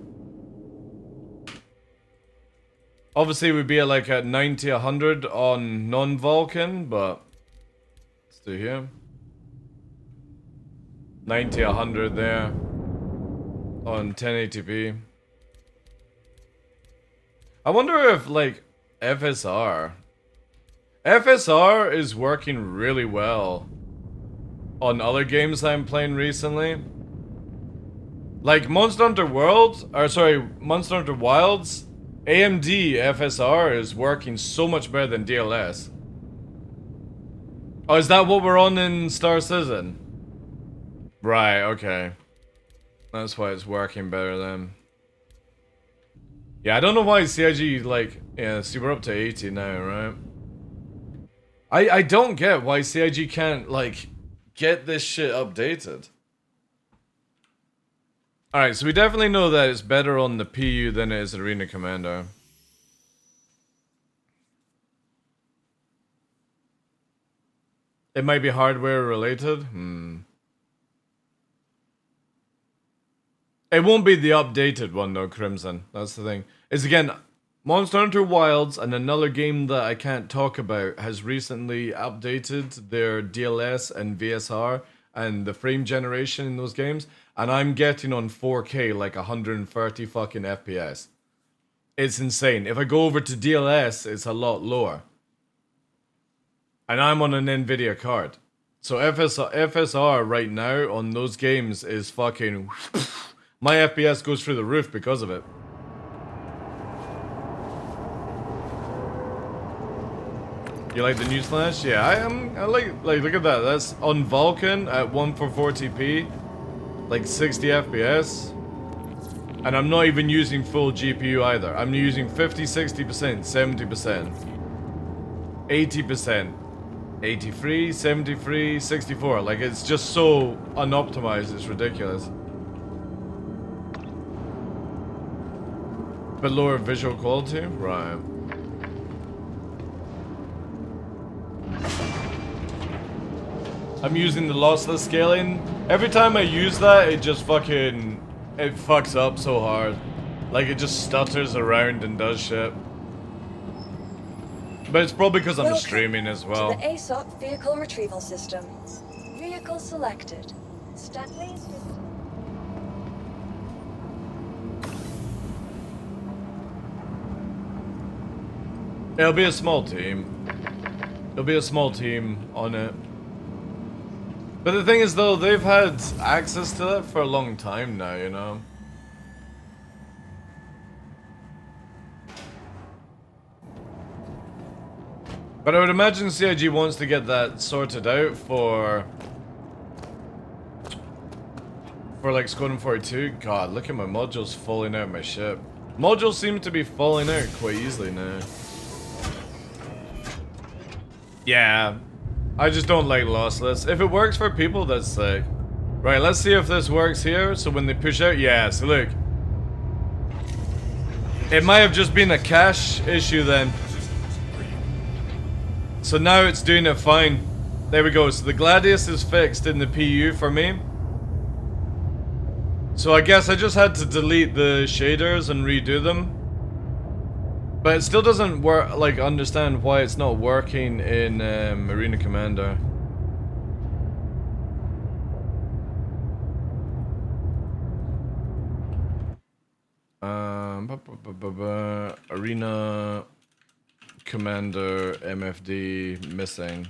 Obviously, we'd be at like at 90, 100 on non-Vulcan, but... Let's do here. 90, 100 there. On 1080p. I wonder if, like, FSR... FSR is working really well on other games I'm playing recently. Like Monster Hunter World, or sorry, Monster Hunter Wilds, AMD FSR is working so much better than DLS. Oh, is that what we're on in Star Citizen? Right, okay. That's why it's working better then. Yeah, I don't know why CIG, like, yeah, see, we're up to 80 now, right? I don't get why CIG can't, like, get this shit updated. Alright, so we definitely know that it's better on the PU than it is Arena Commander. It might be hardware related. It won't be the updated one though, Crimson. That's the thing. It's again, Monster Hunter Wilds and another game that I can't talk about has recently updated their DLS and VSR and the frame generation in those games. And I'm getting on 4K like 130 fucking FPS. It's insane. If I go over to DLS, it's a lot lower. And I'm on an Nvidia card. So FSR right now on those games is fucking... My FPS goes through the roof because of it. You like the Newsflash? Yeah, I like look at that. That's on Vulcan at 1440p. Like 60 FPS. And I'm not even using full GPU either. I'm using 50, 60%, 70%, 80%, 83, 73, 64. Like, it's just so unoptimized, it's ridiculous. But lower visual quality? Right. I'm using the lossless scaling. Every time I use that, it just fucking... It fucks up so hard. Like, it just stutters around and does shit. But it's probably because I'm streaming as well. To the ASOP Vehicle Retrieval System. Vehicle selected. Please. It'll be a small team. It'll be a small team on it. But the thing is though, they've had access to that for a long time now, you know? But I would imagine CIG wants to get that sorted out for like Squadron 42. God, look at my modules falling out of my ship. Modules seem to be falling out quite easily now. Yeah, I just don't like lossless. If it works for people, that's sick. Right, let's see if this works here. So when they push out, yeah, so look. It might have just been a cache issue then. So now it's doing it fine. There we go, so the Gladius is fixed in the PU for me. So I guess I just had to delete the shaders and redo them. But it still doesn't work, like, understand why it's not working in Arena Commander. Arena Commander MFD missing.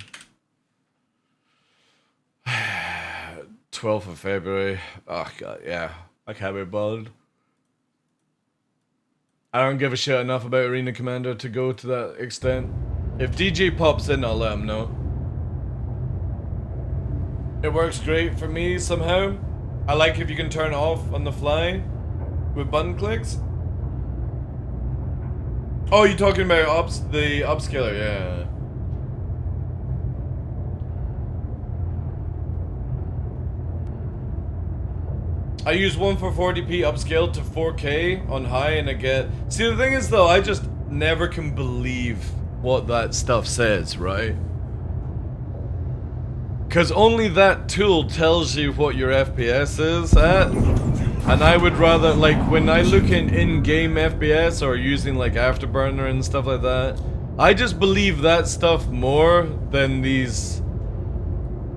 12th of February. Oh god, yeah. I can't be bothered. I don't give a shit enough about Arena Commander to go to that extent. If DJ pops in, I'll let him know. It works great for me somehow. I like if you can turn it off on the fly with button clicks. Oh, you're talking about the upscaler, yeah. I use 1/440p upscale to 4K on high and I get... See, the thing is though, I just never can believe what that stuff says, right? Because only that tool tells you what your FPS is at. And I would rather, like, when I look in-game FPS or using like Afterburner and stuff like that, I just believe that stuff more than these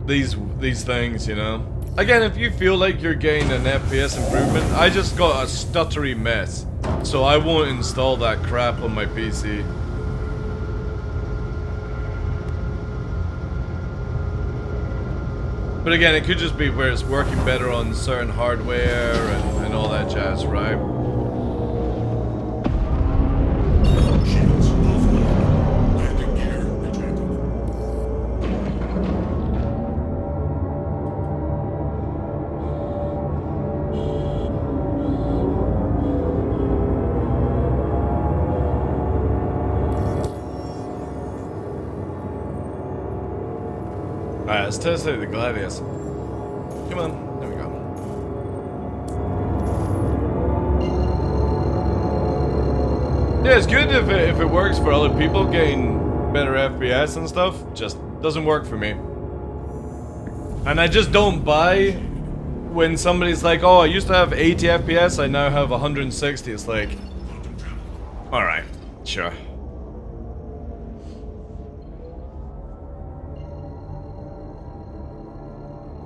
things, you know? Again, if you feel like you're getting an FPS improvement, I just got a stuttery mess, so I won't install that crap on my PC. But again, it could just be where it's working better on certain hardware and all that jazz, right? Alright, let's test out the Gladius. Come on, there we go. Yeah, it's good if it works for other people getting better FPS and stuff. Just doesn't work for me. And I just don't buy when somebody's like, oh, I used to have 80 FPS, I now have 160. It's like, alright, sure.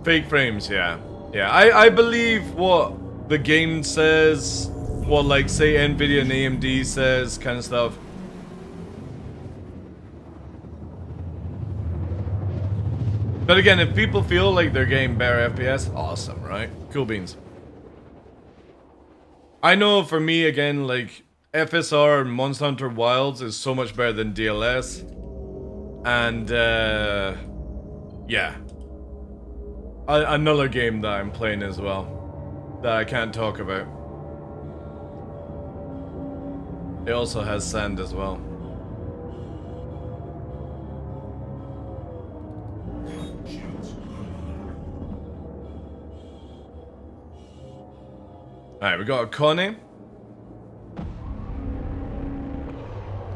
Fake frames, yeah. Yeah, I believe what the game says, what like say Nvidia and AMD says, kind of stuff. But again, if people feel like they're getting better FPS, awesome, right? Cool beans. I know for me, again, like, FSR Monster Hunter Wilds is so much better than DLS. And, yeah. Another game that I'm playing as well, that I can't talk about. It also has sand as well. Alright, we got a Connie.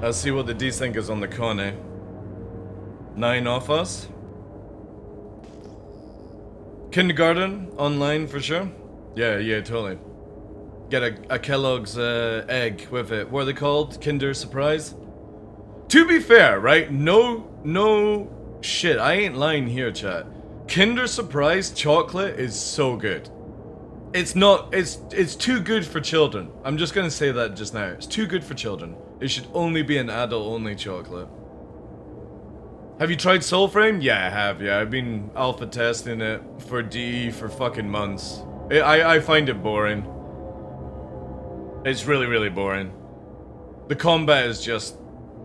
Let's see what the desync is on the Connie. 9 off us. Kindergarten online for sure. Yeah, totally. Get a Kellogg's egg with it. What are they called? Kinder Surprise? To be fair, right? No shit. I ain't lying here, chat. Kinder Surprise chocolate is so good. It's not, it's too good for children. I'm just gonna say that just now. It's too good for children. It should only be an adult-only chocolate. Have you tried Soulframe? Yeah, I have, yeah. I've been alpha testing it for DE for fucking months. I find it boring. It's really, really boring. The combat is just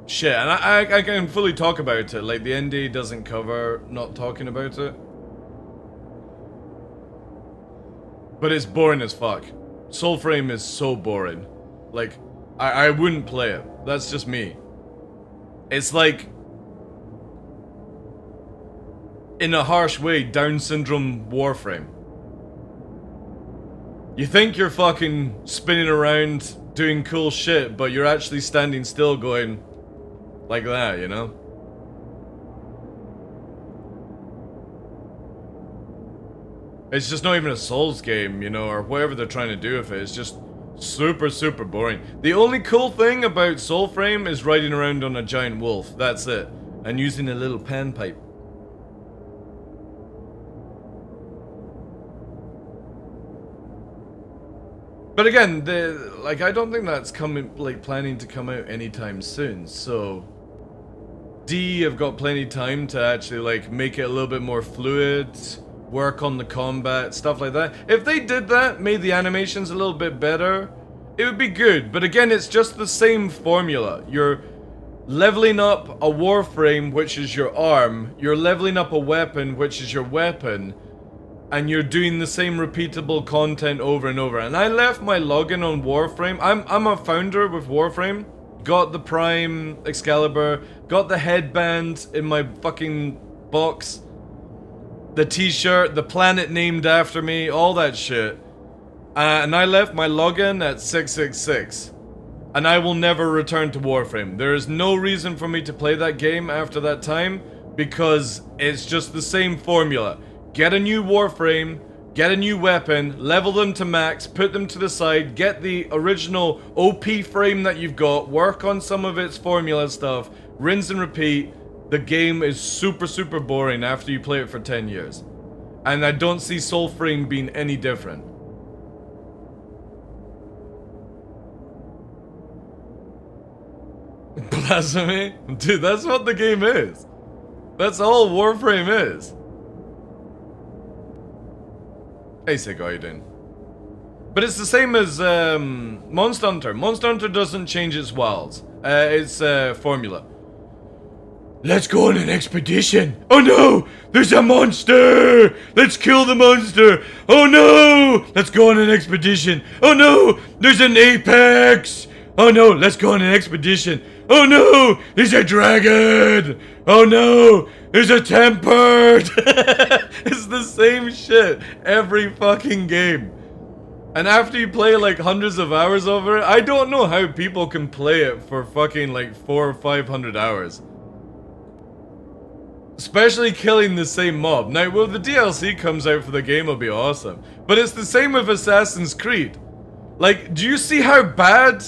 shit, and I can fully talk about it. Like, the ND doesn't cover not talking about it. But it's boring as fuck. Soulframe is so boring. Like, I wouldn't play it. That's just me. It's like... in a harsh way, Down syndrome Warframe. You think you're fucking spinning around doing cool shit, but you're actually standing still going like that, you know? It's just not even a Souls game, you know, or whatever they're trying to do with it. It's just super, super boring. The only cool thing about Soulframe is riding around on a giant wolf. That's it. And using a little panpipe. But again, I don't think that's planning to come out anytime soon. So D have got plenty of time to actually make it a little bit more fluid, work on the combat, stuff like that. If they did that, made the animations a little bit better, it would be good. But again, it's just the same formula. You're leveling up a Warframe, which is your arm. You're leveling up a weapon, which is your weapon. And you're doing the same repeatable content over and over. And I left my login on Warframe. I'm a founder with Warframe. Got the Prime Excalibur. Got the headband in my fucking box. The t-shirt, the planet named after me, all that shit. And I left my login at 666. And I will never return to Warframe. There is no reason for me to play that game after that time, because it's just the same formula. Get a new Warframe, get a new weapon, level them to max, put them to the side, get the original OP frame that you've got, work on some of its formula stuff, rinse and repeat. The game is super, super boring after you play it for 10 years. And I don't see Soulframe being any different. Blasphemy? Dude, that's what the game is. That's all Warframe is. Hey, Sig, how you doing? But it's the same as Monster Hunter. Monster Hunter doesn't change its wilds. Its formula. Let's go on an expedition. Oh no! There's a monster! Let's kill the monster! Oh no! Let's go on an expedition. Oh no! There's an apex! Oh no! Let's go on an expedition. Oh no! There's a dragon! Oh no! There's a tempered! It's the same shit every fucking game. And after you play hundreds of hours over it, I don't know how people can play it for fucking 400 or 500 hours. Especially killing the same mob. Now, when the DLC comes out for the game, it'll be awesome. But it's the same with Assassin's Creed. Do you see how bad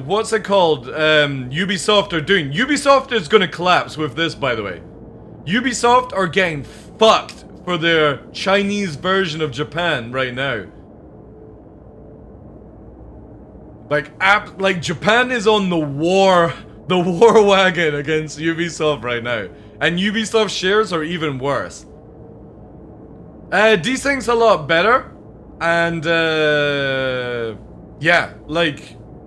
what's it called? Ubisoft are doing. Ubisoft is gonna collapse with this, by the way. Ubisoft are getting fucked for their Chinese version of Japan right now. Japan is on the war wagon against Ubisoft right now. And Ubisoft shares are even worse. Desyncs a lot better. And yeah,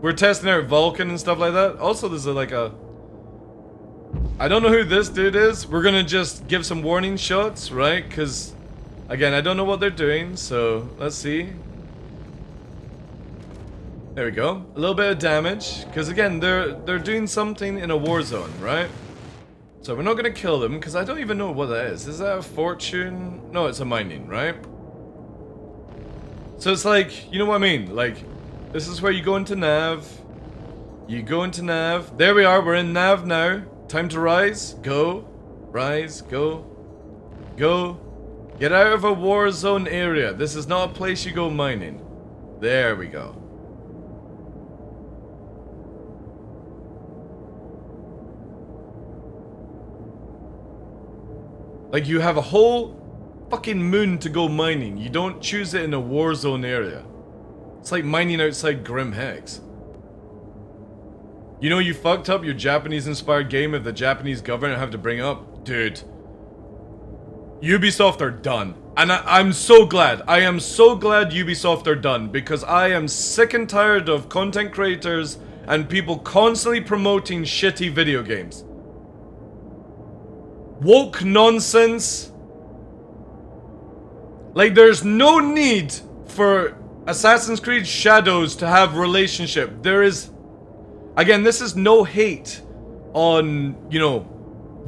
we're testing out Vulcan and stuff like that. Also, there's I don't know who this dude is. We're gonna just give some warning shots, right? Because, again, I don't know what they're doing. So, let's see. There we go. A little bit of damage. Because, again, they're doing something in a war zone, right? So, we're not gonna kill them, because I don't even know what that is. Is that a fortune? No, it's a mining, right? So, it's you know what I mean? This is where you go into nav. You go into nav. There we are. We're in nav now. Time to rise. Go. Rise. Go. Go. Get out of a war zone area. This is not a place you go mining. There we go. You have a whole fucking moon to go mining. You don't choose it in a war zone area. It's like mining outside Grim Hex. You know you fucked up your Japanese-inspired game if the Japanese government have to bring up? Dude. Ubisoft are done. And I'm so glad. I am so glad Ubisoft are done, because I am sick and tired of content creators and people constantly promoting shitty video games. Woke nonsense. There's no need for Assassin's Creed Shadows to have relationship. There is... Again, this is no hate on,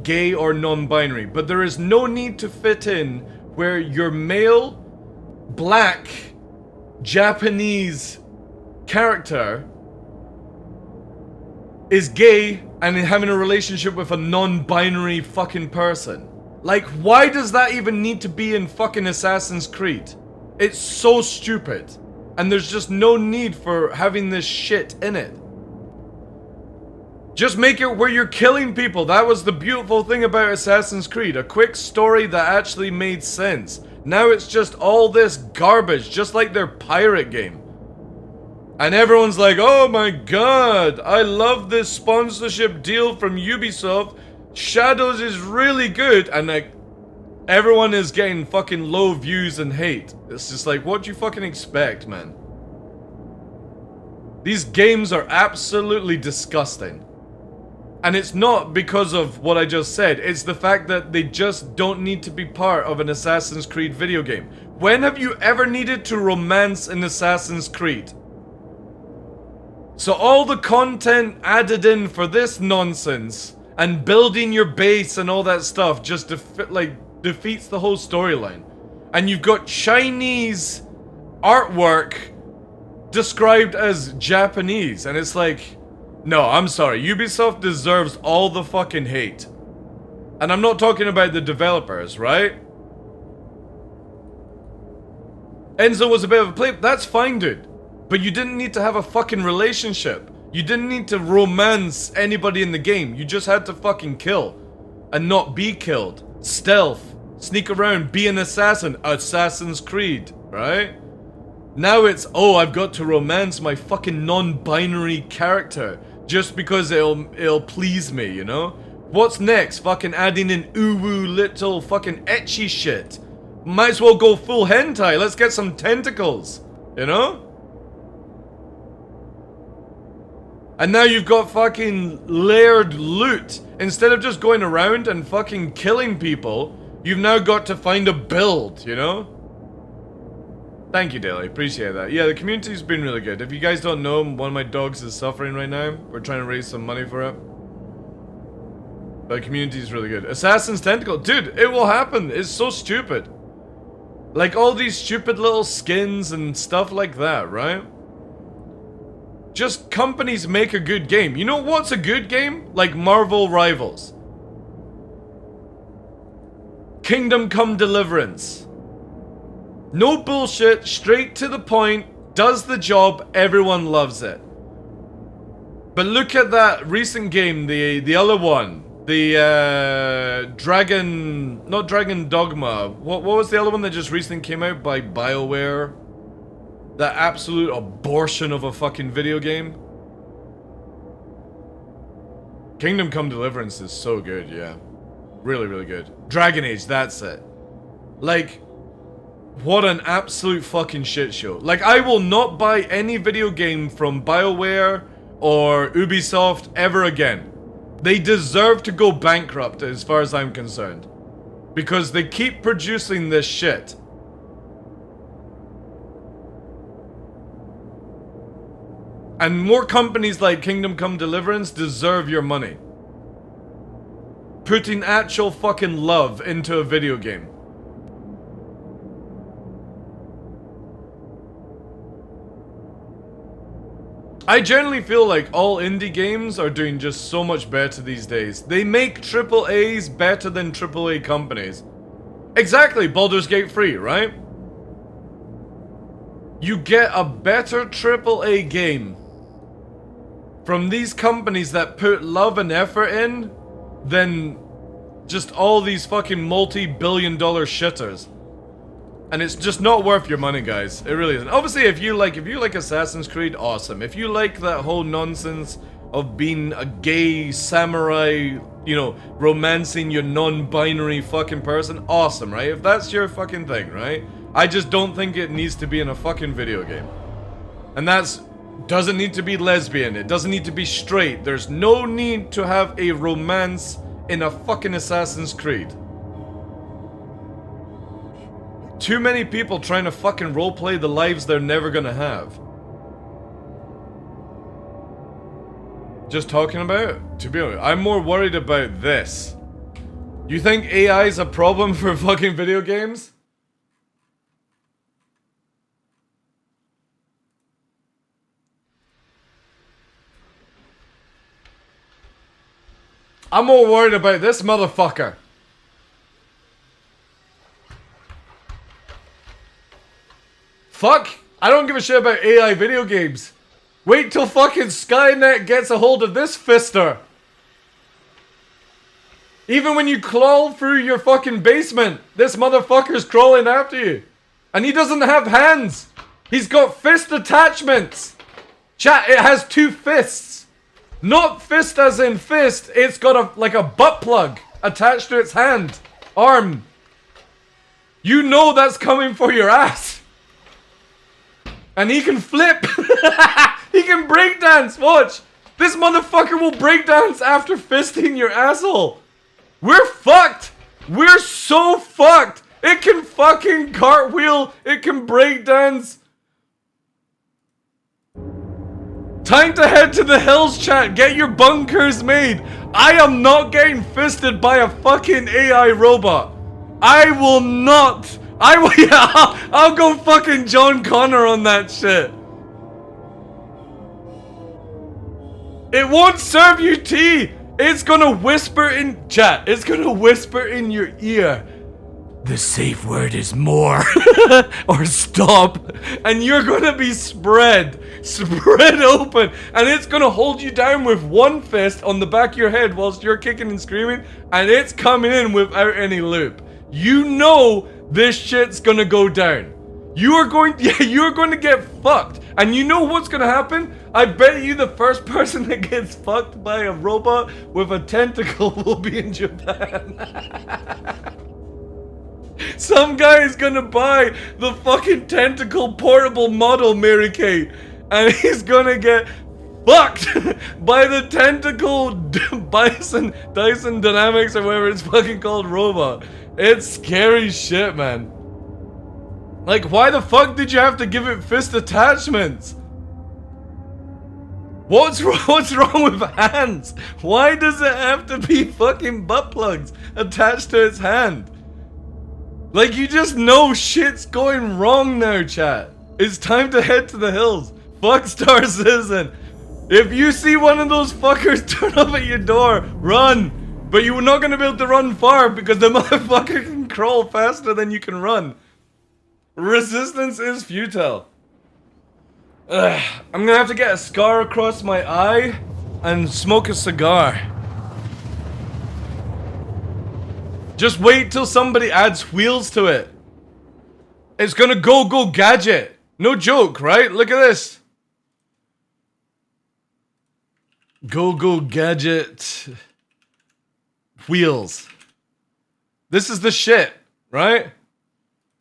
gay or non-binary, but there is no need to fit in where your male, black, Japanese character is gay and having a relationship with a non-binary fucking person. Like, why does that even need to be in fucking Assassin's Creed? It's so stupid. And there's just no need for having this shit in it. Just make it where you're killing people. That was the beautiful thing about Assassin's Creed. A quick story that actually made sense. Now it's just all this garbage, just like their pirate game. And everyone's like, oh my god, I love this sponsorship deal from Ubisoft. Shadows is really good. And like, everyone is getting fucking low views and hate. It's just like, what do you fucking expect, man? These games are absolutely disgusting. And it's not because of what I just said. It's the fact that they just don't need to be part of an Assassin's Creed video game. When have you ever needed to romance an Assassin's Creed? So all the content added in for this nonsense and building your base and all that stuff just defeats the whole storyline. And you've got Chinese artwork described as Japanese, and it's like, no, I'm sorry, Ubisoft deserves all the fucking hate. And I'm not talking about the developers, right? Enzo was a bit of a play, that's fine, dude. But you didn't need to have a fucking relationship. You didn't need to romance anybody in the game. You just had to fucking kill. And not be killed. Stealth. Sneak around. Be an assassin. Assassin's Creed. Right? Now it's, oh, I've got to romance my fucking non-binary character. Just because it'll please me, you know? What's next? Fucking adding in uwu little fucking etchy shit. Might as well go full hentai. Let's get some tentacles. You know? And now you've got fucking layered loot. Instead of just going around and fucking killing people, you've now got to find a build, you know? Thank you, Daily. Appreciate that. Yeah, the community's been really good. If you guys don't know, one of my dogs is suffering right now. We're trying to raise some money for it. But the community's really good. Assassin's Tentacle. Dude, it will happen. It's so stupid. Like all these stupid little skins and stuff like that, right? Just companies make a good game. You know what's a good game? Like Marvel Rivals. Kingdom Come Deliverance. No bullshit, straight to the point, does the job, everyone loves it. But look at that recent game, the other one. The not Dragon Dogma. What was the other one that just recently came out by BioWare? That absolute abortion of a fucking video game. Kingdom Come Deliverance is so good, yeah. Really, really good. Dragon Age, that's it. Like, what an absolute fucking shit show. Like, I will not buy any video game from BioWare or Ubisoft ever again. They deserve to go bankrupt as far as I'm concerned. Because they keep producing this shit. And more companies like Kingdom Come Deliverance deserve your money. Putting actual fucking love into a video game. I generally feel like all indie games are doing just so much better these days. They make AAAs better than AAA companies. Exactly, Baldur's Gate 3, right? You get a better AAA game from these companies that put love and effort in than just all these fucking multi-billion-dollar shitters. And it's just not worth your money, guys. It really isn't. Obviously, if you like Assassin's Creed, awesome. If you like that whole nonsense of being a gay samurai, you know, romancing your non-binary fucking person, awesome, right? If that's your fucking thing, right? I just don't think it needs to be in a fucking video game. And that's doesn't need to be lesbian. It doesn't need to be straight. There's no need to have a romance in a fucking Assassin's Creed. Too many people trying to fucking roleplay the lives they're never gonna have. Just talking about it, to be honest, I'm more worried about this. You think AI is a problem for fucking video games? I'm more worried about this motherfucker. Fuck! I don't give a shit about AI video games. Wait till fucking Skynet gets a hold of this fister. Even when you crawl through your fucking basement, this motherfucker's crawling after you. And he doesn't have hands. He's got fist attachments. Chat, it has 2 fists. Not fist as in fist, it's got like a butt plug attached to its hand. Arm. You know that's coming for your ass. And he can flip. He can breakdance. Watch. This motherfucker will breakdance after fisting your asshole. We're fucked. We're so fucked. It can fucking cartwheel. It can breakdance. Time to head to the hills, chat. Get your bunkers made. I am not getting fisted by a fucking AI robot. I will not. I will. Yeah, I'll go fucking John Connor on that shit. It won't serve you tea. It's gonna whisper in chat. It's gonna whisper in your ear. The safe word is more. Or stop. And you're gonna be spread open. And it's gonna hold you down with one fist on the back of your head whilst you're kicking and screaming. And it's coming in without any loop. You know this shit's gonna go down. You're going to get fucked. And you know what's gonna happen? I bet you the first person that gets fucked by a robot with a tentacle will be in Japan. Some guy is gonna buy the fucking tentacle portable model, Mary Kate, and he's gonna get fucked by the tentacle Dyson Dynamics or whatever it's fucking called robot. It's scary shit, man. Like, why the fuck did you have to give it fist attachments? What's wrong with hands? Why does it have to be fucking butt plugs attached to its hand? Like, you just know shit's going wrong now, chat. It's time to head to the hills. Fuck Star Citizen. If you see one of those fuckers turn up at your door, run. But you're not gonna be able to run far because the motherfucker can crawl faster than you can run. Resistance is futile. I'm gonna have to get a scar across my eye and smoke a cigar. Just wait till somebody adds wheels to it. It's gonna go gadget. No joke, right? Look at this. Go gadget wheels. This is the shit, right?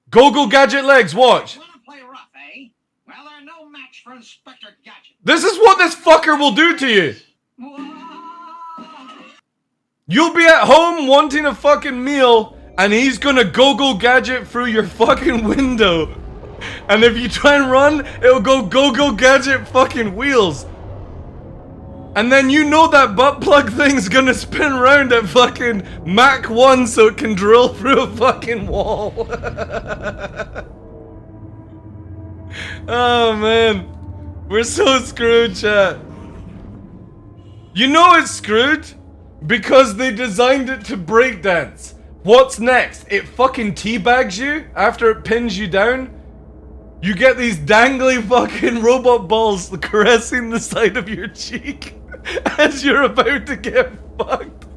Go gadget legs, watch. Play rough, eh? Well, they're no match for Inspector Gadget. This is what this fucker will do to you. You'll be at home wanting a fucking meal, and he's gonna go gadget through your fucking window. And if you try and run, it'll go gadget fucking wheels. And then you know that butt plug thing's gonna spin around at fucking Mach 1 so it can drill through a fucking wall. Oh man. We're so screwed, chat. You know it's screwed because they designed it to breakdance. What's next? It fucking teabags you after it pins you down? You get these dangly fucking robot balls caressing the side of your cheek as you're about to get fucked.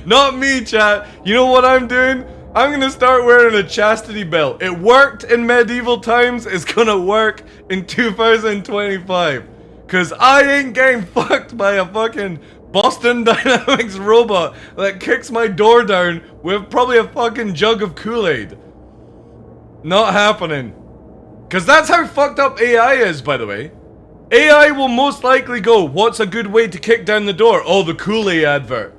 Not me, chat. You know what I'm doing? I'm gonna start wearing a chastity belt. It worked in medieval times. It's gonna work in 2025. Cause I ain't getting fucked by a fucking Boston Dynamics robot that kicks my door down with probably a fucking jug of Kool-Aid. Not happening. Cause that's how fucked up AI is, by the way. AI will most likely go, what's a good way to kick down the door? Oh, the Kool-Aid advert.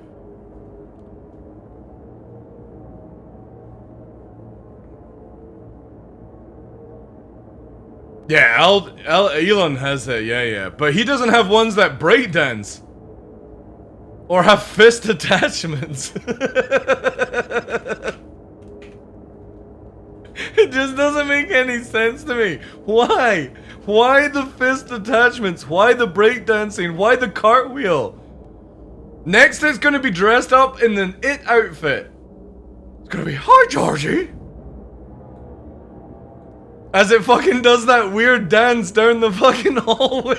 Yeah, Elon has it, yeah. But he doesn't have ones that breakdance. Or have fist attachments. It just doesn't make any sense to me. Why? Why the fist attachments? Why the breakdancing? Why the cartwheel? Next it's gonna be dressed up in an It outfit. It's gonna be, hi Georgie! As it fucking does that weird dance down the fucking hallway.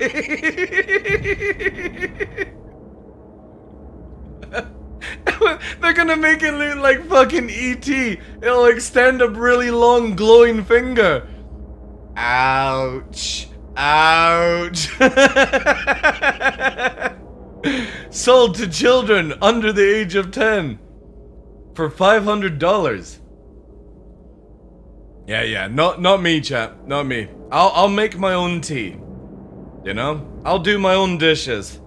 They're gonna make it look like fucking E.T. It'll extend a really long glowing finger. Ouch. Ouch. Sold to children under the age of 10 for $500. Yeah, not me, chap. Not me. I'll make my own tea. You know? I'll do my own dishes.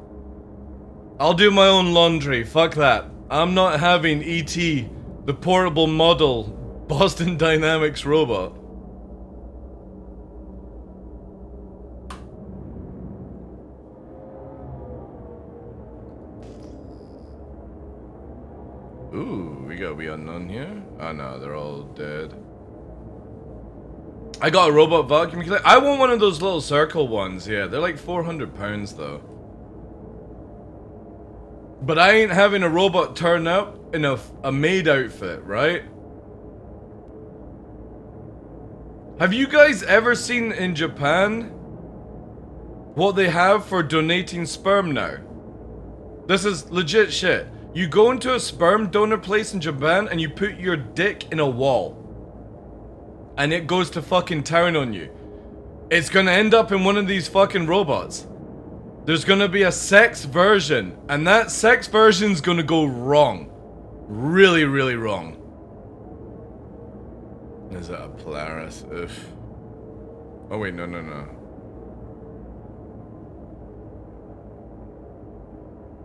I'll do my own laundry. Fuck that. I'm not having E.T., the portable model Boston Dynamics robot. Ooh, we got a wee unknown here. Oh no, they're all dead. I got a robot vacuum cleaner. I want one of those little circle ones, yeah. They're like £400 though. But I ain't having a robot turn up in a maid outfit, right? Have you guys ever seen in Japan what they have for donating sperm now? This is legit shit. You go into a sperm donor place in Japan and you put your dick in a wall. And it goes to fucking town on you. It's gonna end up in one of these fucking robots. There's gonna be a sex version, and that sex version's gonna go wrong. Really, really wrong. Is that a Polaris? Ugh. Oh wait, no.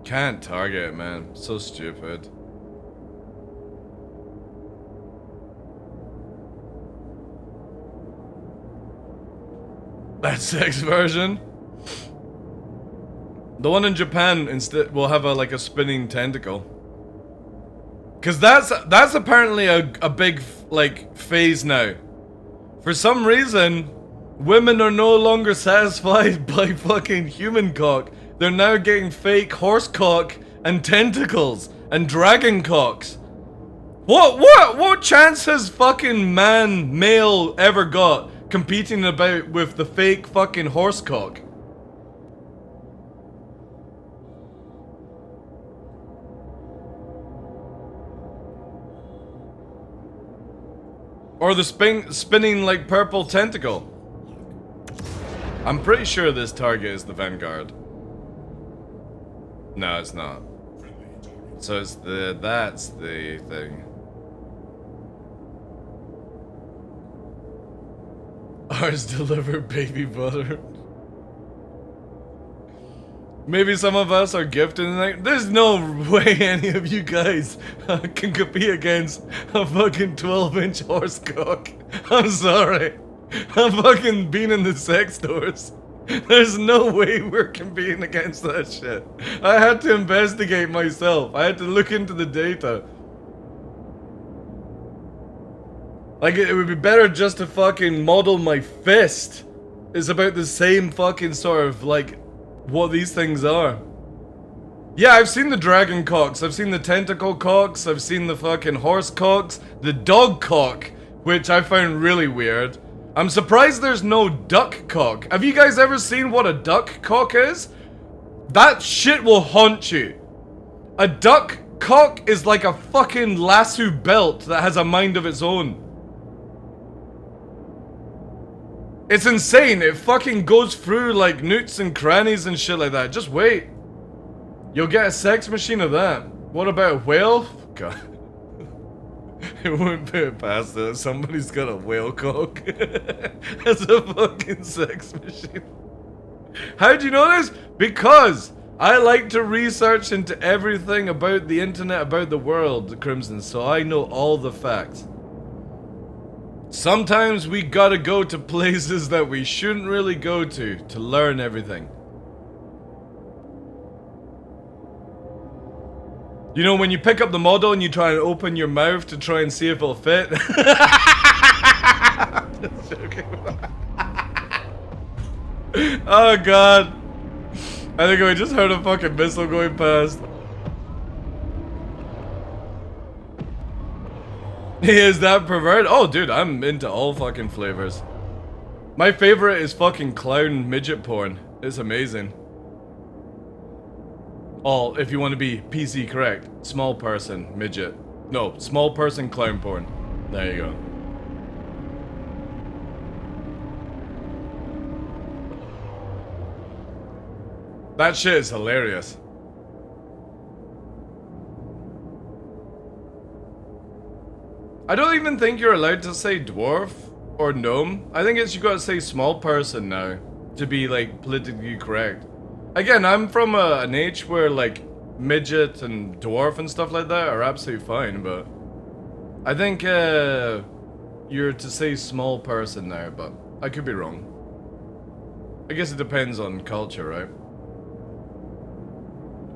Can't target it, man. So stupid. That sex version? The one in Japan instead will have like a spinning tentacle. Cause that's apparently a big like phase now. For some reason, women are no longer satisfied by fucking human cock. They're now getting fake horse cock and tentacles and dragon cocks. What chance has fucking male ever got competing about with the fake fucking horse cock? Or the spinning like purple tentacle. I'm pretty sure this target is the Vanguard. No, it's not. So it's that's the thing. Ours deliver baby butter. Maybe some of us are gifted tonight. There's no way any of you guys can compete against a fucking 12-inch horse cock. I'm sorry. I've fucking been in the sex stores. There's no way we're competing against that shit. I had to investigate myself. I had to look into the data. Like, it would be better just to fucking model my fist. It's about the same fucking sort of, like, what these things are. Yeah, I've seen the dragon cocks, I've seen the tentacle cocks, I've seen the fucking horse cocks, the dog cock, which I found really weird. I'm surprised there's no duck cock. Have you guys ever seen what a duck cock is? That shit will haunt you. A duck cock is like a fucking lasso belt that has a mind of its own. It's insane. It fucking goes through like nooks and crannies and shit like that. Just wait. You'll get a sex machine of that. What about a whale? God. It wouldn't put it past it. Somebody's got a whale cock. As a fucking sex machine. How'd you know this? Because I like to research into everything about the internet, about the world, Crimson, so I know all the facts. Sometimes we gotta go to places that we shouldn't really go to learn everything. You know when you pick up the model and you try and open your mouth to try and see if it'll fit? Just joking. Oh god. I think I just heard a fucking missile going past. He is that pervert? Oh dude, I'm into all fucking flavors. My favorite is fucking clown midget porn. It's amazing. Oh, if you want to be PC correct, small person midget. No, small person clown porn. There you go. That shit is hilarious. I don't even think you're allowed to say dwarf or gnome. I think you gotta say small person now to be like politically correct. Again, I'm from an age where like midget and dwarf and stuff like that are absolutely fine, but I think you're to say small person now, but I could be wrong. I guess it depends on culture, right?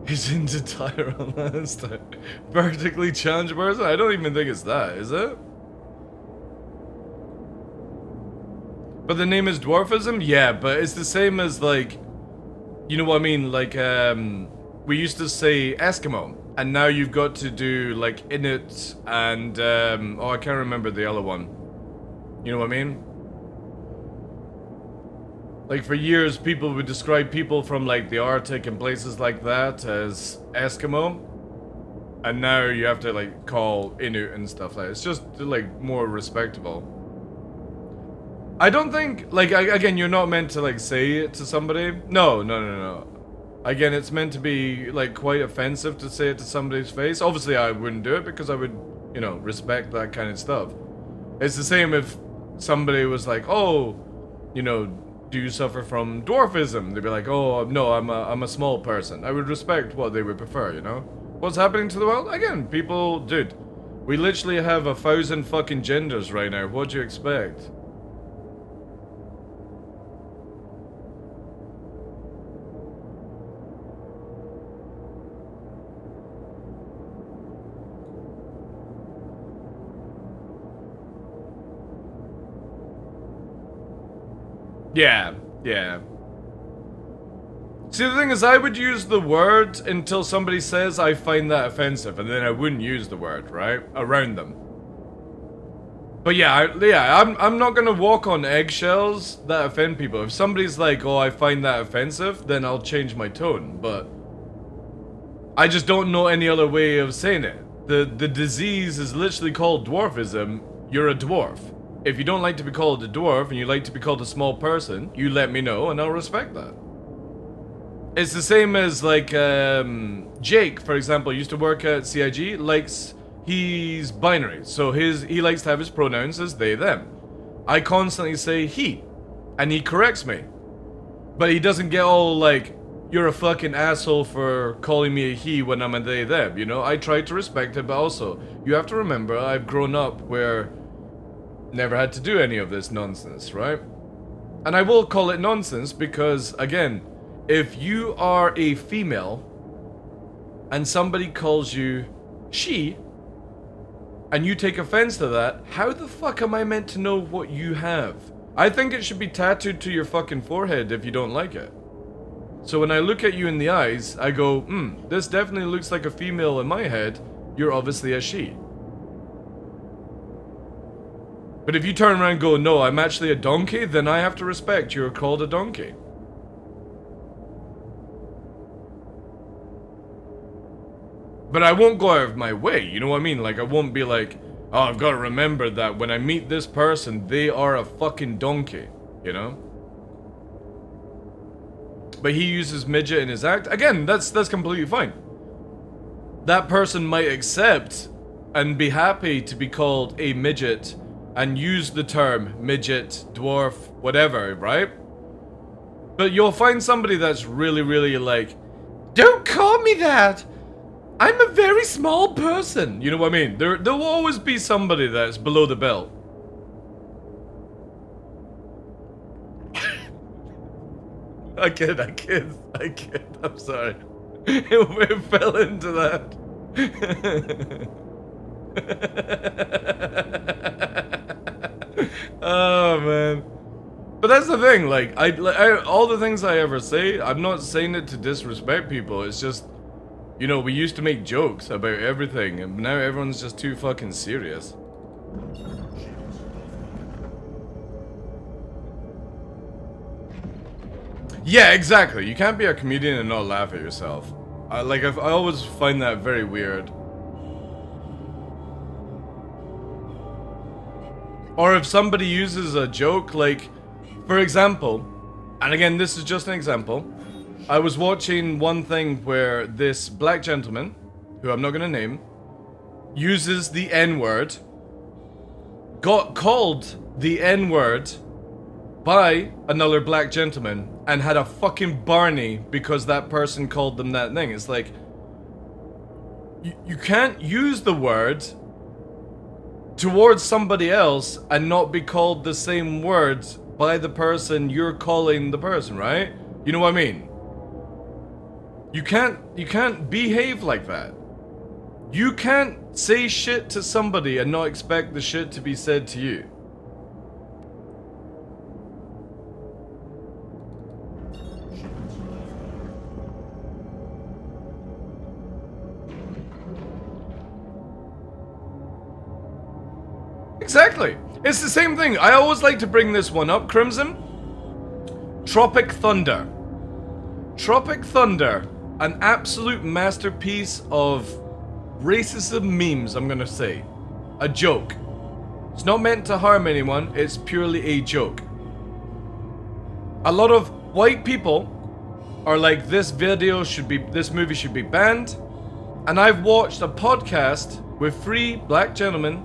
He's into tire on last time. Vertically challenged person? I don't even think it's that, is it? But the name is dwarfism? Yeah, but it's the same as like, you know what I mean? Like, we used to say Eskimo, and now you've got to do like Inuit and, oh, I can't remember the other one. You know what I mean? Like for years, people would describe people from like the Arctic and places like that as Eskimo. And now you have to like call Inuit and stuff like that. It's just like more respectable. I don't think, like, again, you're not meant to like say it to somebody. No. Again, it's meant to be like quite offensive to say it to somebody's face. Obviously, I wouldn't do it because I would, you know, respect that kind of stuff. It's the same if somebody was like, oh, you know, do you suffer from dwarfism? They'd be like, oh, no, I'm a small person. I would respect what they would prefer, you know? What's happening to the world? Again, people, dude, we literally have 1,000 fucking genders right now. What do you expect? Yeah. See, the thing is, I would use the word until somebody says I find that offensive, and then I wouldn't use the word, right? Around them. But yeah, I'm not gonna walk on eggshells that offend people. If somebody's like, oh, I find that offensive, then I'll change my tone, but I just don't know any other way of saying it. The disease is literally called dwarfism. You're a dwarf. If you don't like to be called a dwarf and you like to be called a small person, you let me know and I'll respect that. It's the same as like Jake, for example, used to work at CIG, he's binary, so he likes to have his pronouns as they, them. I constantly say he, and he corrects me. But he doesn't get all like, you're a fucking asshole for calling me a he when I'm a they, them, you know? I try to respect it, but also, you have to remember, I've grown up where never had to do any of this nonsense, right? And I will call it nonsense because, again, if you are a female and somebody calls you she and you take offense to that, how the fuck am I meant to know what you have? I think it should be tattooed to your fucking forehead if you don't like it. So when I look at you in the eyes, I go, this definitely looks like a female in my head. You're obviously a she. But if you turn around and go, no, I'm actually a donkey, then I have to respect you're called a donkey. But I won't go out of my way, you know what I mean? Like, I won't be like, oh, I've got to remember that when I meet this person, they are a fucking donkey, you know? But he uses midget in his act. Again, that's completely fine. That person might accept and be happy to be called a midget and use the term midget, dwarf, whatever, right? But you'll find somebody that's really, really like, don't call me that! I'm a very small person! You know what I mean? There will always be somebody that's below the belt. I kid, I'm sorry. It fell into that. Oh man. But that's the thing, like, all the things I ever say, I'm not saying it to disrespect people, it's just, you know, we used to make jokes about everything, and now everyone's just too fucking serious. Yeah, exactly. You can't be a comedian and not laugh at yourself. I always find that very weird. Or if somebody uses a joke, like, for example, and again, this is just an example, I was watching one thing where this black gentleman, who I'm not gonna name, uses the N-word, got called the N-word by another black gentleman, and had a fucking Barney because that person called them that thing. It's like, you can't use the word towards somebody else and not be called the same words by the person you're calling the person, right? You know what I mean? You can't behave like that. You can't say shit to somebody and not expect the shit to be said to you. Exactly. It's the same thing. I always like to bring this one up, Crimson. Tropic Thunder. Tropic Thunder, an absolute masterpiece of racism memes, I'm gonna say. A joke. It's not meant to harm anyone, it's purely a joke. A lot of white people are like, this movie should be banned. And I've watched a podcast with 3 black gentlemen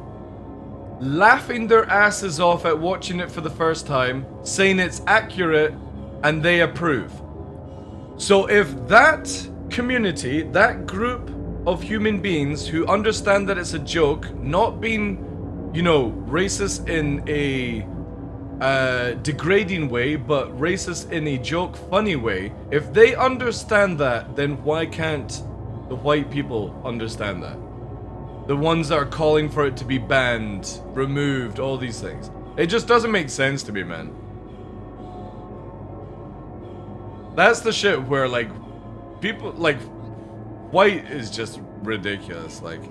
laughing their asses off at watching it for the first time, saying it's accurate, and they approve. So if that community, that group of human beings who understand that it's a joke, not being, you know, racist in a degrading way, but racist in a joke, funny way, if they understand that, then why can't the white people understand that? The ones that are calling for it to be banned, removed, all these things. It just doesn't make sense to me, man. That's the shit where, like, people, like, white is just ridiculous. Like,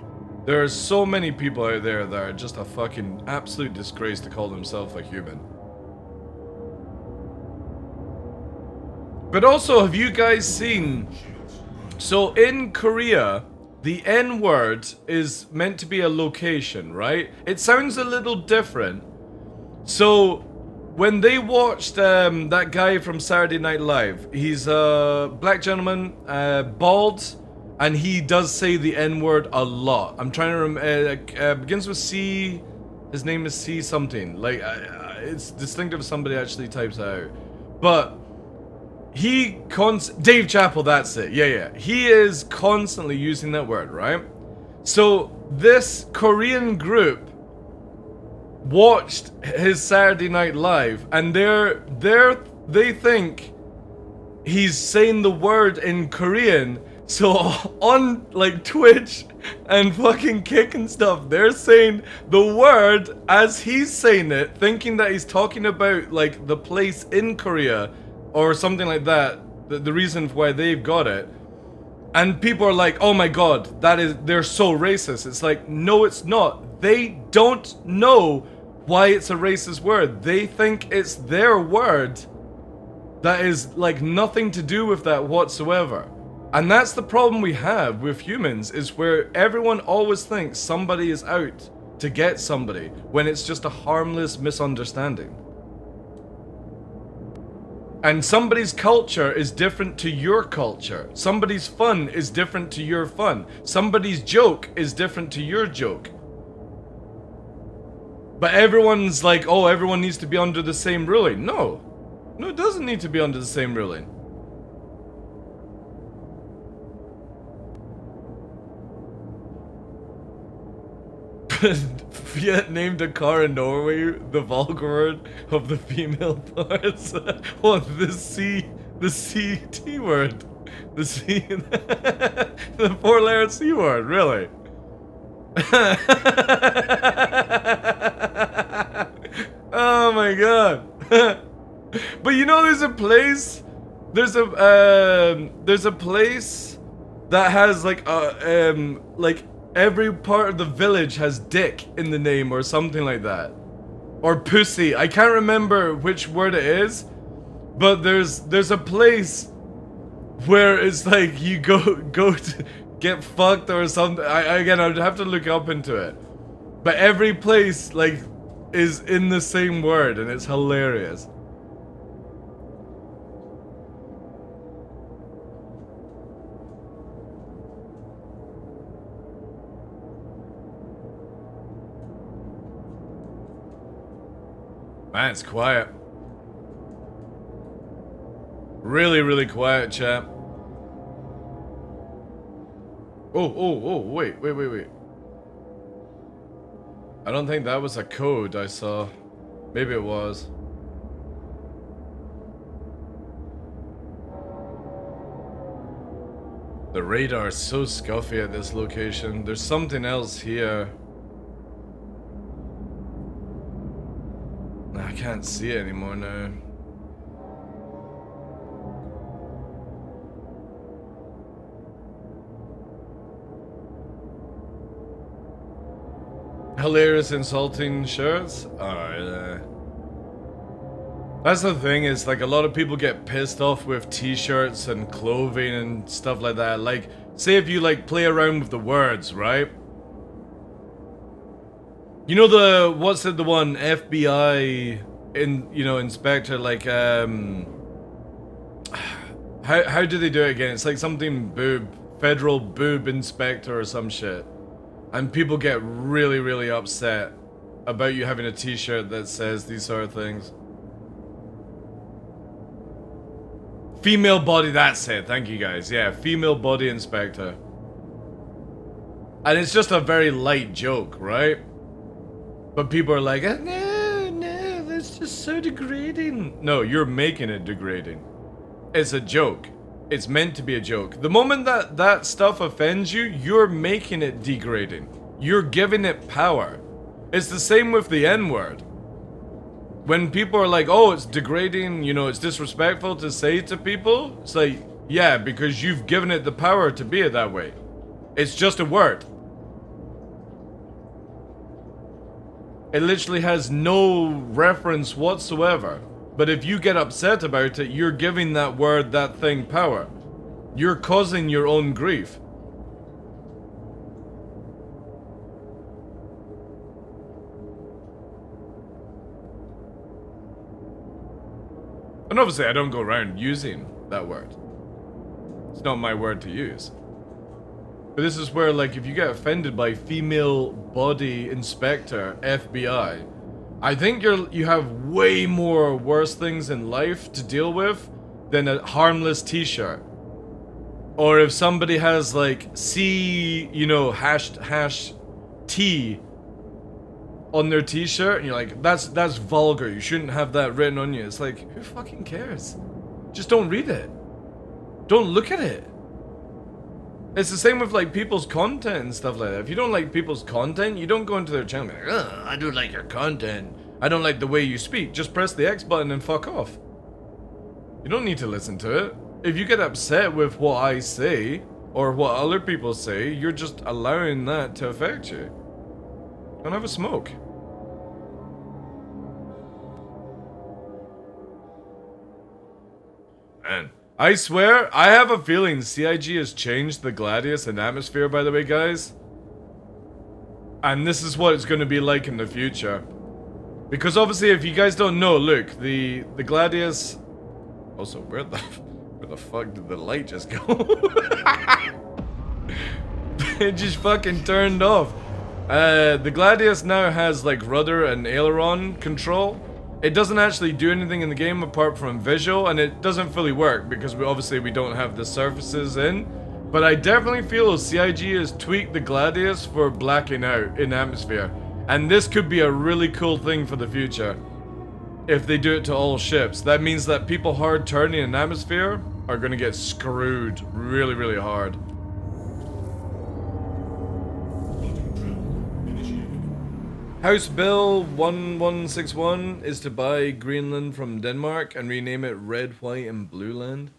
there are so many people out there that are just a fucking absolute disgrace to call themselves a human. But also, have you guys seen... So, in Korea... the N-word is meant to be a location, right? It sounds a little different. So, when they watched that guy from Saturday Night Live, he's a black gentleman, bald, and he does say the N-word a lot. I'm trying to remember, begins with C, his name is C something. Like, it's distinctive if somebody actually types it out. But... Dave Chappelle, that's it. Yeah. He is constantly using that word, right? So, this Korean group watched his Saturday Night Live, and they think he's saying the word in Korean. So, on, like, Twitch and fucking Kick and stuff, they're saying the word as he's saying it, thinking that he's talking about, like, the place in Korea, or something like that, the reason why they've got it. And people are like, oh my god, they're so racist. It's like, no it's not. They don't know why it's a racist word. They think it's their word that is like nothing to do with that whatsoever. And that's the problem we have with humans, is where everyone always thinks somebody is out to get somebody, when it's just a harmless misunderstanding. And somebody's culture is different to your culture. Somebody's fun is different to your fun. Somebody's joke is different to your joke. But everyone's like, oh, everyone needs to be under the same ruling. No. No, it doesn't need to be under the same ruling. Fiat named a car in Norway the vulgar word of the female parts. What, the CT word? The C, the 4-letter C word, really? Oh my god. But you know, there's a place that has like every part of the village has dick in the name or something like that. Or pussy. I can't remember which word it is, but there's a place where it's like you go to get fucked or something. Again, I'd have to look up into it. But every place like is in the same word, and it's hilarious. Man, it's quiet. Really, really quiet, chat. Oh, wait. I don't think that was a code I saw. Maybe it was. The radar is so scuffy at this location. There's something else here. I can't see it anymore now. Hilarious insulting shirts? Alright, that's the thing, is like a lot of people get pissed off with t-shirts and clothing and stuff like that. Like, say if you like play around with the words, right? You know the, what's it, the one FBI inspector, like how do they do it again? It's like something boob, federal boob inspector or some shit. And people get really, really upset about you having a t-shirt that says these sort of things. Female body, that's it, thank you guys. Yeah, female body inspector. And it's just a very light joke, right? But people are like, no, that's just so degrading. No, you're making it degrading. It's a joke. It's meant to be a joke. The moment that that stuff offends you, you're making it degrading. You're giving it power. It's the same with the N-word. When people are like, oh, it's degrading, you know, it's disrespectful to say to people, it's like, yeah, because you've given it the power to be it that way. It's just a word. It literally has no reference whatsoever. But if you get upset about it, you're giving that word, that thing, power. You're causing your own grief. And obviously I don't go around using that word. It's not my word to use. But this is where, like, if you get offended by female body inspector, FBI, I think you have way more worse things in life to deal with than a harmless t-shirt. Or if somebody has, like, C, you know, hash T on their t-shirt, and you're like, that's vulgar, you shouldn't have that written on you. It's like, who fucking cares? Just don't read it. Don't look at it. It's the same with like people's content and stuff like that. If you don't like people's content, you don't go into their channel and be like, I don't like your content. I don't like the way you speak. Just press the X button and fuck off. You don't need to listen to it. If you get upset with what I say or what other people say, you're just allowing that to affect you. Don't have a smoke. Man. I swear, I have a feeling CIG has changed the Gladius and atmosphere, by the way, guys. And this is what it's going to be like in the future. Because obviously, if you guys don't know, look, the Gladius... Also, where the fuck did the light just go? It just fucking turned off. The Gladius now has, like, rudder and aileron control. It doesn't actually do anything in the game apart from visual, and it doesn't fully work because we don't have the surfaces in. But I definitely feel CIG has tweaked the Gladius for blacking out in atmosphere. And this could be a really cool thing for the future. If they do it to all ships. That means that people hard turning in atmosphere are gonna get screwed really, really hard. House Bill 1161 is to buy Greenland from Denmark and rename it Red, White, and Blue Land.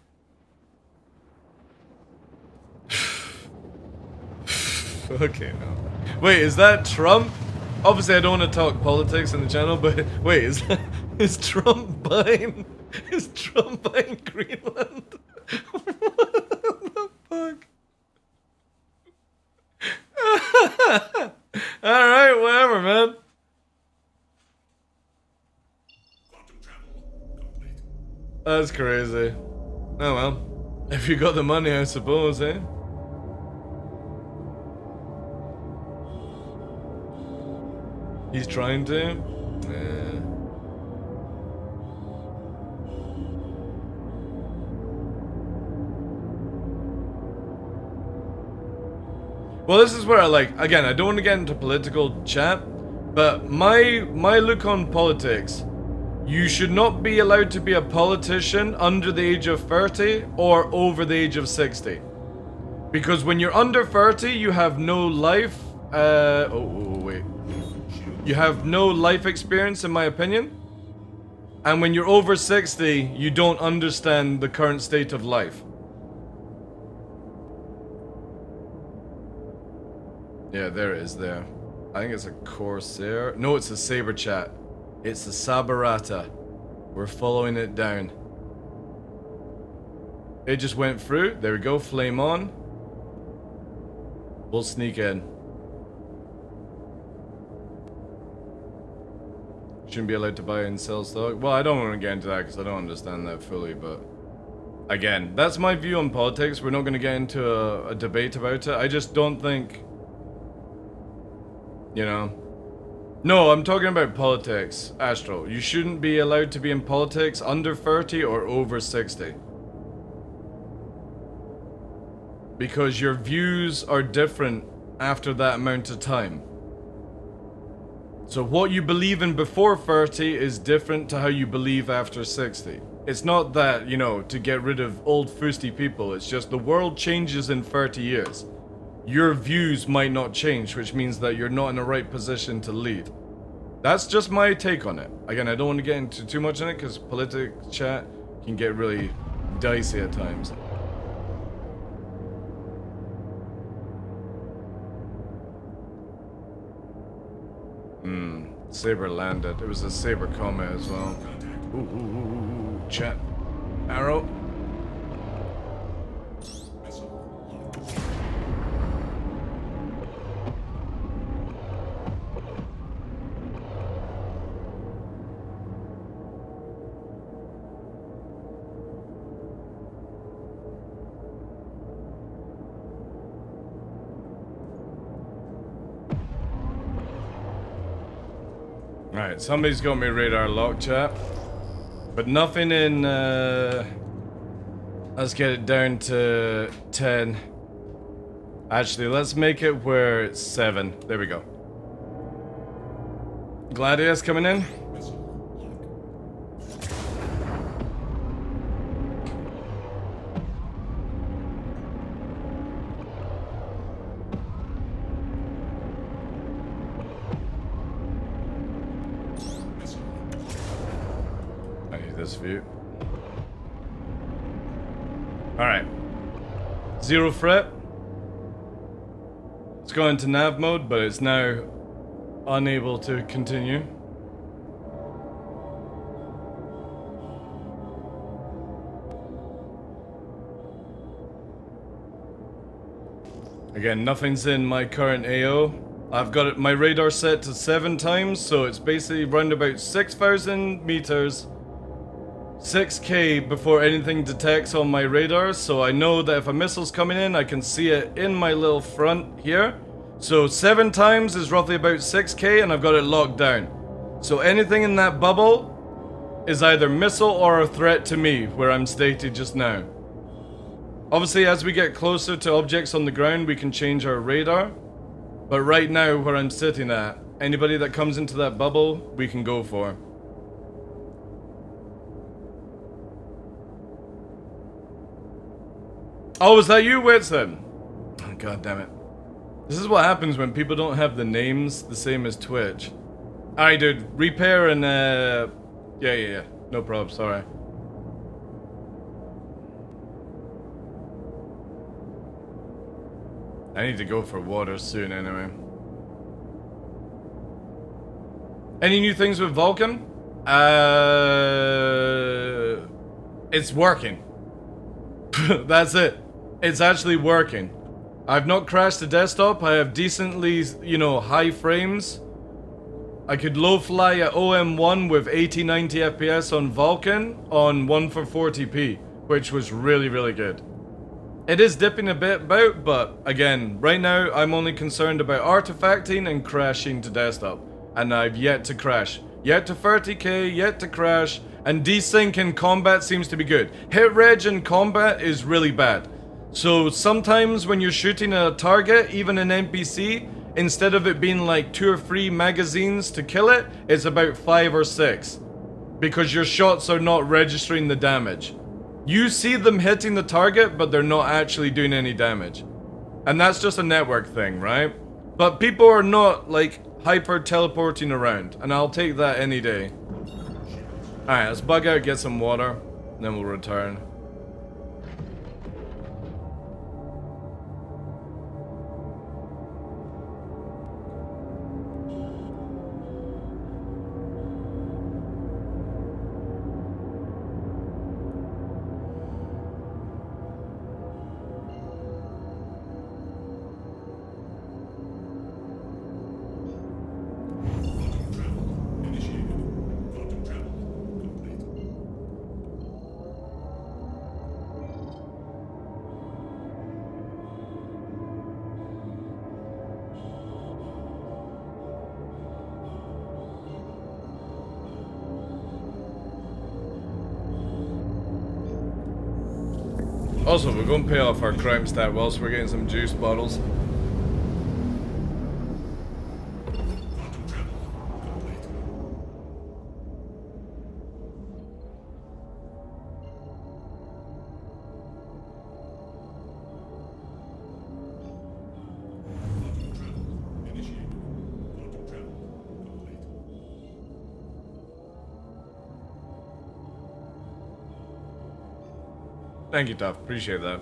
Okay, no. Wait, is that Trump? Obviously, I don't want to talk politics on the channel, but wait, is Trump buying Greenland? What the fuck? Alright, whatever, man. That's crazy. Oh well. If you got the money, I suppose, eh? He's trying to? Yeah. Well, this is where I like, again, I don't want to get into political chat, but my look on politics, you should not be allowed to be a politician under the age of 30 or over the age of 60. Because when you're under 30, you have no life, wait. You have no life experience, in my opinion. And when you're over 60, you don't understand the current state of life. Yeah, there it is there. I think it's a Corsair. No, it's a Saber Chat. It's a Saberata. We're following it down. It just went through. There we go. Flame on. We'll sneak in. Shouldn't be allowed to buy and sell stock. Well, I don't want to get into that because I don't understand that fully, but again, that's my view on politics. We're not going to get into a debate about it. I just don't think, you know. No, I'm talking about politics, Astro. You shouldn't be allowed to be in politics under 30 or over 60. Because your views are different after that amount of time. So what you believe in before 30 is different to how you believe after 60. It's not that, you know, to get rid of old foosty people. It's just the world changes in 30 years. Your views might not change, which means that you're not in the right position to lead. That's just my take on it. Again, I don't want to get into too much in it because politics chat can get really dicey at times. Saber landed. It was a Saber Comet as well. Ooh, chat. Arrow. Alright, somebody's got me radar locked, chat. But nothing in, let's get it down to 10. Actually, let's make it where it's 7. There we go. Gladius coming in. View. Alright. Zero fret. It's gone into nav mode, but it's now unable to continue. Again, nothing's in my current AO. I've got it, my radar set to 7 times, so it's basically round about 6,000 meters. 6k before anything detects on my radar, so I know that if a missile's coming in, I can see it in my little front here. So 7 times is roughly about 6k, and I've got it locked down. So anything in that bubble is either missile or a threat to me, where I'm stated just now. Obviously, as we get closer to objects on the ground, we can change our radar. But right now, where I'm sitting at, anybody that comes into that bubble, we can go for. Oh, was that you, Wits, then? Oh, God damn it. This is what happens when people don't have the names the same as Twitch. Alright, dude. Repair and, Yeah. No problem, sorry. I need to go for water soon, anyway. Any new things with Vulkan? It's working. That's it. It's actually working. I've not crashed the desktop. I have decently, you know, high frames. I could low fly at OM1 with 80-90 FPS on Vulkan on 1 for 40p, which was really, really good. It is dipping a bit about, but again, right now I'm only concerned about artifacting and crashing to desktop. And I've yet to crash. Yet to 30k, yet to crash, and desync in combat seems to be good. Hit reg in combat is really bad. So sometimes when you're shooting at a target, even an NPC, instead of it being like 2 or 3 magazines to kill it, it's about 5 or 6. Because your shots are not registering the damage. You see them hitting the target, but they're not actually doing any damage. And that's just a network thing, right? But people are not, like, hyper teleporting around, and I'll take that any day. Alright, let's bug out, get some water, and then we'll return. Also, we're going to pay off our crime stat whilst we're getting some juice bottles. Thank you, Tuff. Appreciate that.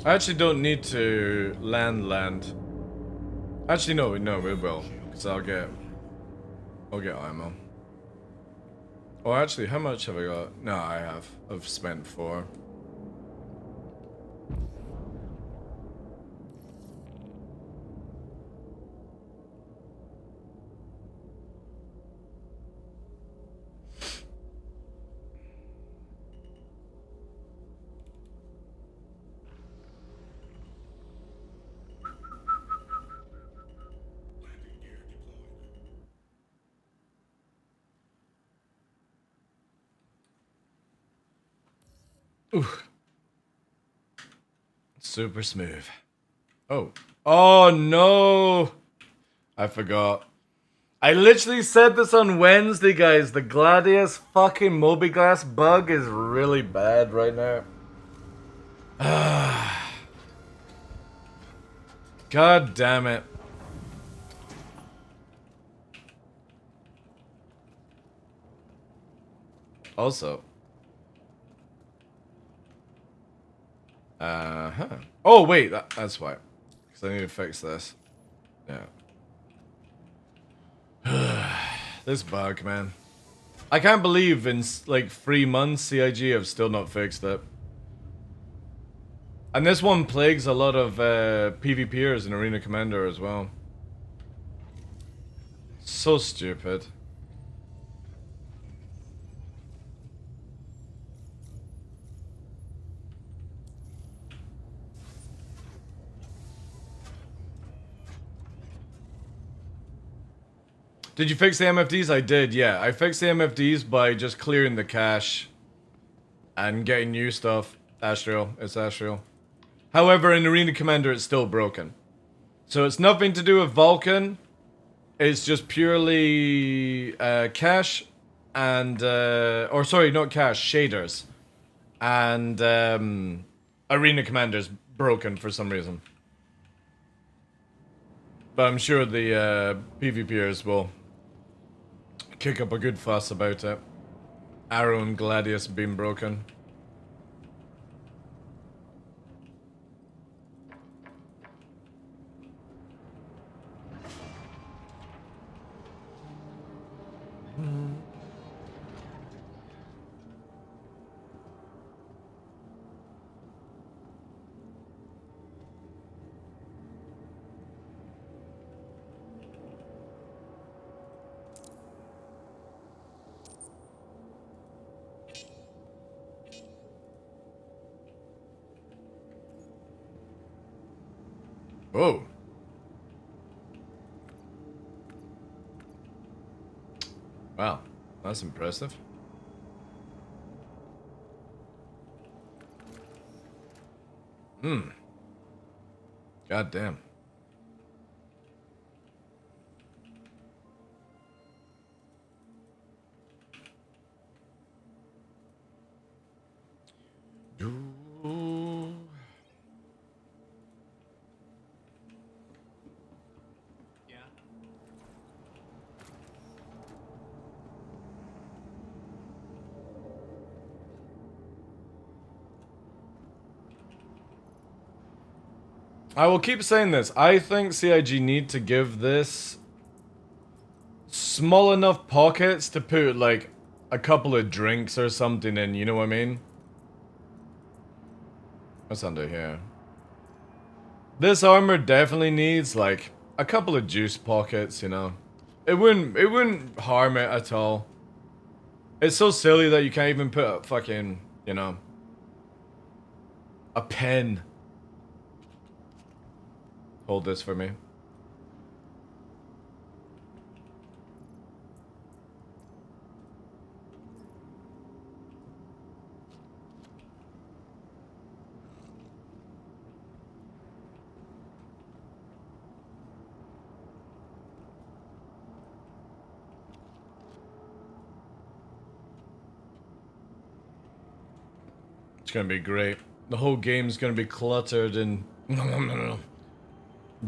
I actually don't need to land. Actually, no, we will. Because I'll get ammo. Oh, actually, how much have I got? No, I have. I've spent 4. Ooh. Super smooth. Oh. Oh no! I forgot. I literally said this on Wednesday, guys. The Gladius fucking Mobiglass bug is really bad right now. God damn it. Also. Oh, wait, that's why. Because I need to fix this. Yeah. This bug, man. I can't believe in, like, 3 months CIG have still not fixed it. And this one plagues a lot of PvPers in Arena Commander as well. So stupid. Did you fix the MFDs? I did, yeah. I fixed the MFDs by just clearing the cache and getting new stuff. Astral. It's Astral. However, in Arena Commander, it's still broken. So it's nothing to do with Vulcan. It's just purely cache and... or sorry, not cache, shaders. And Arena Commander's broken for some reason. But I'm sure the PvPers will kick up a good fuss about it. Arrow and Gladius being broken. Whoa. Wow, that's impressive. God damn. I will keep saying this. I think CIG need to give this small enough pockets to put like a couple of drinks or something in, you know what I mean? What's under here? This armor definitely needs like a couple of juice pockets, you know. It wouldn't harm it at all. It's so silly that you can't even put a fucking, you know, a pen. Hold this for me. It's gonna be great. The whole game's gonna be cluttered and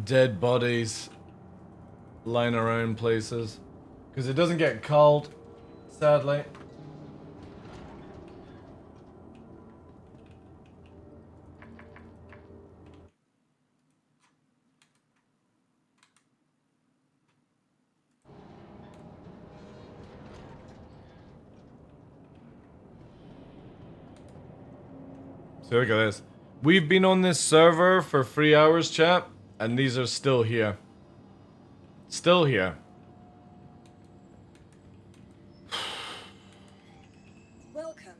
dead bodies lying around places. Because it doesn't get cold, sadly. So look at this. We've been on this server for 3 hours, chat, and these are still here. Still here. Welcome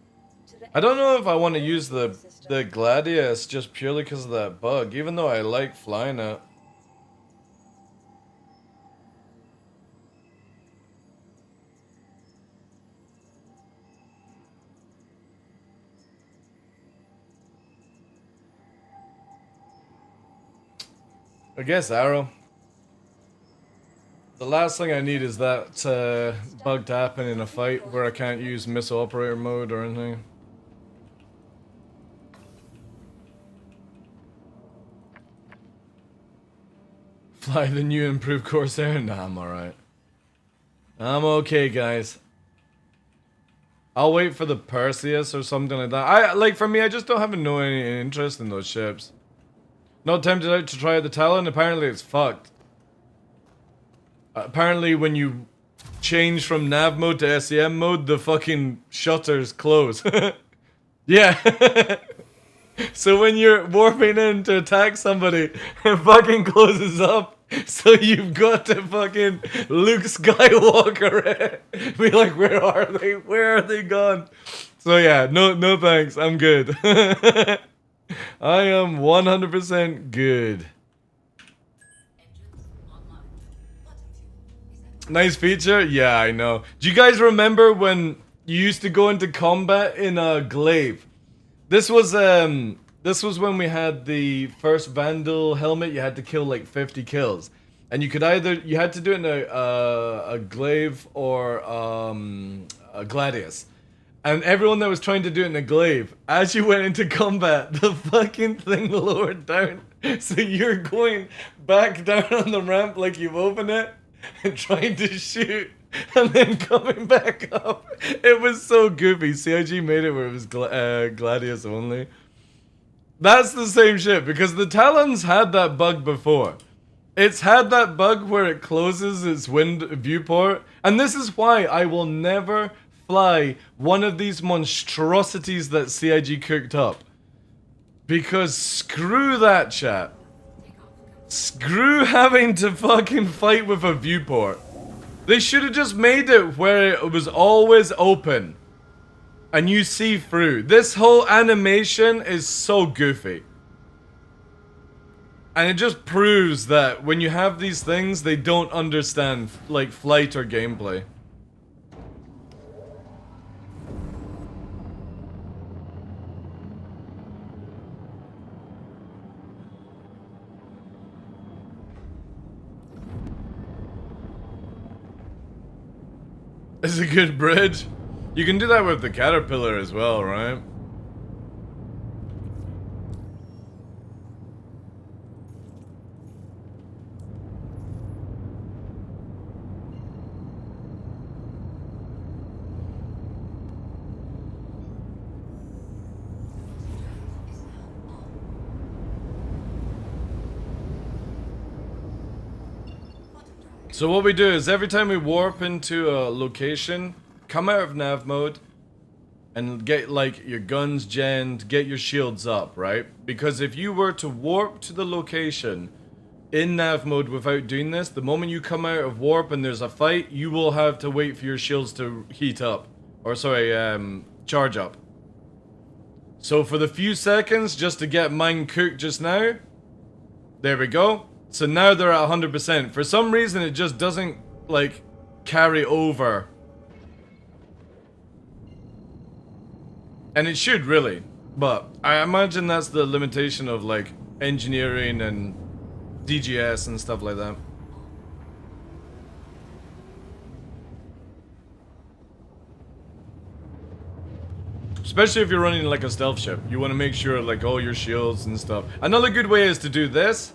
to the I don't know if I want to use the Gladius just purely because of that bug, even though I like flying it. I guess Arrow. The last thing I need is that bug to happen in a fight where I can't use missile operator mode or anything. Fly the new improved Corsair? Nah, I'm alright. I'm okay, guys. I'll wait for the Perseus or something like that. Like, for me, I just don't have any interest in those ships. Not tempted out to try out the Talon? Apparently it's fucked. Apparently when you change from nav mode to SEM mode, the fucking shutters close. Yeah. So when you're warping in to attack somebody, it fucking closes up. So you've got to fucking Luke Skywalker it. Be like, where are they? Where are they gone? So yeah, no thanks. I'm good. I am 100% good. Nice feature? Yeah, I know. Do you guys remember when you used to go into combat in a glaive? This was when we had the first Vandal helmet. You had to kill like 50 kills, and you had to do it in a glaive or a gladius. And everyone that was trying to do it in a glaive, as you went into combat, the fucking thing lowered down. So you're going back down on the ramp like you've opened it and trying to shoot and then coming back up. It was so goofy. CIG made it where it was gladius only. That's the same shit because the Talons had that bug before. It's had that bug where it closes its viewport. And this is why I will never fly one of these monstrosities that CIG cooked up. Because screw that, chat. Screw having to fucking fight with a viewport. They should have just made it where it was always open. And you see through. This whole animation is so goofy. And it just proves that when you have these things, they don't understand, like, flight or gameplay. It's a good bridge. You can do that with the caterpillar as well, right? So what we do is every time we warp into a location, come out of nav mode and get like your guns genned, get your shields up, right? Because if you were to warp to the location in nav mode without doing this, the moment you come out of warp and there's a fight, you will have to wait for your shields to heat up. Or sorry, charge up. So for the few seconds just to get mine cooked just now, there we go. So now they're at 100%. For some reason, it just doesn't, like, carry over. And it should, really. But I imagine that's the limitation of, like, engineering and DGS and stuff like that. Especially if you're running, like, a stealth ship. You want to make sure, like, all your shields and stuff. Another good way is to do this.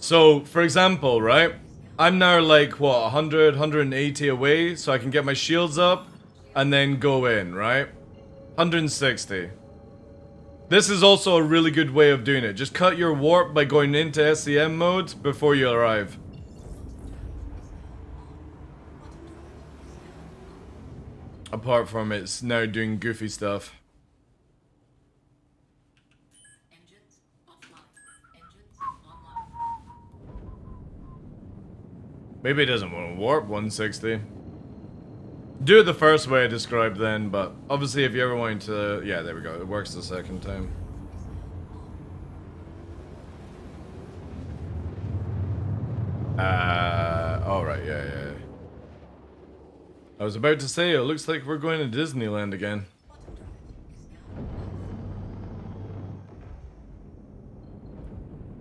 So, for example, right, I'm now like, what, 100, 180 away, so I can get my shields up, and then go in, right? 160. This is also a really good way of doing it. Just cut your warp by going into SEM mode before you arrive. Apart from it's now doing goofy stuff. Maybe it doesn't want to warp 160. Do it the first way I described then, but obviously if you ever want to... Yeah, there we go. It works the second time. Alright, yeah. I was about to say, it looks like we're going to Disneyland again.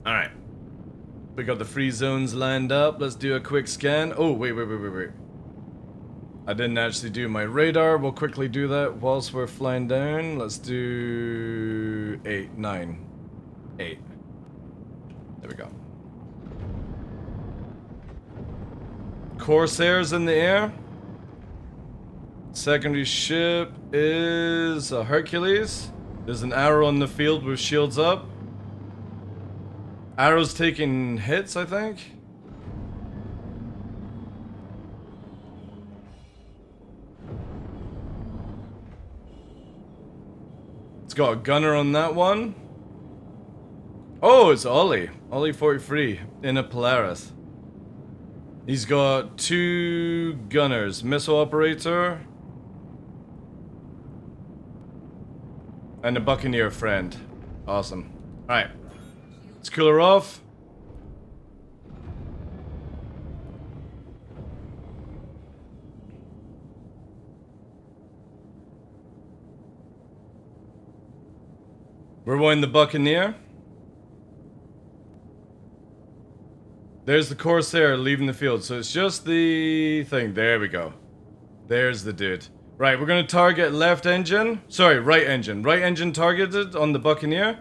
Alright. We got the free zones lined up. Let's do a quick scan. Oh, wait. I didn't actually do my radar. We'll quickly do that whilst we're flying down. Let's do 8, 9, 8. There we go. Corsairs in the air. Secondary ship is a Hercules. There's an arrow on the field with shields up. Arrow's taking hits, I think. It's got a gunner on that one. Oh, it's Ollie. Ollie 43 in a Polaris. He's got 2 gunners. Missile operator. And a Buccaneer friend. Awesome. Alright. Let's cool her off. We're wanting the Buccaneer. There's the Corsair leaving the field. So it's just the thing. There we go. There's the dude. Right, we're going to target left engine. Sorry, right engine. Right engine targeted on the Buccaneer.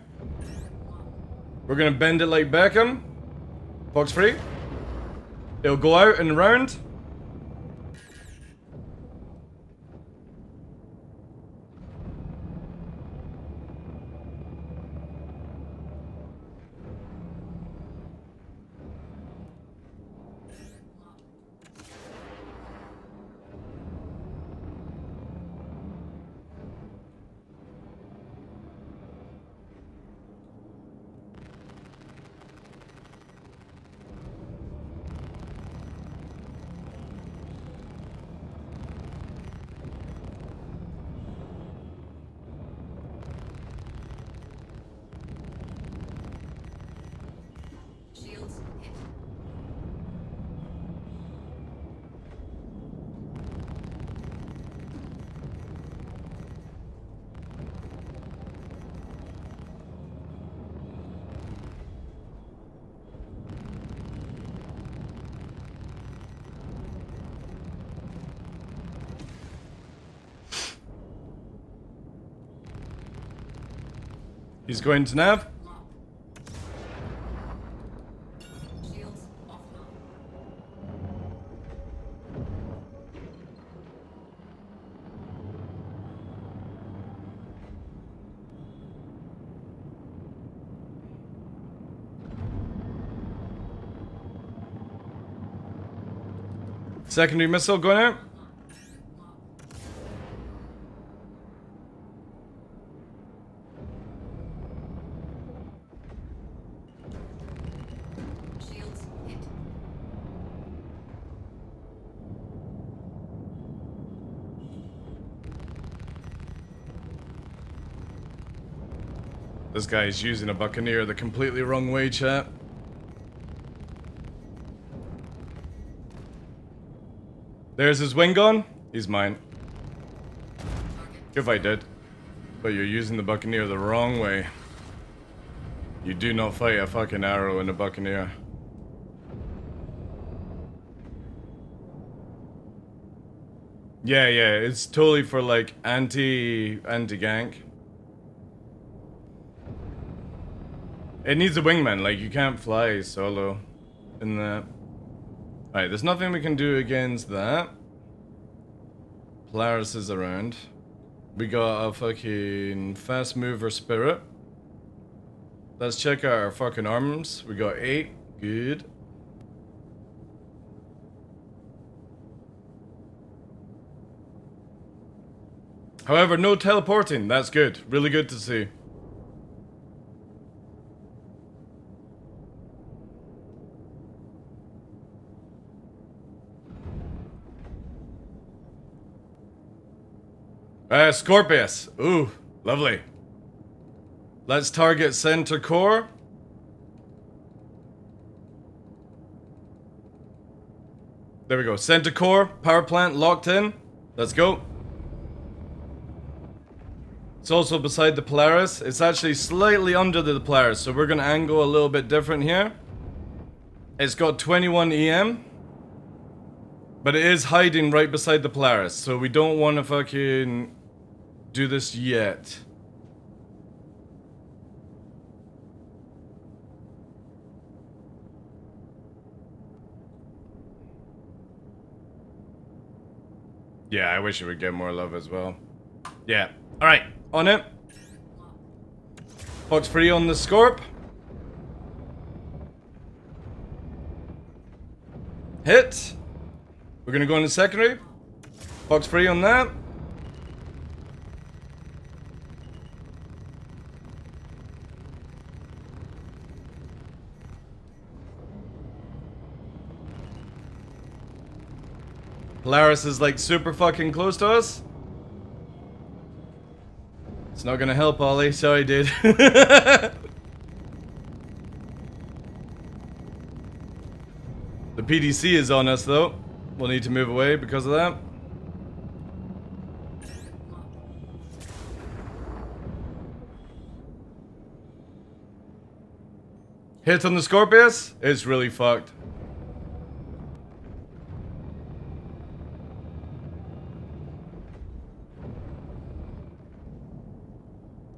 We're going to bend it like Beckham. Box free. It'll go out and round. Shields hit. He's going to nav. Shields offline. Secondary missile going out. Shields hit. This guy is using a Buccaneer the completely wrong way, chat. There's his wing gun. He's mine. If I did. But you're using the Buccaneer the wrong way. You do not fight a fucking arrow in a Buccaneer. Yeah, it's totally for like anti-gank. It needs a wingman, like you can't fly solo in that. Alright, there's nothing we can do against that. Polaris is around. We got a fucking fast mover spirit. Let's check out our fucking arms. We got 8. Good. However, no teleporting. That's good. Really good to see. Scorpius. Ooh, lovely. Let's target center core. There we go. Center core, power plant locked in. Let's go. It's also beside the Polaris. It's actually slightly under the Polaris, so we're going to angle a little bit different here. It's got 21 EM. But it is hiding right beside the Polaris, so we don't want to fucking do this yet. Yeah, I wish it would get more love as well. Yeah. Alright, on it. Box free on the Scorp. Hit. We're gonna go into secondary. Box free on that. Polaris is like super fucking close to us. It's not gonna help, Ollie. Sorry, dude. The PDC is on us though. We'll need to move away because of that. Hit on the Scorpius is really fucked.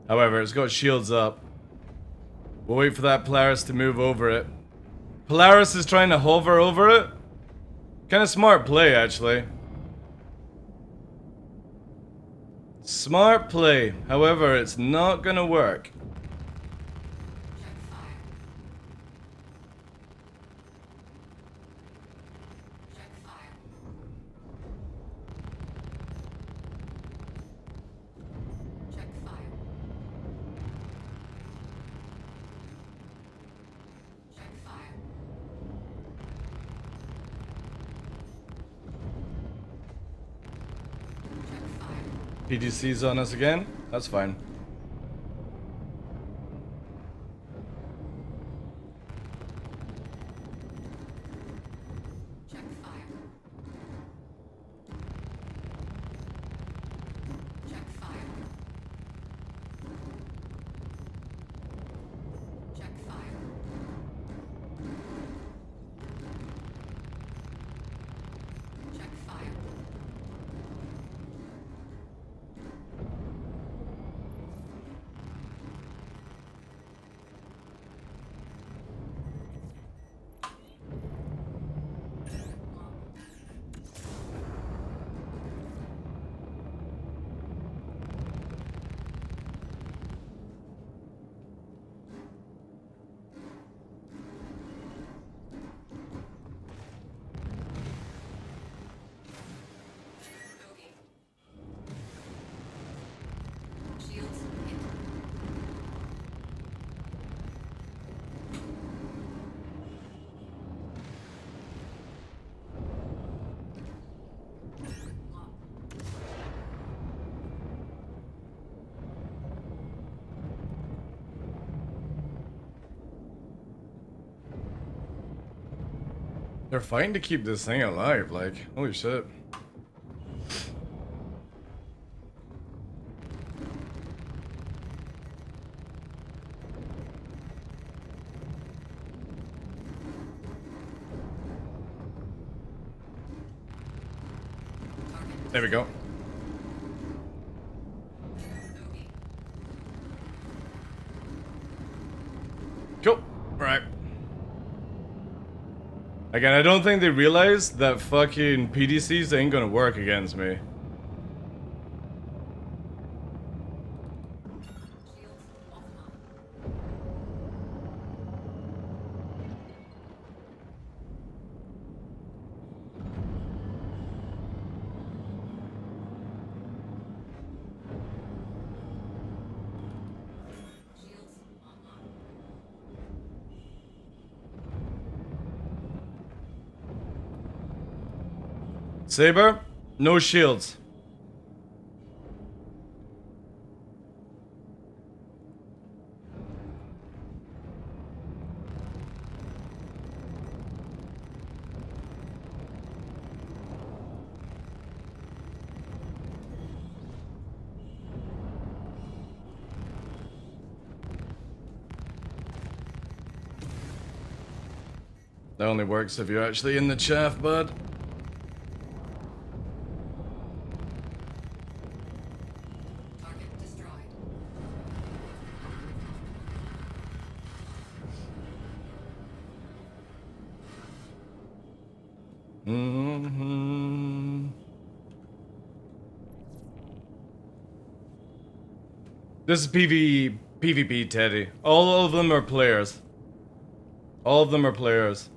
However, it's got shields up. We'll wait for that Polaris to move over it. Polaris is trying to hover over it. Kind of smart play, actually. Smart play. However, it's not gonna work. PDC's on us again? That's fine. They're fighting to keep this thing alive, like, holy shit. There we go. Cool. Right. Again, I don't think they realize that fucking PDCs ain't gonna work against me. Saber, no shields. That only works if you're actually in the chaff, bud. This is PvP, Teddy. All of them are players. All of them are players.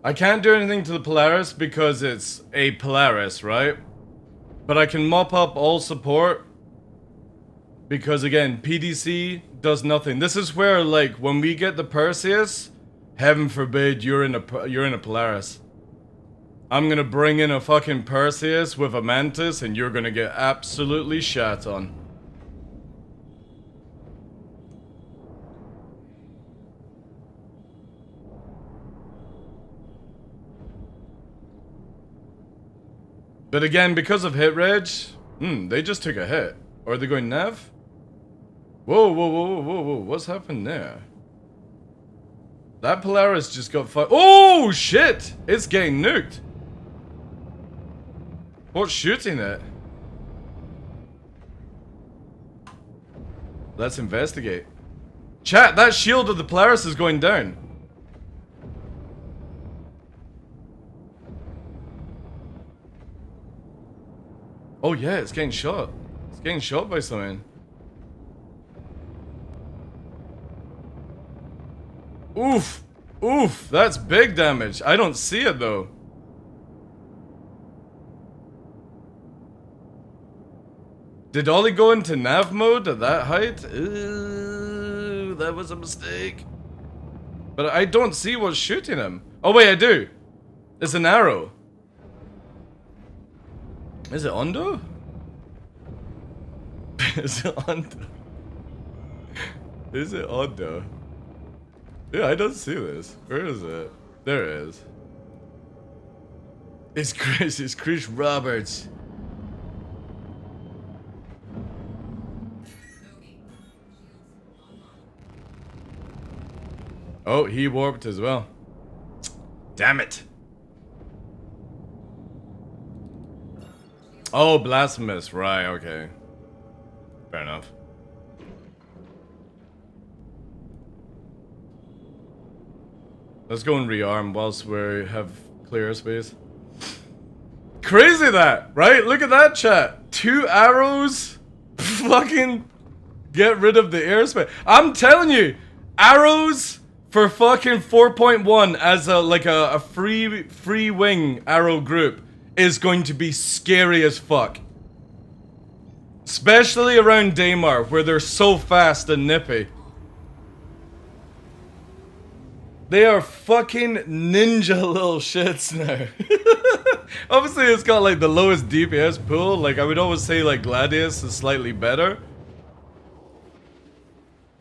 I can't do anything to the Polaris because it's a Polaris, right? But I can mop up all support because, again, PDC does nothing. This is where, like, when we get the Perseus, heaven forbid you're in a Polaris. I'm gonna bring in a fucking Perseus with a Mantis and you're gonna get absolutely shat on. But again, because of hit reg, they just took a hit. Or are they going nav? Whoa, whoa, whoa, whoa, whoa, what's happened there? That Polaris just got fucked. Oh shit! It's getting nuked. What's shooting it? Let's investigate. Chat, that shield of the Polaris is going down. Oh yeah, it's getting shot. It's getting shot by something. Oof. Oof, that's big damage. I don't see it though. Did Ollie go into nav mode at that height? Ooh, that was a mistake. But I don't see what's shooting him. Oh wait, I do. It's an arrow. Is it Ondo? Is it Ondo? Is it Ondo? Yeah, I don't see this. Where is it? There it is. It's Chris. It's Chris Roberts. Oh, he warped as well. Damn it. Oh, blasphemous. Right, okay. Fair enough. Let's go and rearm whilst we have clear space. Crazy that, right? Look at that, chat. 2 arrows. Fucking get rid of the airspace. I'm telling you, arrows for fucking 4.1 as a free wing arrow group is going to be scary as fuck. Especially around Daymar, where they're so fast and nippy. They are fucking ninja little shits now. Obviously, it's got like the lowest DPS pool. Like, I would always say like Gladius is slightly better.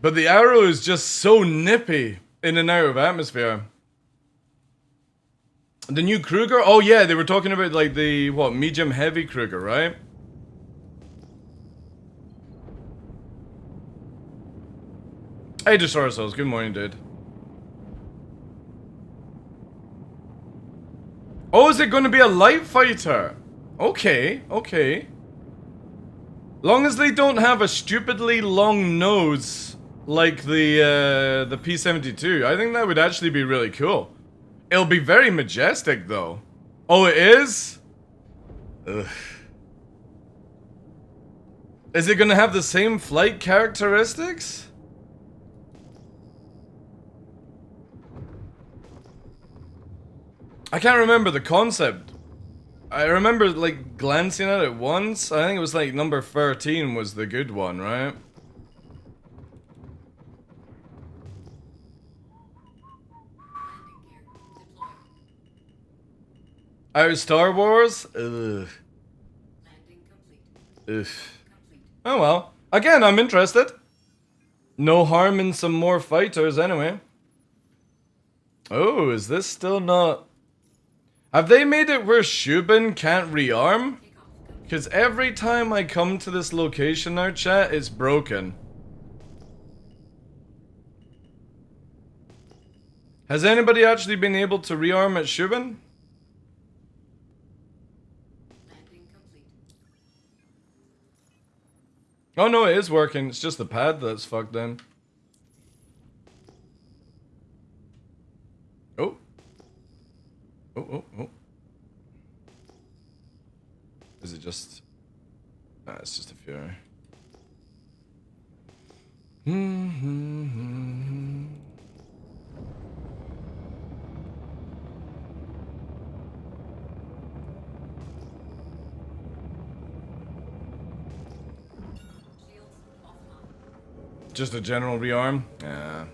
But the arrow is just so nippy in and out of atmosphere. The new Kruger? Oh yeah, they were talking about like the, what, medium heavy Kruger, right? Hey, Destroyer Souls, good morning, dude. Oh, is it going to be a light fighter? Okay, okay. Long as they don't have a stupidly long nose like the P-72, I think that would actually be really cool. It'll be very majestic, though. Oh, it is? Ugh. Is it going to have the same flight characteristics? I can't remember the concept. I remember, like, glancing at it once. I think it was, like, number 13 was the good one, right? Out of Star Wars? Ugh. Ugh. Oh well. Again, I'm interested. No harm in some more fighters, anyway. Oh, is this still not... Have they made it where Shubin can't rearm? Because every time I come to this location now, chat, it's broken. Has anybody actually been able to rearm at Shubin? Oh no, it is working. It's just the pad that's fucked then. Oh. Oh. Is it just... Nah, it's just a Fury. Just a general rearm? Yeah.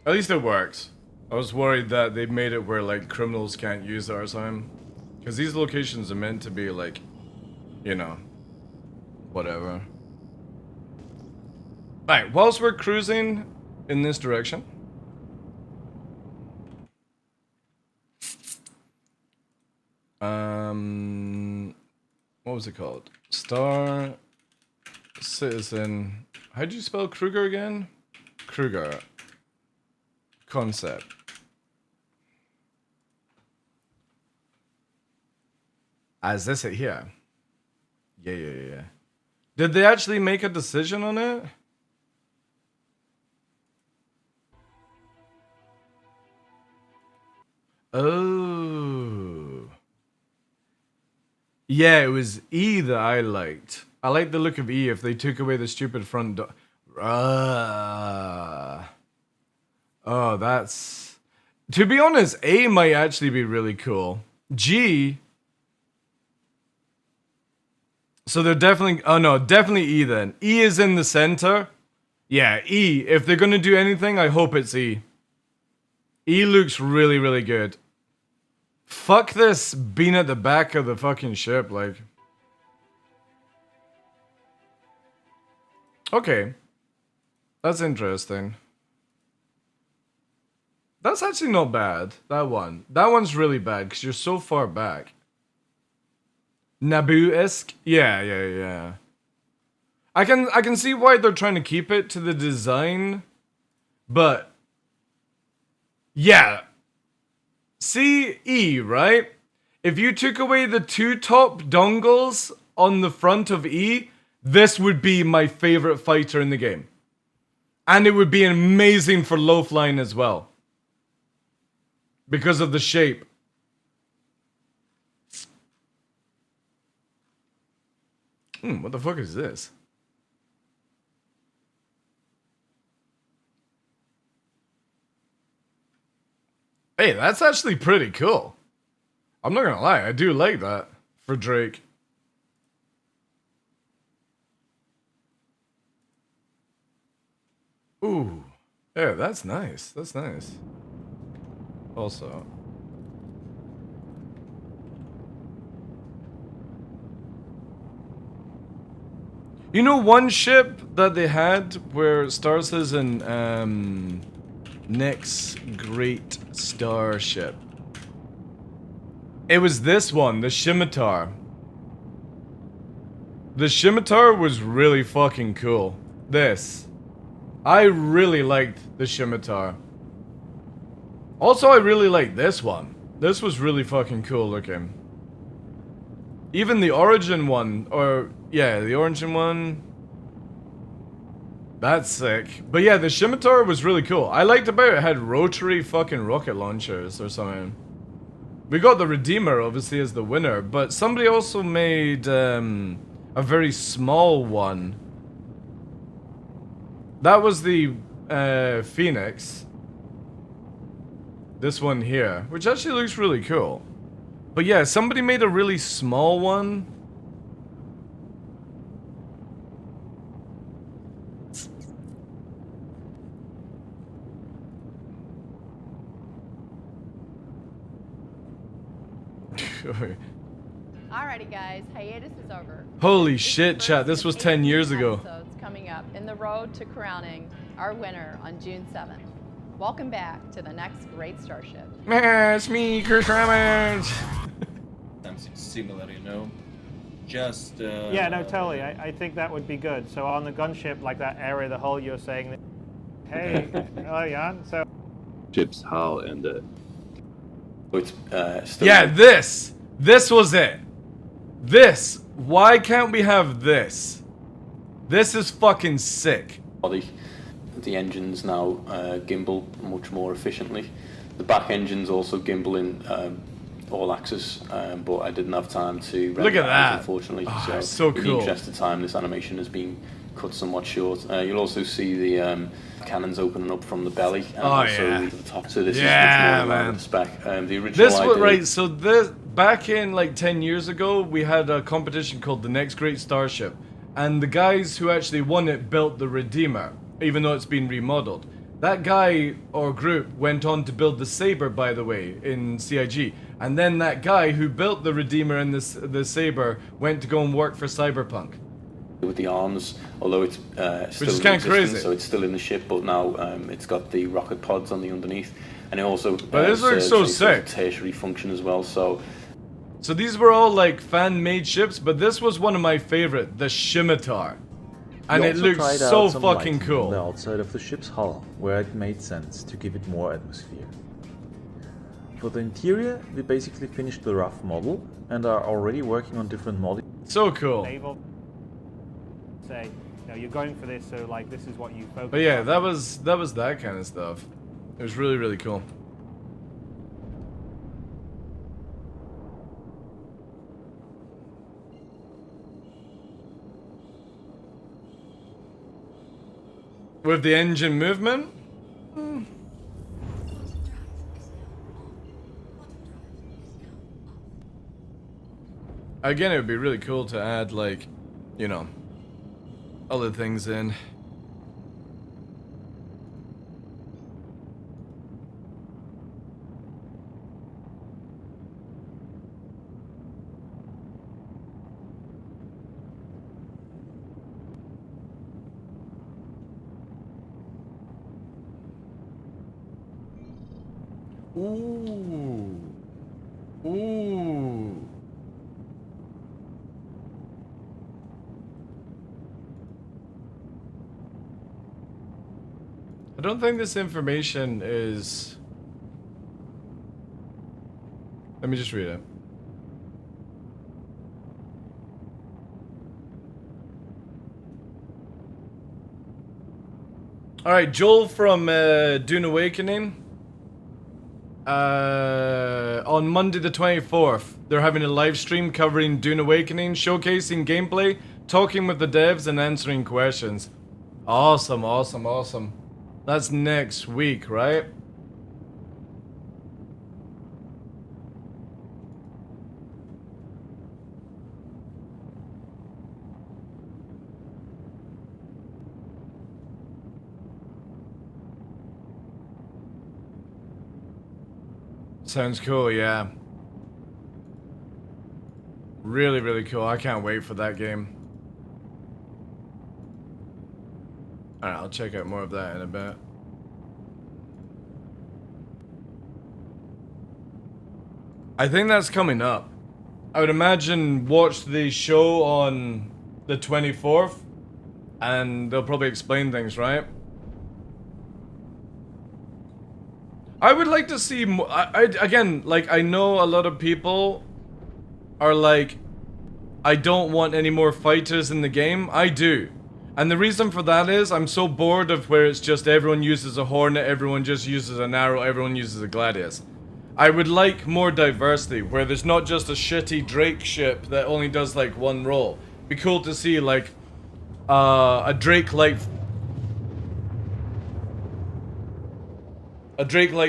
At least it works. I was worried that they made it where, like, criminals can't use it or something. Because these locations are meant to be, like, you know, whatever. Alright, whilst we're cruising in this direction. What was it called? Star Citizen. How do you spell Kruger again? Kruger. concept. Is this it here? Yeah. Did they actually make a decision on it? Oh. Yeah, it was E that I liked. I like the look of E if they took away the stupid front door. Oh, that's... To be honest, A might actually be really cool. G... So they're definitely... Oh no, definitely E then. E is in the center. Yeah, E. If they're gonna do anything, I hope it's E. E looks really, really good. Fuck this being at the back of the fucking ship, like... Okay. That's interesting. That's actually not bad, that one. That one's really bad, because you're so far back. Naboo-esque? Yeah. I can see why they're trying to keep it to the design, but... Yeah. See E, right? If you took away the two top dongles on the front of E, this would be my favorite fighter in the game. And it would be amazing for low flying as well. Because of the shape. What the fuck is this? Hey, that's actually pretty cool. I'm not gonna lie, I do like that for Drake. Ooh. Yeah, that's nice. That's nice. Also. You know one ship that they had where Star says in next great starship? It was this one, the Scimitar. The Scimitar was really fucking cool. This. I really liked the Scimitar. Also, I really liked this one. This was really fucking cool looking. Even the Origin one, or... Yeah, the Origin one. That's sick. But yeah, the Scimitar was really cool. I liked about it had rotary fucking rocket launchers or something. We got the Redeemer, obviously, as the winner. But somebody also made a very small one. That was the Phoenix. This one here. Which actually looks really cool. But yeah, somebody made a really small one. Alrighty guys, hiatus is over. Holy shit, chat, this was 10 years ago. Episodes coming up in the road to crowning our winner on June 7th. Welcome back to the next great starship. It's me, Chris Ramage. Something similar, you know? Just... Yeah, no, totally. I think that would be good. So on the gunship, like that area, the hull, you're saying that... Hey, hello, Jan. So... Ship's hull and it's still... Yeah, this! This was it! This! Why can't we have this? This is fucking sick. The engines now gimbal much more efficiently. The back engines also gimbal in all axis, but I didn't have time to look at that, unfortunately. Oh, so in cool. the interest of time, this animation has been cut somewhat short. You'll also see the cannons opening up from the belly and also to the top. So this is much more in the spec. The original this idea... was right. So this back in like 10 years ago, we had a competition called the Next Great Starship, and the guys who actually won it built the Redeemer, even though it's been remodeled. That guy or group went on to build the Saber, by the way, in CIG. And then that guy who built the Redeemer and the Saber went to go and work for Cyberpunk. With the arms, although it's still which is kind of crazy. So it's still in the ship, but now it's got the rocket pods on the underneath, and it also but this looks so sick. Tertiary function as well. So these were all like fan-made ships, but this was one of my favorite, the Scimitar. And it looks tried so out some fucking lighting cool. on the outside of the ship's hull, where it made sense to give it more atmosphere. For the interior, we basically finished the rough model and are already working on different models. So cool. Say, you know, you're going for this, so like this is what you focus But yeah, on. that was that kind of stuff. It was really, really cool. With the engine movement? Again, it would be really cool to add, like, you know, other things in. Ooh. Ooh. I don't think this information is... Let me just read it. Alright, Joel from Dune Awakening. On Monday the 24th, they're having a live stream covering Dune Awakening, showcasing gameplay, talking with the devs, and answering questions. Awesome, awesome, awesome. That's next week, right? Sounds cool, yeah. Really, really cool. I can't wait for that game. Alright, I'll check out more of that in a bit. I think that's coming up. I would imagine watch the show on the 24th and they'll probably explain things, right? I would like to see more. Again, like, I know a lot of people are like, I don't want any more fighters in the game. I do. And the reason for that is I'm so bored of where it's just everyone uses a Hornet, everyone just uses an Arrow, everyone uses a Gladius. I would like more diversity, where there's not just a shitty Drake ship that only does like one role. Be cool to see like a Drake-like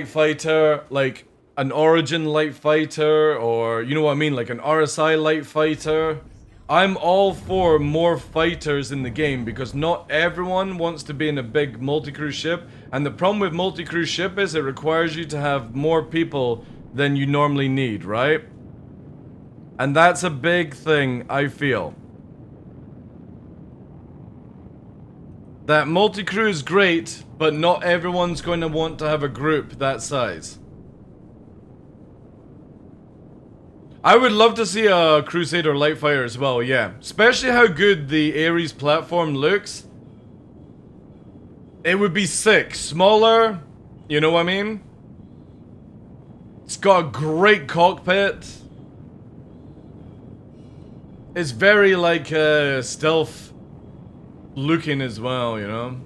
fighter, like an Origin light fighter, or you know what I mean, like an RSI light fighter. I'm all for more fighters in the game because not everyone wants to be in a big multi-crew ship, and the problem with multi-crew ship is it requires you to have more people than you normally need, right? And that's a big thing, I feel. That multi-crew is great, but not everyone's going to want to have a group that size. I would love to see a Crusader light fighter as well, yeah. Especially how good the Ares platform looks. It would be sick. Smaller, you know what I mean? It's got a great cockpit. It's very like stealth looking as well, you know?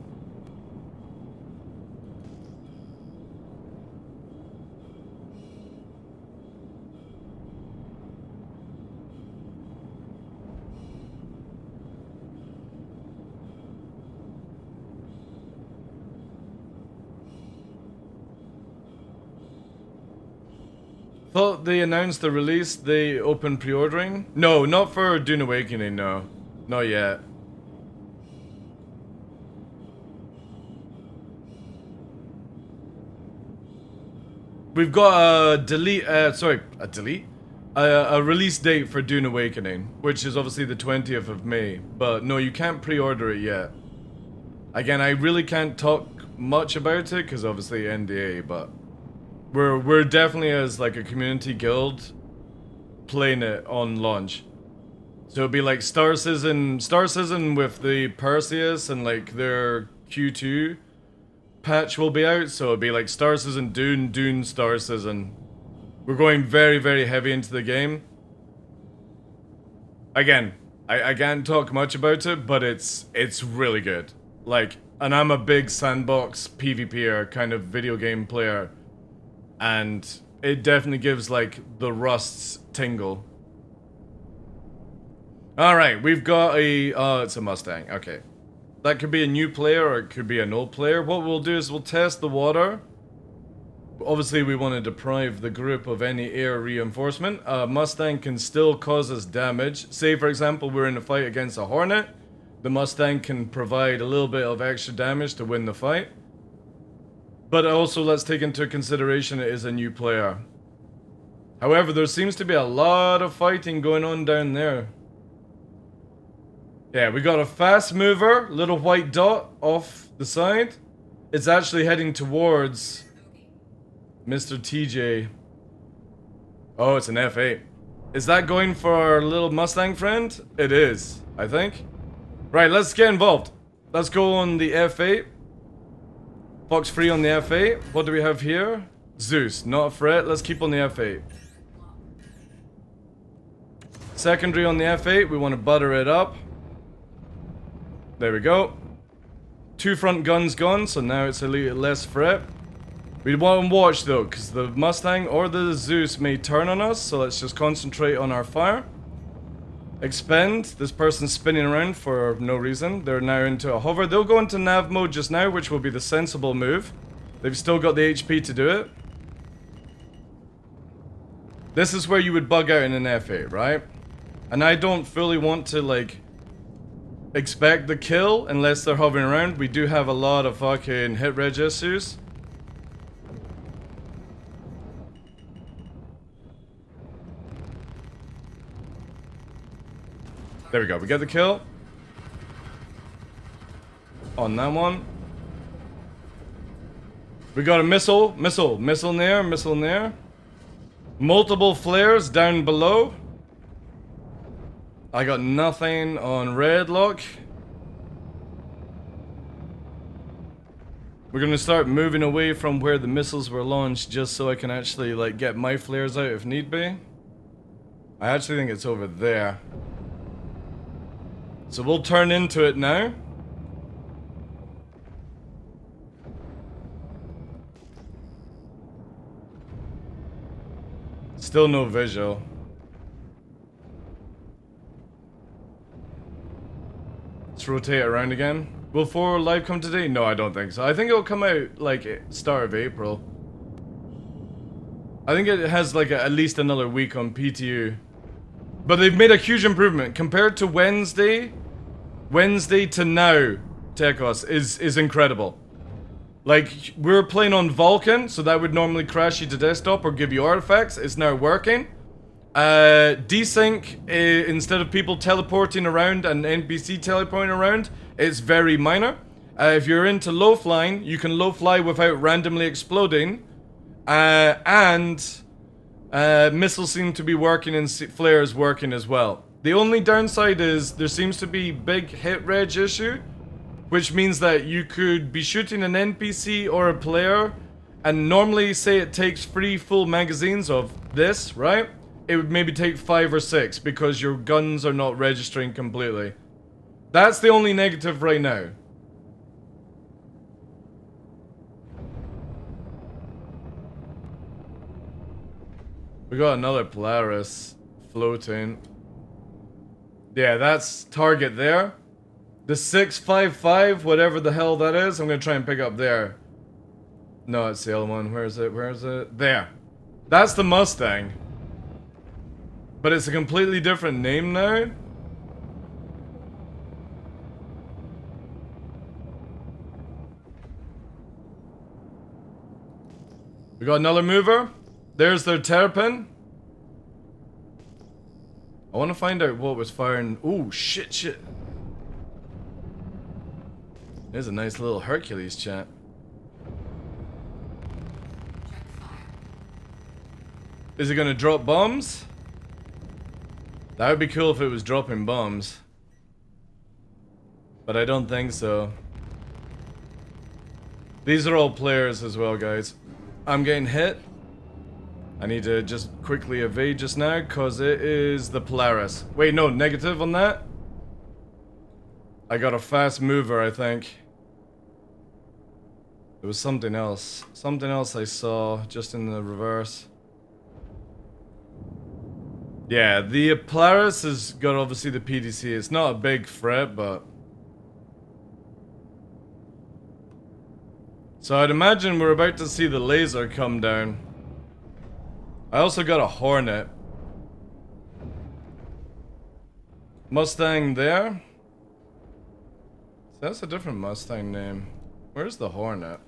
Thought they announced the release, they open pre-ordering? No, not for Dune Awakening, no. Not yet. We've got a release date for Dune Awakening, which is obviously the 20th of May. But no, you can't pre-order it yet. Again, I really can't talk much about it, because obviously NDA, but... We're definitely as like a community guild playing it on launch. So it'll be like Star Citizen with the Perseus and like their Q2 patch will be out. So it'll be like Star Citizen, Dune, Dune, Star Citizen. We're going very, very heavy into the game. Again, I can't talk much about it, but it's really good. Like, and I'm a big sandbox PvPer kind of video game player, and it definitely gives like the Rust's tingle. Alright, we've got a... oh, it's a Mustang. Okay. That could be a new player or it could be an old player. What we'll do is we'll test the water. Obviously, we want to deprive the group of any air reinforcement. A Mustang can still cause us damage. Say, for example, we're in a fight against a Hornet. The Mustang can provide a little bit of extra damage to win the fight. But also, let's take into consideration it is a new player. However, there seems to be a lot of fighting going on down there. Yeah, we got a fast mover, little white dot off the side. It's actually heading towards Mr. TJ. Oh, it's an F8. Is that going for our little Mustang friend? It is, I think. Right, let's get involved. Let's go on the F8. Fox free on the F8. What do we have here? Zeus, not a threat. Let's keep on the F8. Secondary on the F8. We want to butter it up. There we go. 2 front guns gone, so now it's a little less threat. We want to watch though, because the Mustang or the Zeus may turn on us, so let's just concentrate on our fire. Expend. This person's spinning around for no reason. They're now into a hover. They'll go into nav mode just now, which will be the sensible move. They've still got the HP to do it. This is where you would bug out in an F8, right? And I don't fully want to, like, expect the kill unless they're hovering around. We do have a lot of fucking hit reg issues. There we go, we get the kill. On that one. We got a missile in there. Multiple flares down below. I got nothing on red lock. We're gonna start moving away from where the missiles were launched just so I can actually like get my flares out if need be. I actually think it's over there. So we'll turn into it now. Still no visual. Let's rotate around again. Will 4 live come today? No, I don't think so. I think it'll come out like start of April. I think it has like at least another week on PTU. But they've made a huge improvement compared to Wednesday. Wednesday to now, Tekos is incredible. Like, we're playing on Vulkan, so that would normally crash you to desktop or give you artifacts. It's now working. Desync, instead of people teleporting around and NPC teleporting around, it's very minor. If you're into low flying, you can low fly without randomly exploding. Missiles seem to be working and flares working as well. The only downside is there seems to be big hit reg issue, which means that you could be shooting an NPC or a player, and normally say it takes 3 full magazines of this, right? It would maybe take 5 or 6 because your guns are not registering completely. That's the only negative right now. We got another Polaris floating. Yeah, that's target there. The 655, whatever the hell that is, I'm gonna try and pick up there. No, it's the other one. Where is it? Where is it? There. That's the Mustang. But it's a completely different name now. We got another mover. There's their Terrapin. I want to find out what was firing. Ooh, shit. There's a nice little Hercules chat. Is it gonna drop bombs? That would be cool if it was dropping bombs. But I don't think so. These are all players as well, guys. I'm getting hit. I need to just quickly evade just now, because it is the Polaris. Wait, no, negative on that? I got a fast mover, I think. There was something else. Something else I saw just in the reverse. Yeah, the Polaris has got obviously the PDC. It's not a big threat, but... So I'd imagine we're about to see the laser come down. I also got a Hornet. Mustang there? That's a different Mustang name. Where's the Hornet?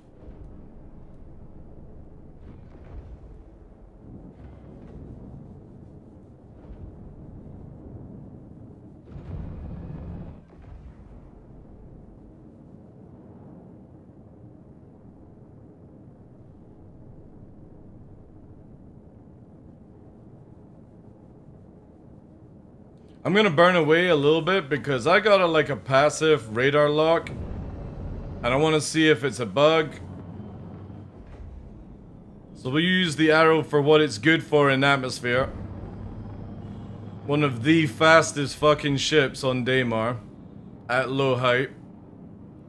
I'm gonna burn away a little bit because I got like a passive radar lock. And I want to see if it's a bug. So we'll use the arrow for what it's good for in atmosphere. One of the fastest fucking ships on Daymar. At low height.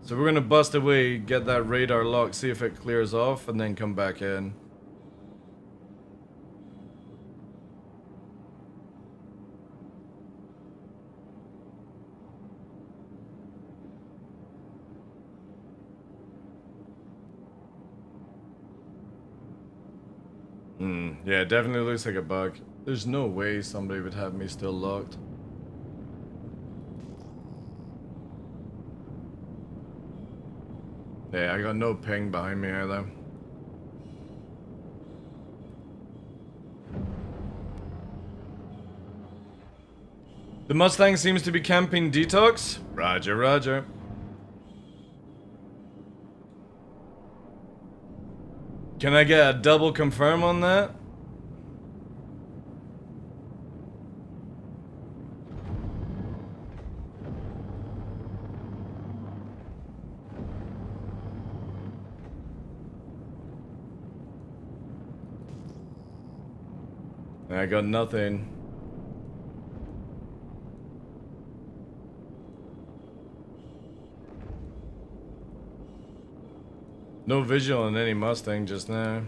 So we're gonna bust away, get that radar lock, see if it clears off, and then come back in. Yeah, it definitely looks like a bug. There's no way somebody would have me still locked. Yeah, I got no ping behind me either. The Mustang seems to be camping detox. Roger, roger. Can I get a double confirm on that? I got nothing. No visual on any Mustang just now.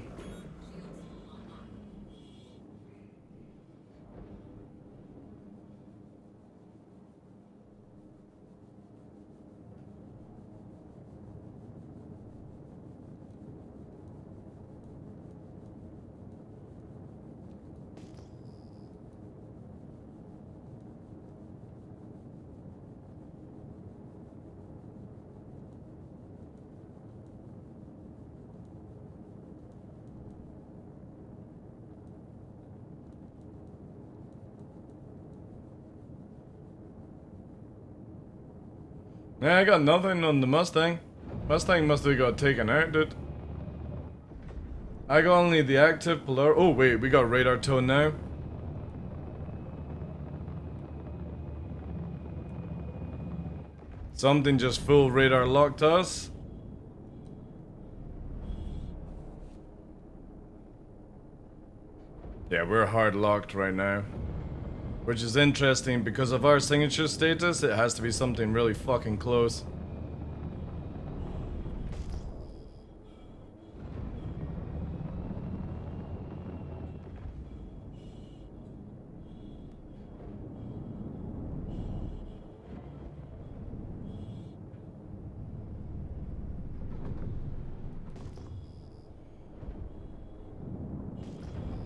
Yeah, I got nothing on the Mustang. Mustang must have got taken out, dude. I got only the active Polar. Oh wait, we got radar tone now. Something just full radar locked us. Yeah, we're hard locked right now. Which is interesting because of our signature status, it has to be something really fucking close.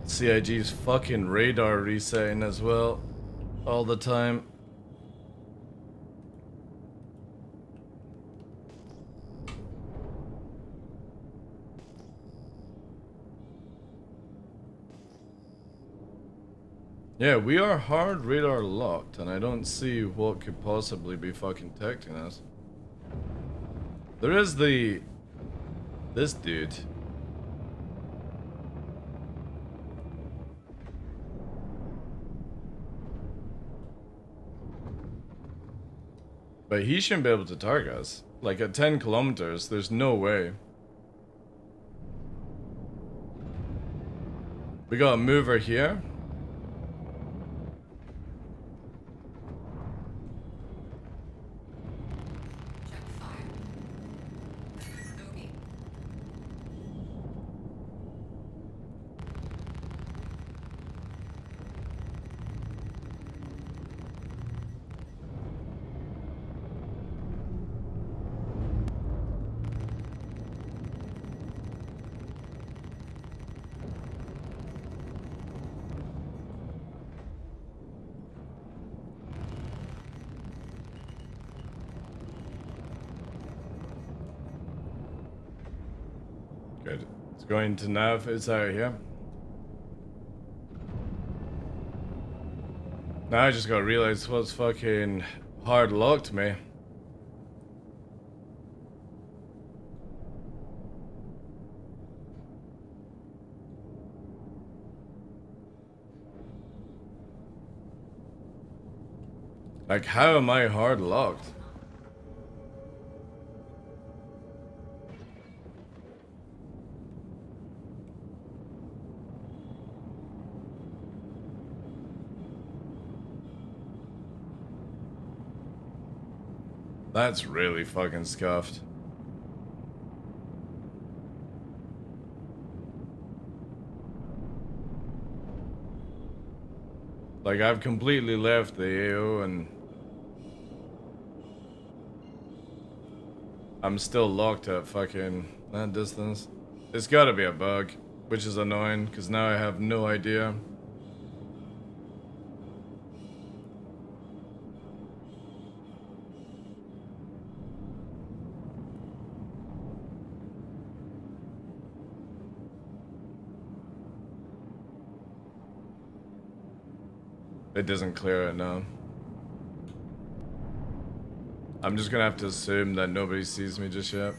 CIG's fucking radar resetting as well. All the time. Yeah, we are hard radar locked, and I don't see what could possibly be fucking detecting us. There is this dude. But he shouldn't be able to target us. Like at 10 kilometers, there's no way. We got a mover here. Good. It's going to nav. It's out here. Now I just gotta realize what's fucking hard locked me. Like, how am I hard locked? That's really fucking scuffed. Like, I've completely left the AO and I'm still locked at fucking that distance. It's gotta be a bug, which is annoying because now I have no idea. It doesn't clear it now. I'm just gonna have to assume that nobody sees me just yet.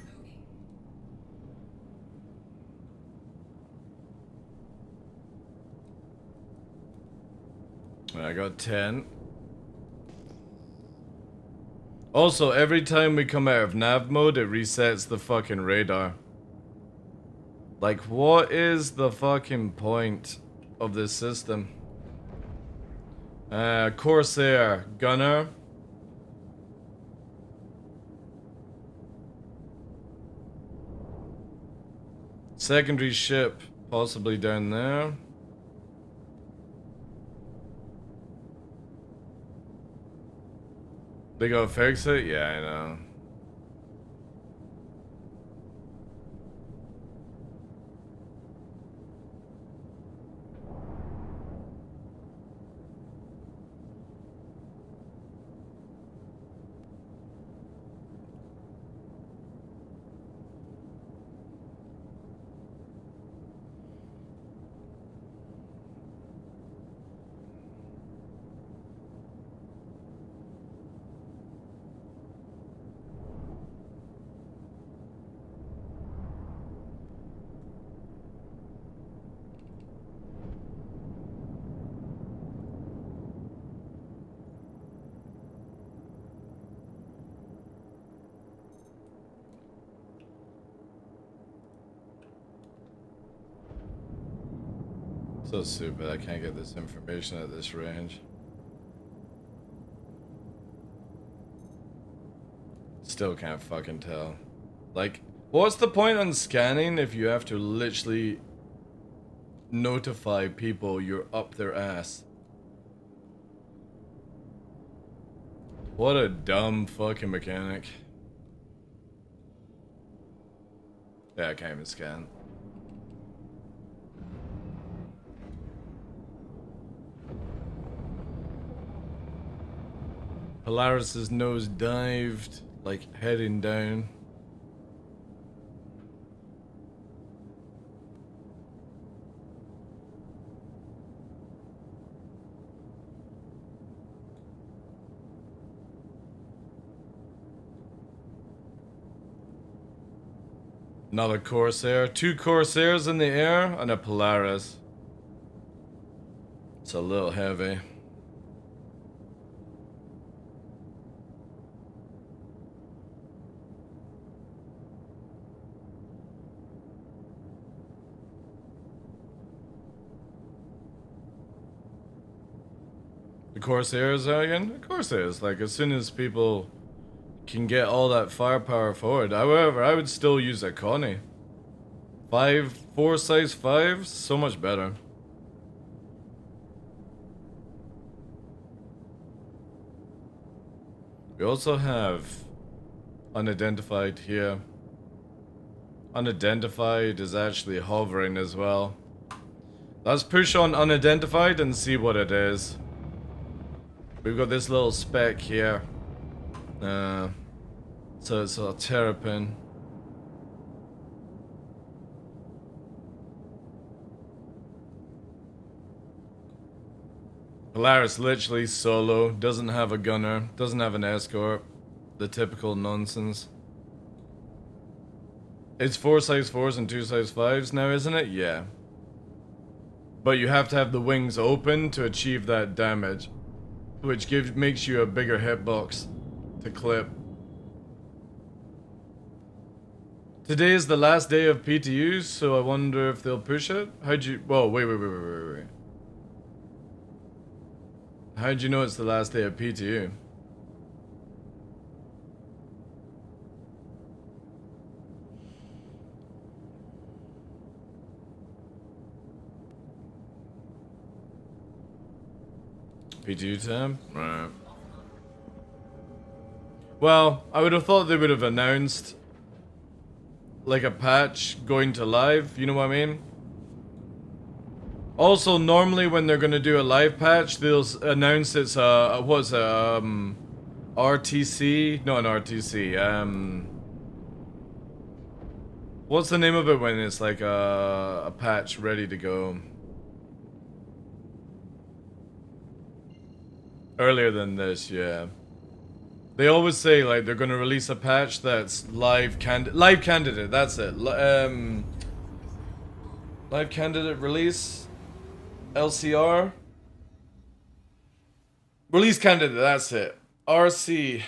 I got 10. Also, every time we come out of nav mode, it resets the fucking radar. Like, what is the fucking point of this system? Corsair, Gunner. Secondary ship, possibly down there. They gotta fix it? Yeah, I know. So stupid, I can't get this information at this range. Still can't fucking tell. Like, what's the point on scanning if you have to literally notify people you're up their ass? What a dumb fucking mechanic. Yeah, I can't even scan. Polaris's nose dived, like heading down. Another Corsair. 2 Corsairs in the air and a Polaris. It's a little heavy. Corsairs are again? Of course there is. Like, as soon as people can get all that firepower forward. However, I would still use a Connie. 4 size 5s, so much better. We also have unidentified here. Unidentified is actually hovering as well. Let's push on unidentified and see what it is. We've got this little speck here. So it's a terrapin. Polaris literally solo, doesn't have a gunner, doesn't have an escort. The typical nonsense. It's 4 size 4s and 2 size 5s now, isn't it? Yeah. But you have to have the wings open to achieve that damage, which makes you a bigger hitbox to clip. Today is the last day of PTUs, so I wonder if they'll push it. How'd you... Whoa, wait. How'd you know it's the last day of PTU? PTU time? Right. Well, I would have thought they would have announced like a patch going to live, you know what I mean? Also, normally when they're gonna do a live patch, they'll announce it's RTC? No, an RTC. What's the name of it when it's like a patch ready to go? Earlier than this, yeah. They always say like they're gonna release a patch that's live candidate. That's it. Live candidate release, LCR. Release candidate. That's it. RC.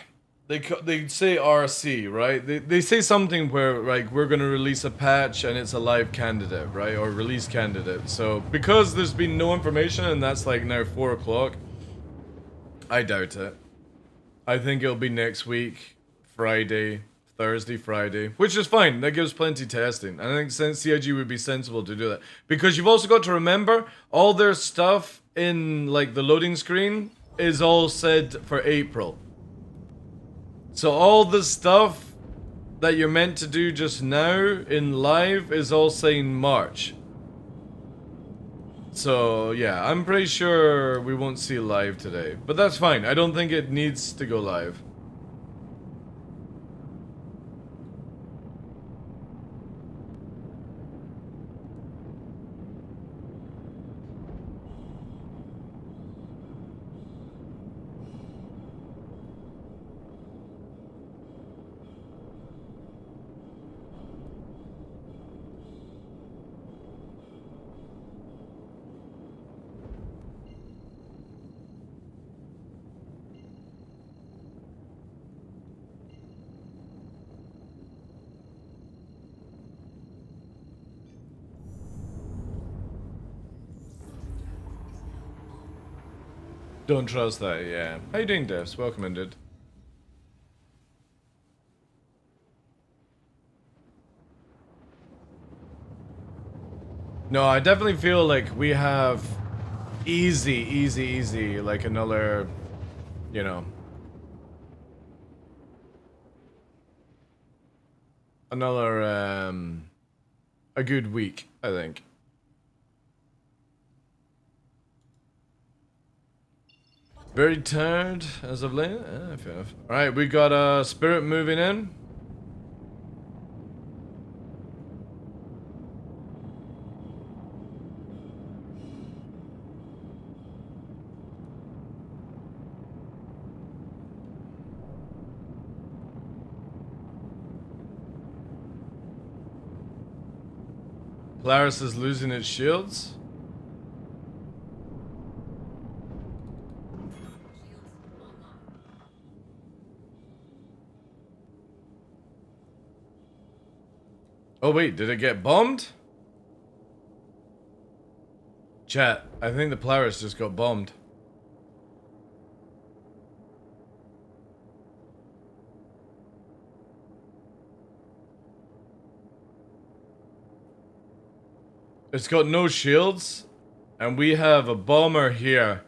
They say RC, right? They say something where like we're gonna release a patch and it's a live candidate, right? Or release candidate. So because there's been no information and that's like now 4 o'clock. I doubt it. I think it'll be next week, Friday, Thursday, Friday, which is fine. That gives plenty testing. I think CIG would be sensible to do that. Because you've also got to remember, all their stuff in like the loading screen is all said for April. So all the stuff that you're meant to do just now in live is all saying March. So, yeah, I'm pretty sure we won't see live today. But that's fine. I don't think it needs to go live. Don't trust that, yeah. How you doing, Devs? Welcome in, dude. No, I definitely feel like we have easy, like another, you know, another, a good week, I think. Very tired as of late. Fair enough. Alright, we got Spirit moving in. Polaris is losing its shields. Oh wait, did it get bombed? Chat, I think the Polaris just got bombed. It's got no shields, and we have a bomber here.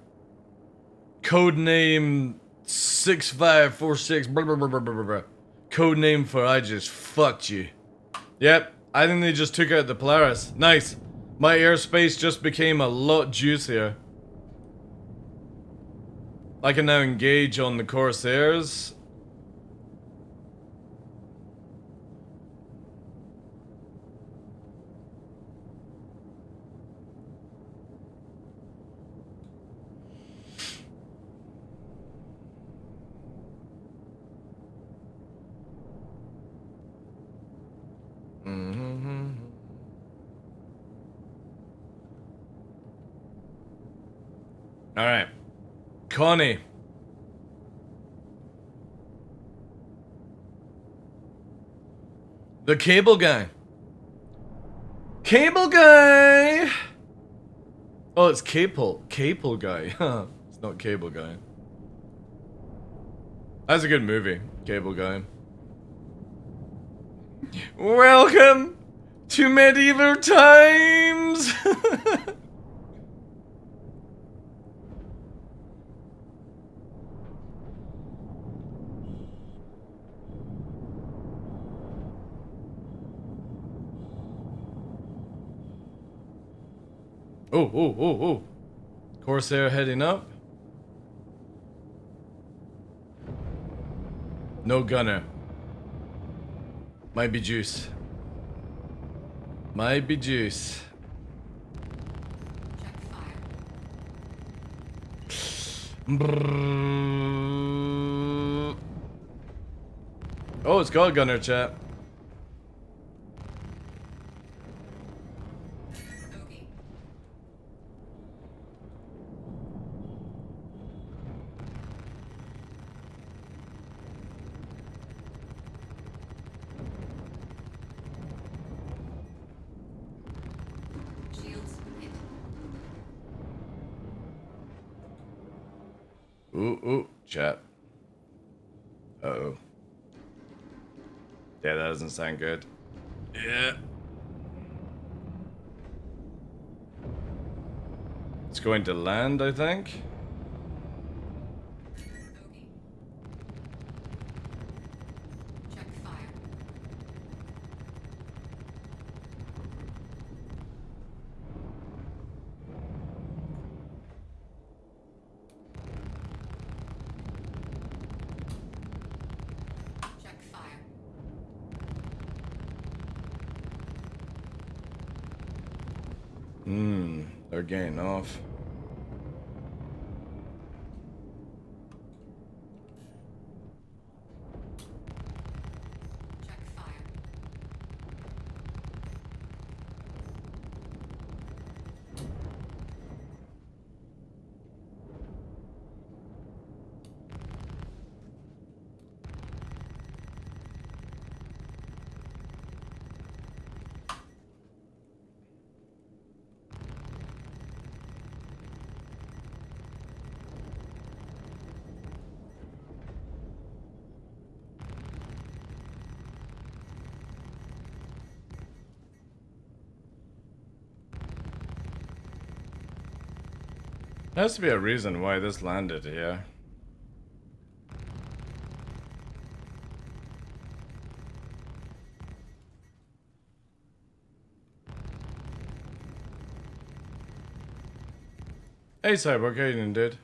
Codename 6546. Blah, blah, blah, blah, blah, blah. Codename for I just fucked you. Yep, I think they just took out the Polaris. Nice. My airspace just became a lot juicier. I can now engage on the Corsairs. Alright. Connie. The cable guy. Cable guy! Oh, it's Cable. Cable guy. It's not Cable guy. That's a good movie. Cable guy. Welcome to medieval times! Oh. Corsair heading up. No gunner. Might be juice. Might be juice. Oh, it's got a gunner, chat. Ooh, chat. Uh-oh. Yeah, that doesn't sound good. Yeah. It's going to land, I think. They're getting off. There has to be a reason why this landed here. Hey Cyborg, how you doing, dude?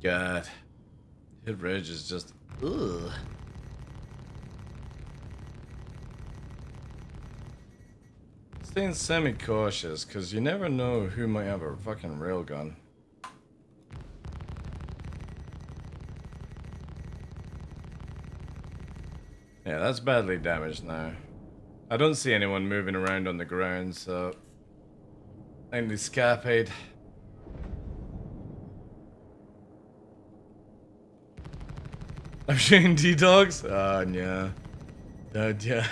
God. Hit Reg is just... ugh. Staying semi-cautious, because you never know who might have a fucking railgun. Yeah, that's badly damaged now. I don't see anyone moving around on the ground, so... I think they scapade. I'm shooting D-Dogs? Ah, yeah. Yeah.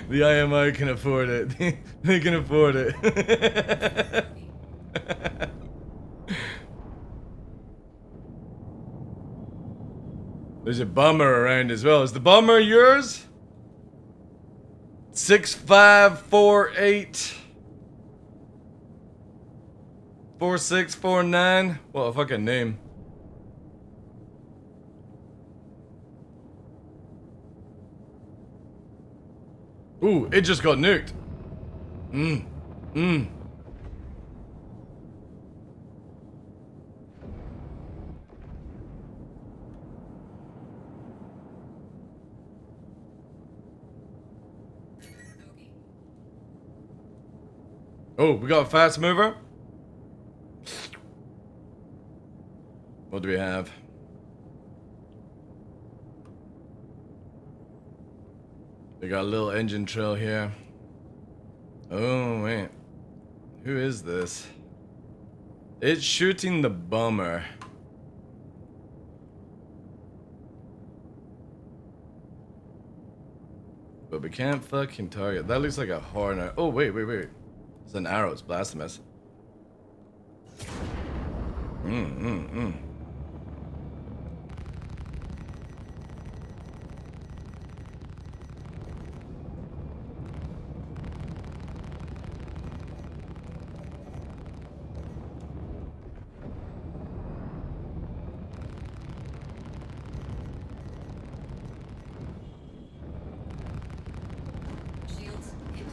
The IMI can afford it. They can afford it. There's a bomber around as well. Is the bomber yours? 6548 4649. What a fucking name. Ooh, it just got nuked. Oh, we got a fast mover. What do we have? We got a little engine trail here. Oh, wait. Who is this? It's shooting the bomber. But we can't fucking target. That looks like a horn. Oh, wait. It's an arrow. It's blasphemous. Shields hit.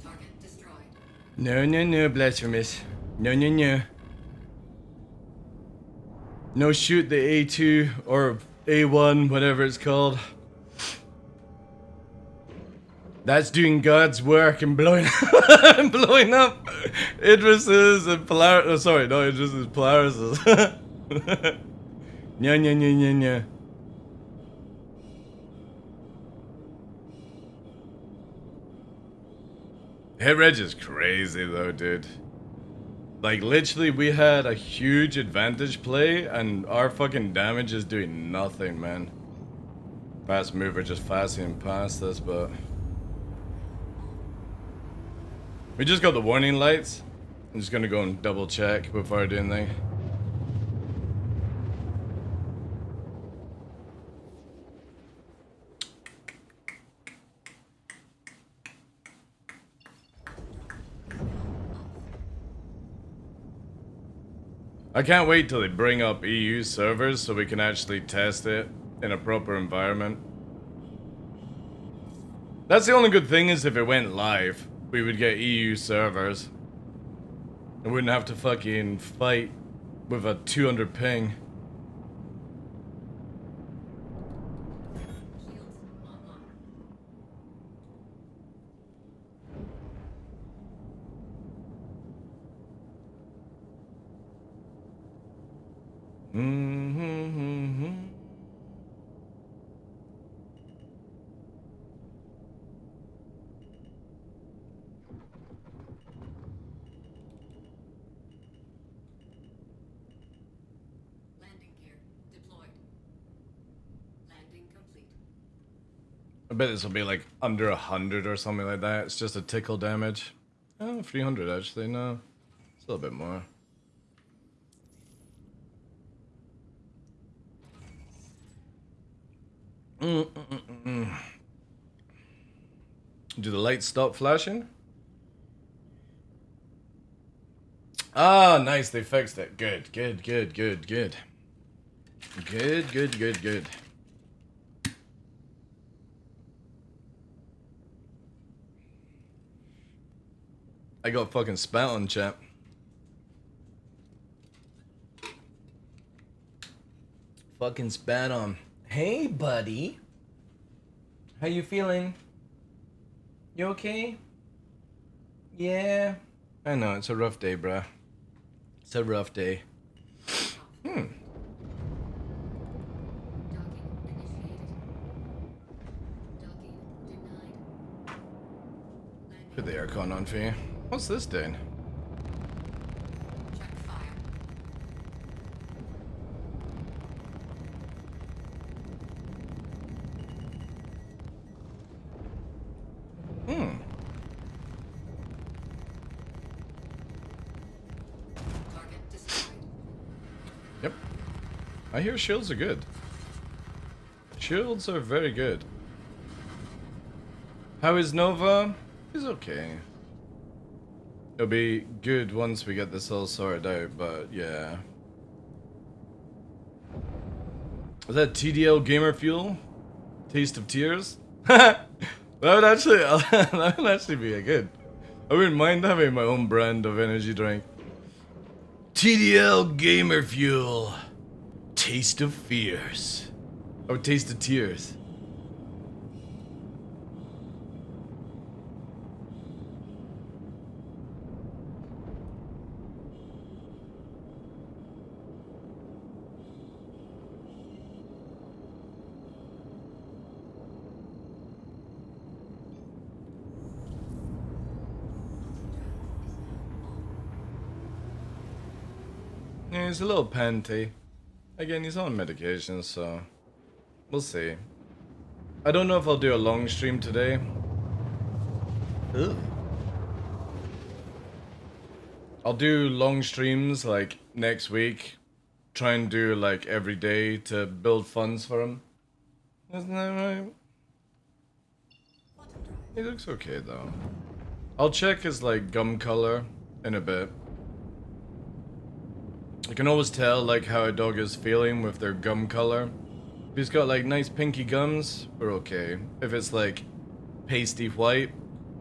Target destroyed. No, blasphemous. No. No, shoot the A2 or A1, whatever it's called. That's doing God's work and blowing blowing up Idris's and Polaris. Oh, sorry, no, Idris's, Polaris's. No. Hit reg is crazy though, dude. Like, literally, we had a huge advantage play, and our fucking damage is doing nothing, man. Fast mover just fasting past us, but... We just got the warning lights. I'm just gonna go and double check before I do anything. I can't wait till they bring up EU servers so we can actually test it in a proper environment. That's the only good thing, is if it went live, we would get EU servers. I wouldn't have to fucking fight with a 200 ping. Landing gear deployed. Landing complete. I bet this will be like under 100 or something like that. It's just a tickle damage. Oh, 300 actually, no. It's a little bit more. Do the lights stop flashing? Ah, nice, they fixed it. Good. Good. I got fucking spat on, chat. Fucking spat on. Hey, buddy. How you feeling? You okay? Yeah. I know, it's a rough day, bruh. It's a rough day. Docking initiated. Docking denied. Put the aircon on for you. What's this doing? Hmm. Yep. I hear shields are good. Shields are very good. How is Nova? He's okay. It'll be good once we get this all sorted out, but yeah. Is that TDL Gamer Fuel? Taste of Tears? that would actually be a good. I wouldn't mind having my own brand of energy drink. TDL Gamer Fuel. Taste of Fears. Oh, Taste of Tears. Yeah, he's a little panty. Again, he's on medication, so we'll see. I don't know if I'll do a long stream today. Ugh. I'll do long streams like next week. Try and do like every day to build funds for him. Isn't that right? He looks okay though. I'll check his like gum color in a bit. You can always tell like how a dog is feeling with their gum color. If he's got like nice pinky gums, we're okay. If it's like pasty white,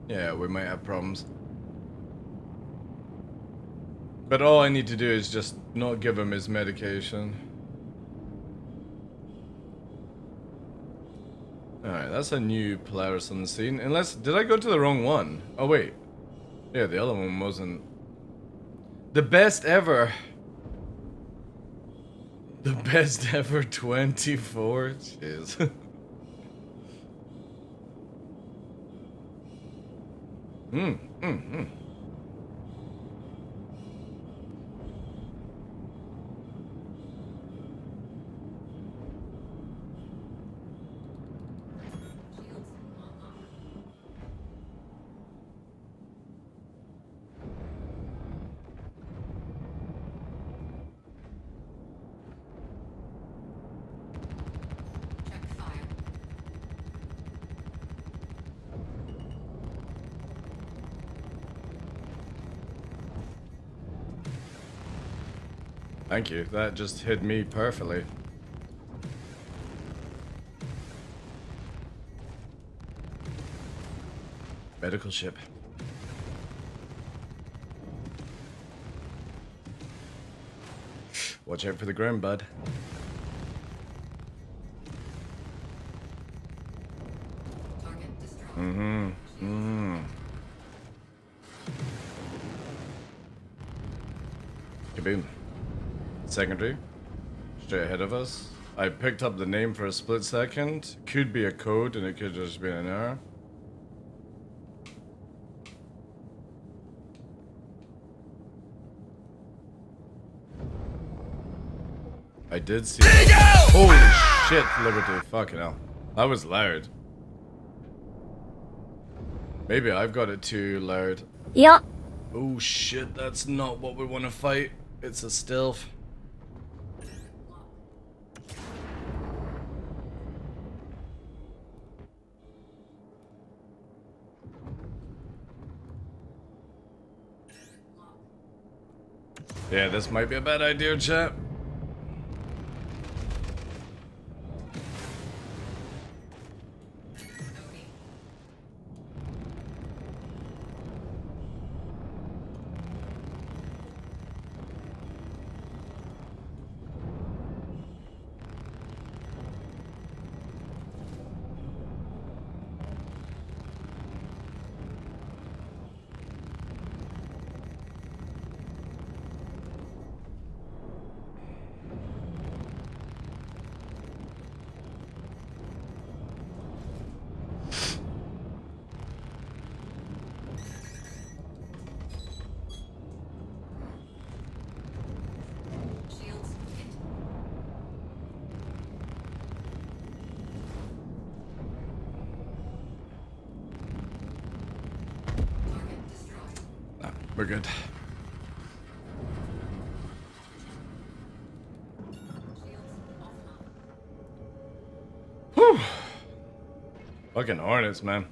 yeah, we might have problems. But all I need to do is just not give him his medication. Alright, that's a new Polaris on the scene. Unless, did I go to the wrong one? Oh wait. Yeah, the other one wasn't. The best ever. The best ever 24? Jeez. Thank you, that just hit me perfectly. Medical ship. Watch out for the ground, bud. Kaboom. Secondary. Straight ahead of us. I picked up the name for a split second. Could be a code and it could just be an error. I did see it. Holy shit, Liberty. Fucking hell. That was loud. Maybe I've got it too loud. Yeah. Oh shit, that's not what we want to fight. It's a stealth. Yeah, this might be a bad idea, chat. We're good. Whew. Fucking Hornets, man.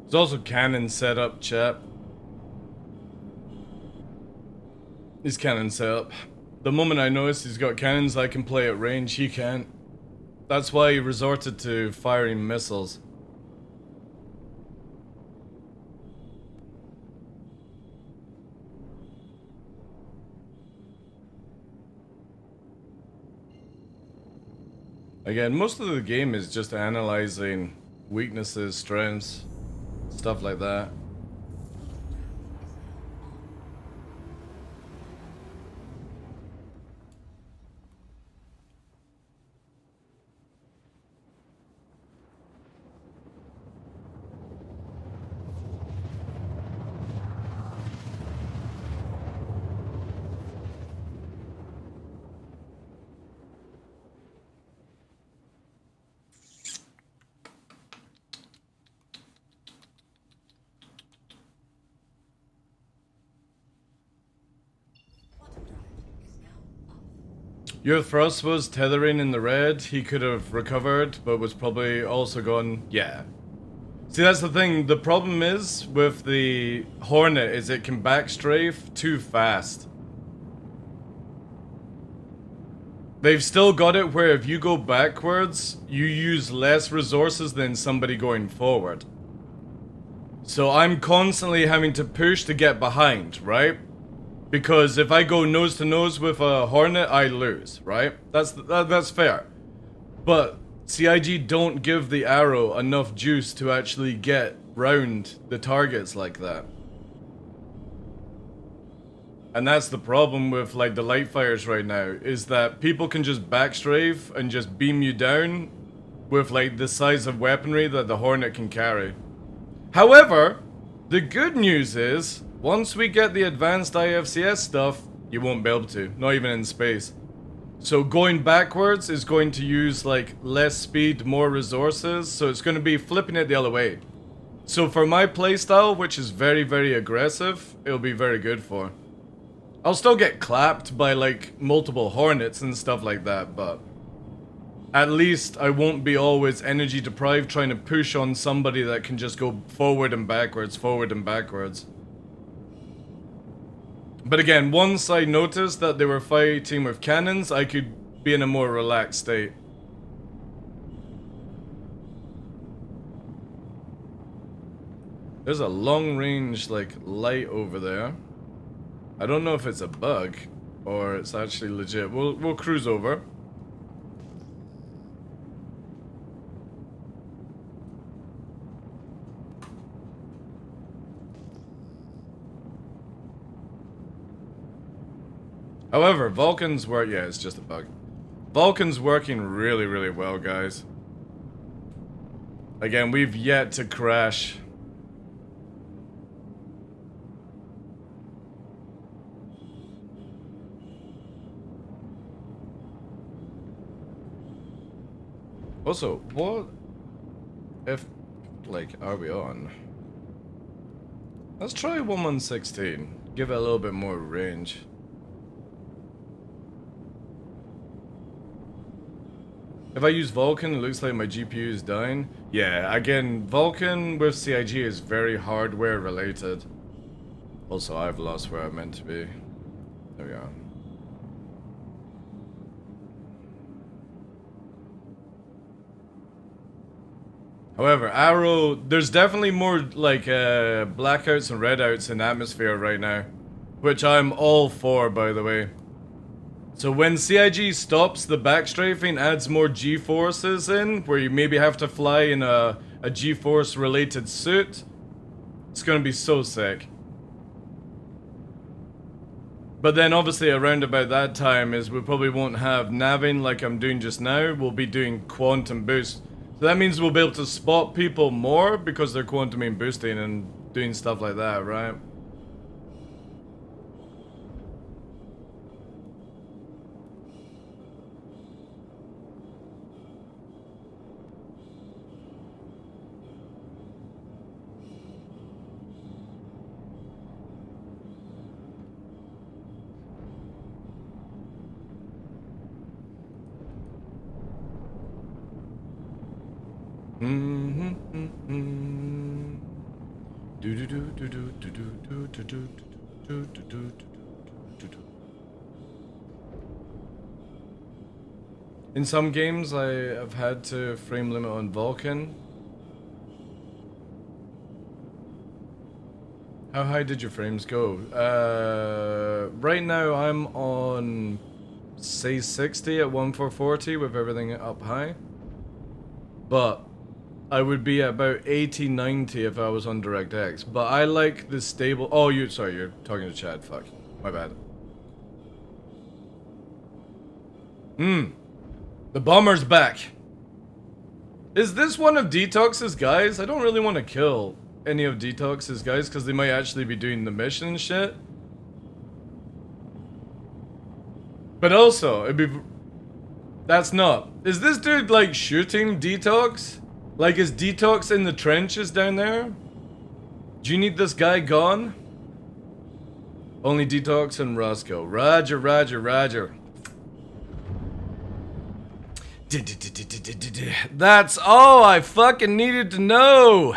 There's also cannon set up, chat. He's cannon set up. The moment I noticed he's got cannons I can play at range, he can't. That's why he resorted to firing missiles. Again, most of the game is just analyzing weaknesses, strengths, stuff like that. Your thrust was tethering in the red, he could have recovered, but was probably also gone, yeah. See, that's the thing, the problem is with the Hornet is it can backstrafe too fast. They've still got it where if you go backwards, you use less resources than somebody going forward. So I'm constantly having to push to get behind, right? Because if I go nose to nose with a Hornet, I lose, right? That's fair. But CIG don't give the arrow enough juice to actually get round the targets like that. And that's the problem with like the light fires right now, is that people can just backstrafe and just beam you down with like the size of weaponry that the Hornet can carry. However, the good news is, once we get the advanced IFCS stuff, you won't be able to, not even in space. So going backwards is going to use like less speed, more resources, so it's going to be flipping it the other way. So for my playstyle, which is very, very aggressive, it'll be very good for. I'll still get clapped by like multiple Hornets and stuff like that, but at least I won't be always energy deprived trying to push on somebody that can just go forward and backwards, forward and backwards. But again, once I noticed that they were fighting with cannons, I could be in a more relaxed state. There's a long range like light over there. I don't know if it's a bug or it's actually legit. We'll cruise over. However, Vulcan's work, yeah, it's just a bug. Vulcan's working really, really well, guys. Again, we've yet to crash. Also, what if, like, are we on? Let's try 1116. Give it a little bit more range. If I use Vulcan, it looks like my GPU is dying. Yeah, again, Vulcan with CIG is very hardware related. Also, I've lost where I meant to be. There we go. However, Arrow, there's definitely more like blackouts and redouts in atmosphere right now, which I'm all for, by the way. So when CIG stops, the backstrafing adds more G-forces in, where you maybe have to fly in a G-force related suit. It's gonna be so sick. But then obviously around about that time is we probably won't have naving like I'm doing just now, we'll be doing quantum boost. So that means we'll be able to spot people more because they're quantum boosting and doing stuff like that, right? In some games, I have had to frame limit on Vulkan. How high did your frames go? Right now I'm on, say, 60 at 1440 with everything up high. But I would be at about 80, 90 if I was on DirectX. But I like the stable... Oh, sorry, you're talking to Chad. Fuck. My bad. The bomber's back. Is this one of Detox's guys? I don't really want to kill any of Detox's guys because they might actually be doing the mission and shit. But also, it'd be... That's not. Is this dude, like, shooting Detox? Like, is Detox in the trenches down there? Do you need this guy gone? Only Detox and Roscoe. Roger, roger, roger. That's all I fucking needed to know.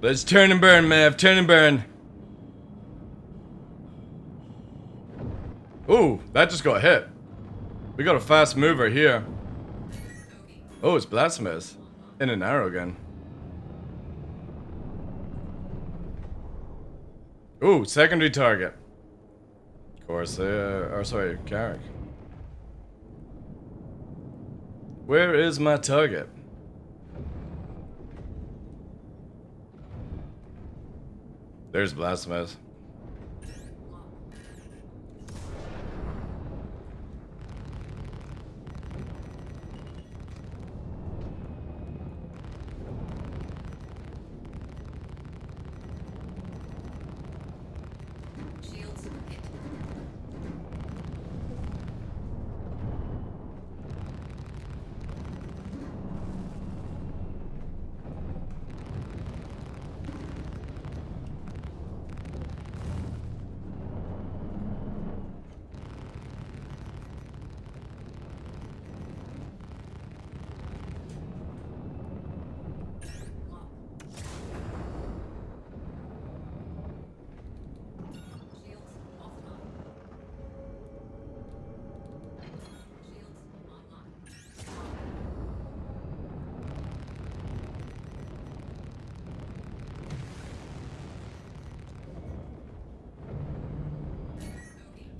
Let's turn and burn, Mav. Turn and burn. Ooh, that just got hit. We got a fast mover here. Oh, it's Blasphemous. In an arrow gun. Ooh, secondary target. Of course, or sorry, Carrick. Where is my target? There's Blasphemous.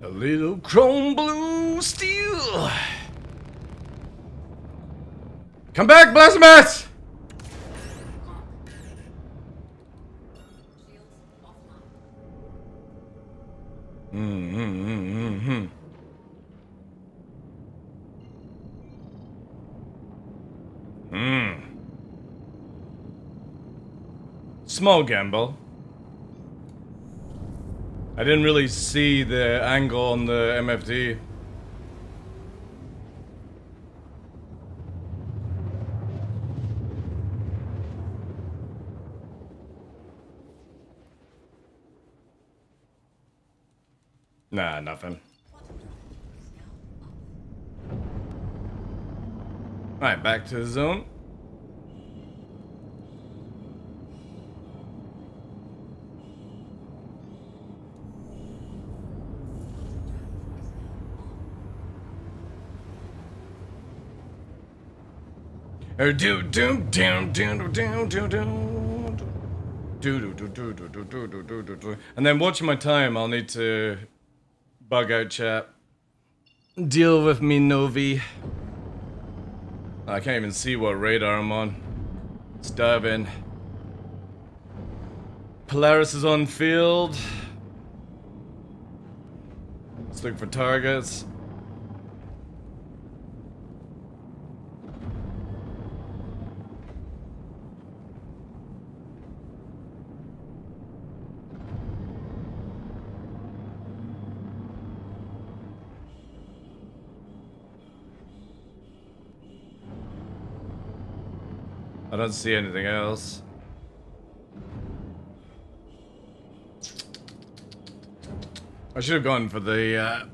A little chrome blue steel. Come back, Blasphemous! Small gamble. I didn't really see the angle on the MFD. Nah, nothing. Alright, back to the zone. And then watching my time, I'll need to bug out chat. Deal with me, Novi. I can't even see what radar I'm on. Let's dive in. Polaris is on field. Let's look for targets. I don't see anything else. I should have gone for the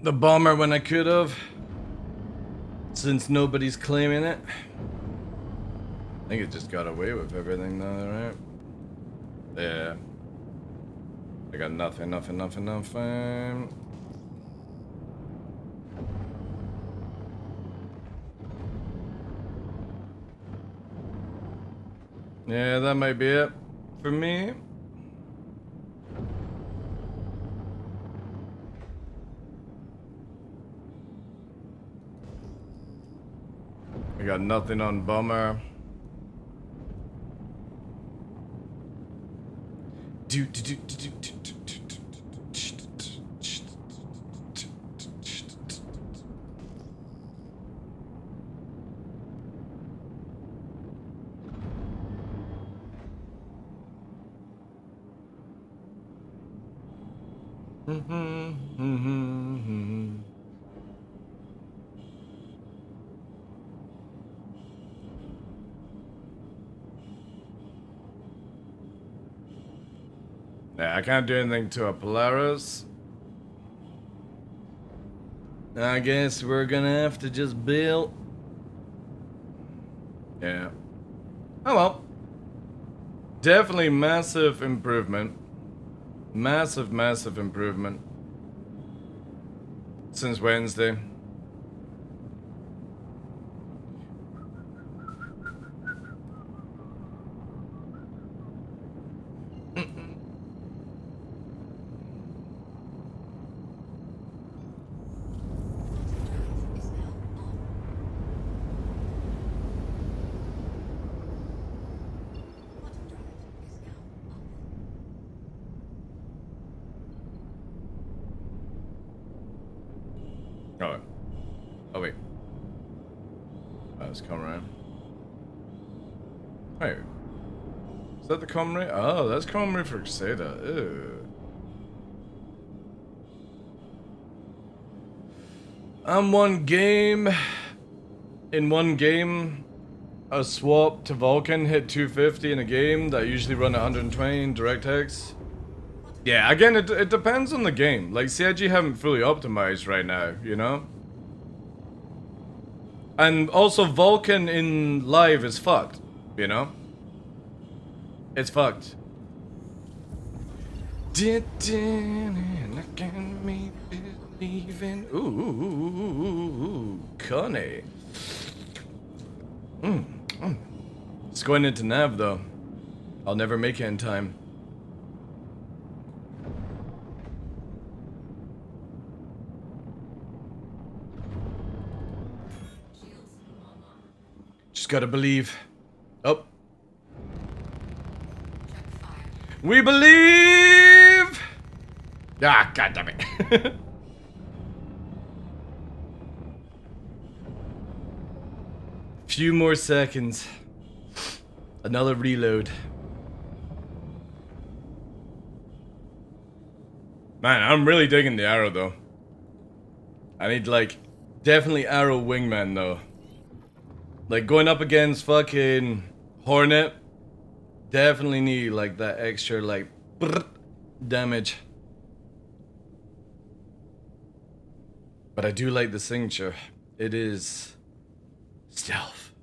the bomber when I could have. Since nobody's claiming it. I think it just got away with everything now, right? Yeah. I got nothing. Yeah, that might be it for me. I got nothing on bomber. Yeah, I can't do anything to a Polaris. I guess we're gonna have to just build. Yeah. Oh well. Definitely massive improvement. Massive improvement. Since Wednesday. Oh wait. That's Comrade. Wait. Is that the Comrade? Oh, that's Comrade for Crusader. Ew. In one game, a swap to Vulcan hit 250 in a game that usually run 120 in DirectX. Yeah, again, it depends on the game. Like, CIG haven't fully optimized right now, you know? And also, Vulcan in live is fucked, you know? It's fucked. Ooh, Connie. It's going into Nav, though. I'll never make it in time. Just gotta believe. Oh. We believe! Ah, goddammit. Few more seconds. Another reload. Man, I'm really digging the arrow, though. I need, like, definitely arrow wingman, though. Like, going up against fucking Hornet, definitely need, like, that extra, like, damage. But I do like the signature. It is stealth.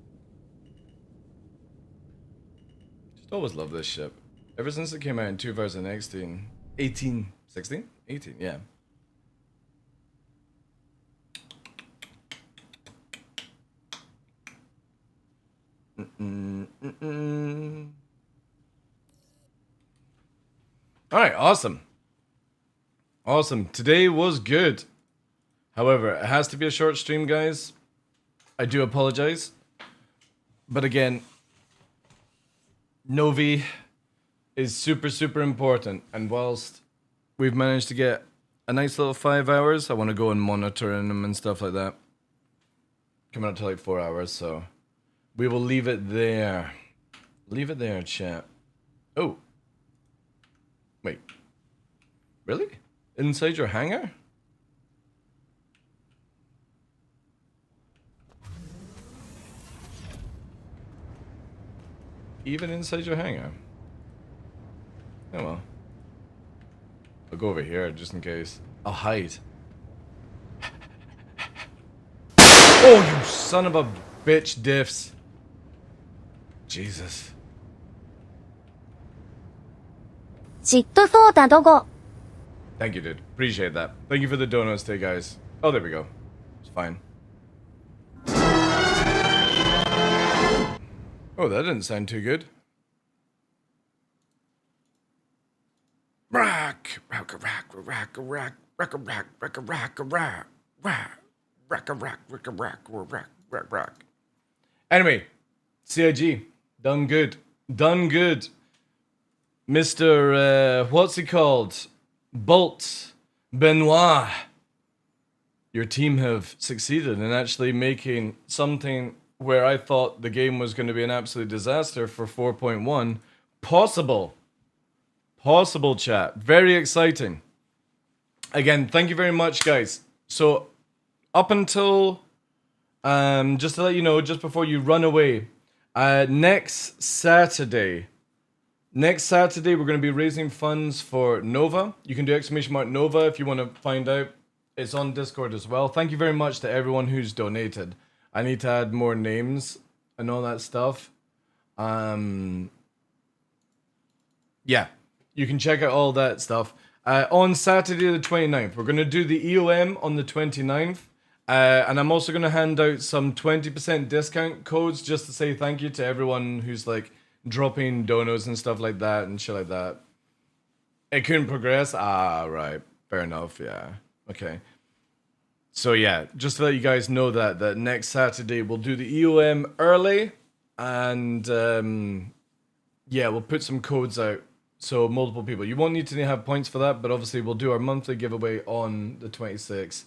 Just always love this ship. Ever since it came out in 2016. 16? 18, yeah. Alright, awesome. Awesome. Today was good. However, it has to be a short stream, guys. I do apologize. But again, Novi is super important. And whilst we've managed to get a nice little 5 hours, I want to go and monitor them and stuff like that. Coming up to like 4 hours, so we will leave it there. Leave it there, chat. Oh. Wait. Really? Inside your hangar? Even inside your hangar? Oh well. I'll go over here just in case. I'll hide. Oh, you son of a bitch, diffs. Jesus. じっとそうだどご。 Thank you, dude. Appreciate that. Thank you for the donuts today, guys. Oh, there we go. It's fine. Oh, that didn't sound too good. Rack, rack, rack, rack, rack, rack, rack, rack, rack, rack, rack, rack, rack, rack, rack, rack. Anyway, CIG, done good, done good. Mr. What's he called? Bolt Benoit. Your team have succeeded in actually making something where I thought the game was going to be an absolute disaster for 4.1 possible. Possible, chat. Very exciting. Again, thank you very much, guys. So, up until, just to let you know, just before you run away, next Saturday, we're going to be raising funds for Nova. You can do !Nova if you want to find out. It's on Discord as well. Thank you very much to everyone who's donated. I need to add more names and all that stuff. Yeah, you can check out all that stuff. On Saturday the 29th, we're going to do the EOM on the 29th. And I'm also going to hand out some 20% discount codes just to say thank you to everyone who's like dropping donos and stuff like that and shit like that. It couldn't progress? Ah, right. Fair enough, yeah. Okay. So yeah, just to let you guys know that next Saturday we'll do the EOM early. And yeah, we'll put some codes out. So multiple people. You won't need to have points for that, but obviously we'll do our monthly giveaway on the 26th.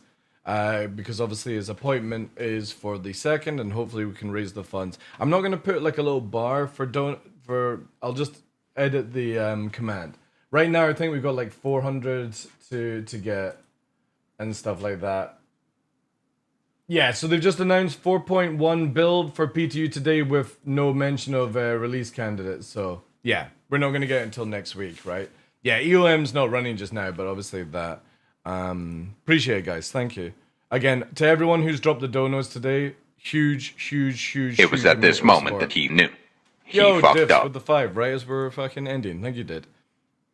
Because obviously his appointment is for the 2nd, and hopefully we can raise the funds. I'm not going to put like a little bar for I'll just edit the command. Right now I think we've got like 400 to get and stuff like that. Yeah, so they've just announced 4.1 build for PTU today with no mention of release candidates. So yeah, we're not going to get it until next week, right? Yeah, EOM's not running just now, but obviously that. Appreciate it, guys. Thank you. Again, to everyone who's dropped the donos today, huge. It was at this moment that he knew. He fucked Diffs up. with the 5, right as we're fucking ending. Thank you, Did.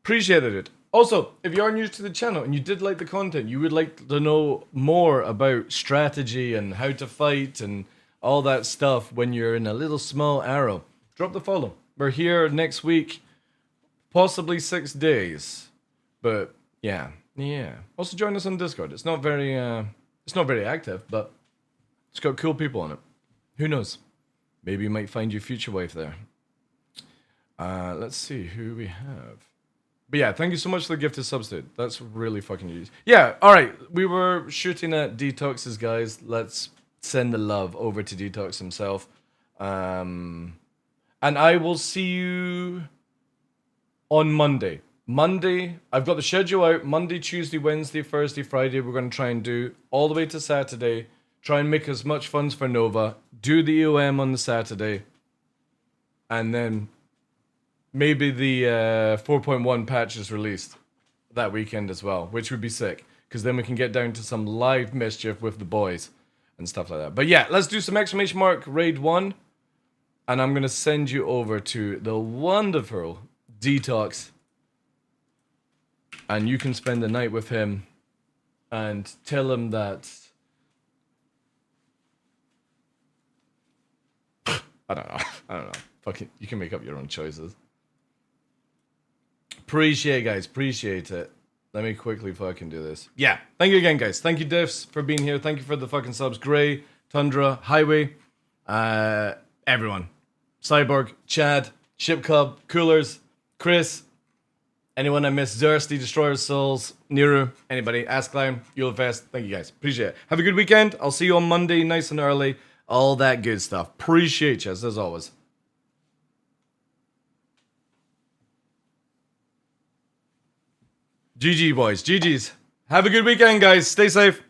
Appreciate it, dude. Also, if you are new to the channel and you did like the content, you would like to know more about strategy and how to fight and all that stuff when you're in a little small arrow, drop the follow. We're here next week, possibly 6 days, but yeah. Also join us on Discord. It's not very active, but it's got cool people on it. Who knows? Maybe you might find your future wife there. Let's see who we have. But yeah, thank you so much for the gift of substitute. That's really fucking useful. Yeah, alright. We were shooting at Detox's guys. Let's send the love over to Detox himself. And I will see you on Monday. Monday, I've got the schedule out. Monday, Tuesday, Wednesday, Thursday, Friday. We're going to try and do all the way to Saturday. Try and make as much funds for Nova. Do the EOM on the Saturday. And then maybe the 4.1 patch is released that weekend as well, which would be sick. Because then we can get down to some live mischief with the boys and stuff like that. But yeah, let's do some ! Raid 1. And I'm going to send you over to the wonderful Detox. And you can spend the night with him and tell him that... I don't know. Fucking, you can make up your own choices. Appreciate it, guys. Appreciate it. Let me quickly fucking do this. Yeah. Thank you again, guys. Thank you, Diffs, for being here. Thank you for the fucking subs. Gray, Tundra, Highway, everyone. Cyborg, Chad, Ship Club, Coolers, Chris, anyone I missed, Zersty, Destroyer of Souls, Niru, anybody, Ask Clown, Yulefest. Thank you, guys. Appreciate it. Have a good weekend. I'll see you on Monday, nice and early. All that good stuff. Appreciate you, as always. GG, boys. GG's. Have a good weekend, guys. Stay safe.